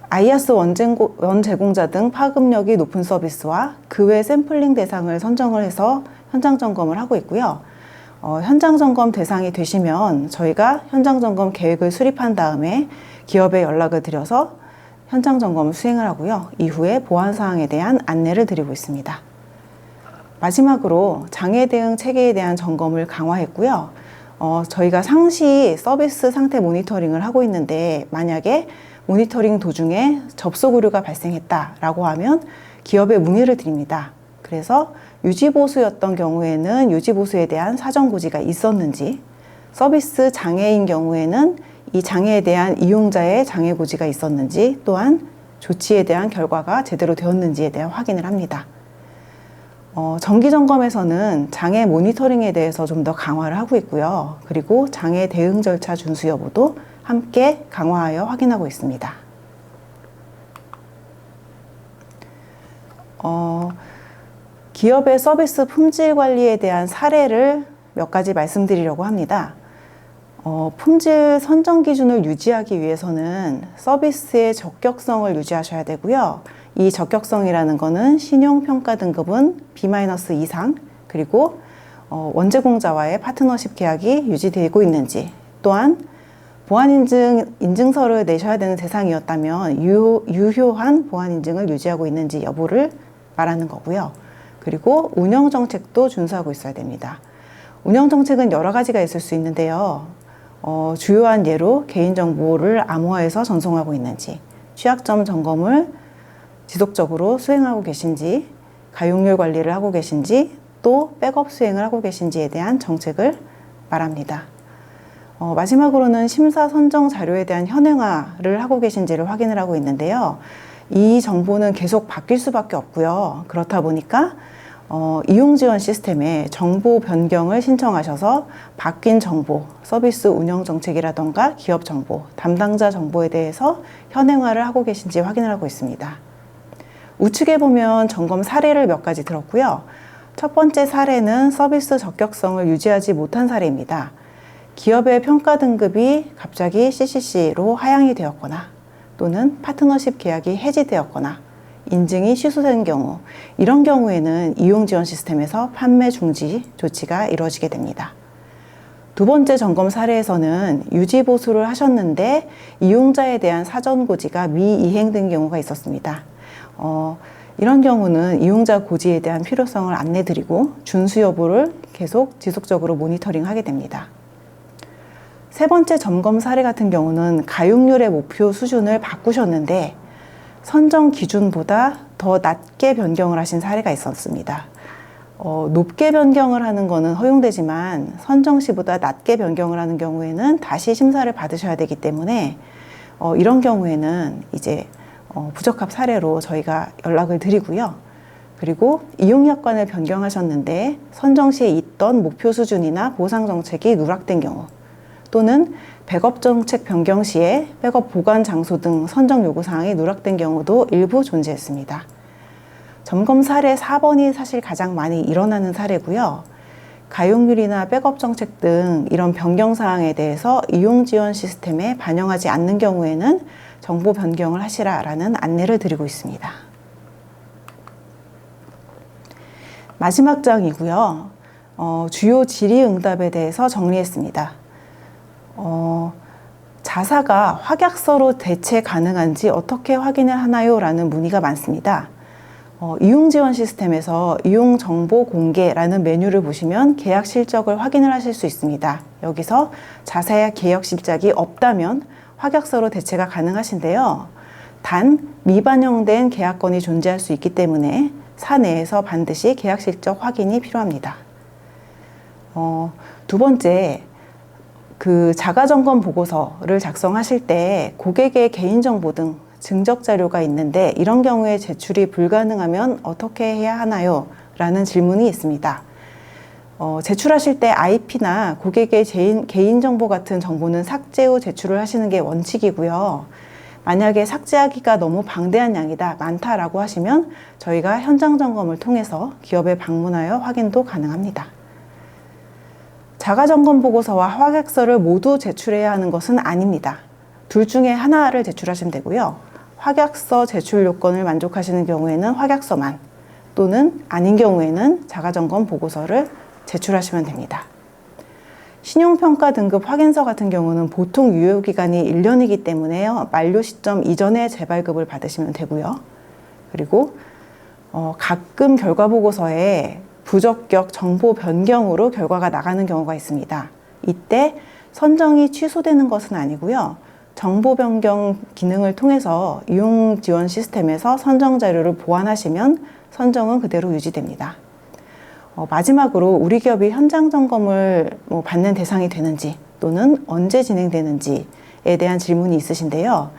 IaaS 원제공자 등 파급력이 높은 서비스와 그 외 샘플링 대상을 선정을 해서 현장점검을 하고 있고요. 현장점검 대상이 되시면 저희가 현장점검 계획을 수립한 다음에 기업에 연락을 드려서 현장점검을 수행을 하고요. 이후에 보안사항에 대한 안내를 드리고 있습니다. 마지막으로 장애 대응 체계에 대한 점검을 강화했고요. 저희가 상시 서비스 상태 모니터링을 하고 있는데 만약에 모니터링 도중에 접속 오류가 발생했다라고 하면 기업에 문의를 드립니다. 그래서 유지보수였던 경우에는 유지보수에 대한 사전고지가 있었는지, 서비스 장애인 경우에는 이 장애에 대한 이용자의 장애고지가 있었는지, 또한 조치에 대한 결과가 제대로 되었는지에 대한 확인을 합니다. 정기점검에서는 장애 모니터링에 대해서 좀 더 강화를 하고 있고요. 그리고 장애 대응 절차 준수 여부도 함께 강화하여 확인하고 있습니다. 기업의 서비스 품질 관리에 대한 사례를 몇 가지 말씀드리려고 합니다. 품질 선정 기준을 유지하기 위해서는 서비스의 적격성을 유지하셔야 되고요. 이 적격성이라는 것은 신용평가 등급은 B- 이상, 그리고 원제공자와의 파트너십 계약이 유지되고 있는지, 또한 보안인증서를 내셔야 되는 대상이었다면 유효한 보안인증을 유지하고 있는지 여부를 말하는 거고요. 그리고 운영정책도 준수하고 있어야 됩니다. 운영정책은 여러 가지가 있을 수 있는데요. 주요한 예로 개인정보를 암호화해서 전송하고 있는지, 취약점 점검을 지속적으로 수행하고 계신지, 가용률 관리를 하고 계신지, 또 백업 수행을 하고 계신지에 대한 정책을 말합니다. 마지막으로는 심사 선정 자료에 대한 현행화를 하고 계신지를 확인을 하고 있는데요. 이 정보는 계속 바뀔 수밖에 없고요. 그렇다 보니까 이용 지원 시스템에 정보 변경을 신청하셔서 바뀐 정보, 서비스 운영 정책이라던가 기업 정보, 담당자 정보에 대해서 현행화를 하고 계신지 확인을 하고 있습니다. 우측에 보면 점검 사례를 몇 가지 들었고요. 첫 번째 사례는 서비스 적격성을 유지하지 못한 사례입니다. 기업의 평가 등급이 갑자기 CCC로 하향이 되었거나 또는 파트너십 계약이 해지되었거나 인증이 취소된 경우, 이런 경우에는 이용 지원 시스템에서 판매 중지 조치가 이루어지게 됩니다. 두 번째 점검 사례에서는 유지 보수를 하셨는데 이용자에 대한 사전 고지가 미이행된 경우가 있었습니다. 이런 경우는 이용자 고지에 대한 필요성을 안내드리고 준수 여부를 계속 지속적으로 모니터링하게 됩니다. 세 번째 점검 사례 같은 경우는 가용률의 목표 수준을 바꾸셨는데 선정 기준보다 더 낮게 변경을 하신 사례가 있었습니다. 높게 변경을 하는 것은 허용되지만 선정 시보다 낮게 변경을 하는 경우에는 다시 심사를 받으셔야 되기 때문에 이런 경우에는 이제 부적합 사례로 저희가 연락을 드리고요. 그리고 이용 약관을 변경하셨는데 선정 시에 있던 목표 수준이나 보상 정책이 누락된 경우, 또는 백업 정책 변경 시에 백업 보관 장소 등 선정 요구 사항이 누락된 경우도 일부 존재했습니다. 점검 사례 4번이 사실 가장 많이 일어나는 사례고요. 가용률이나 백업 정책 등 이런 변경 사항에 대해서 이용 지원 시스템에 반영하지 않는 경우에는 정보 변경을 하시라라는 안내를 드리고 있습니다. 마지막 장이고요. 주요 질의응답에 대해서 정리했습니다. 자사가 확약서로 대체 가능한지 어떻게 확인을 하나요? 라는 문의가 많습니다. 이용 지원 시스템에서 이용 정보 공개라는 메뉴를 보시면 계약 실적을 확인을 하실 수 있습니다. 여기서 자사의 계약 실적이 없다면 확약서로 대체가 가능하신데요. 단 미반영된 계약건이 존재할 수 있기 때문에 사내에서 반드시 계약 실적 확인이 필요합니다. 두 번째, 자가점검 보고서를 작성하실 때 고객의 개인정보 등 증적 자료가 있는데 이런 경우에 제출이 불가능하면 어떻게 해야 하나요? 라는 질문이 있습니다. 제출하실 때 IP나 고객의 개인정보 같은 정보는 삭제 후 제출을 하시는 게 원칙이고요. 만약에 삭제하기가 너무 방대한 양이다, 많다라고 하시면 저희가 현장 점검을 통해서 기업에 방문하여 확인도 가능합니다. 자가점검 보고서와 확약서를 모두 제출해야 하는 것은 아닙니다. 둘 중에 하나를 제출하시면 되고요. 확약서 제출 요건을 만족하시는 경우에는 확약서만, 또는 아닌 경우에는 자가점검 보고서를 제출하시면 됩니다. 신용평가 등급 확인서 같은 경우는 보통 유효기간이 1년이기 때문에요. 만료 시점 이전에 재발급을 받으시면 되고요. 그리고 가끔 결과보고서에 부적격 정보 변경으로 결과가 나가는 경우가 있습니다. 이때 선정이 취소되는 것은 아니고요. 정보 변경 기능을 통해서 이용 지원 시스템에서 선정 자료를 보완하시면 선정은 그대로 유지됩니다. 마지막으로 우리 기업이 현장 점검을 받는 대상이 되는지 또는 언제 진행되는지에 대한 질문이 있으신데요.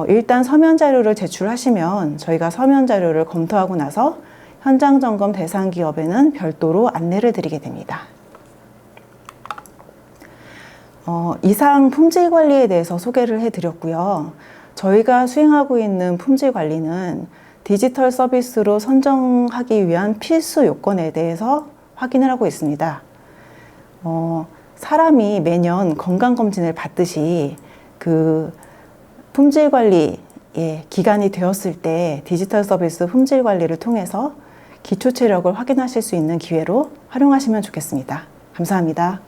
일단 서면 자료를 제출하시면 저희가 서면 자료를 검토하고 나서 현장 점검 대상 기업에는 별도로 안내를 드리게 됩니다. 이상 품질 관리에 대해서 소개를 해드렸고요. 저희가 수행하고 있는 품질 관리는 디지털 서비스로 선정하기 위한 필수 요건에 대해서 확인을 하고 있습니다. 사람이 매년 건강검진을 받듯이 품질 관리의 기간이 되었을 때 디지털 서비스 품질 관리를 통해서 기초 체력을 확인하실 수 있는 기회로 활용하시면 좋겠습니다. 감사합니다.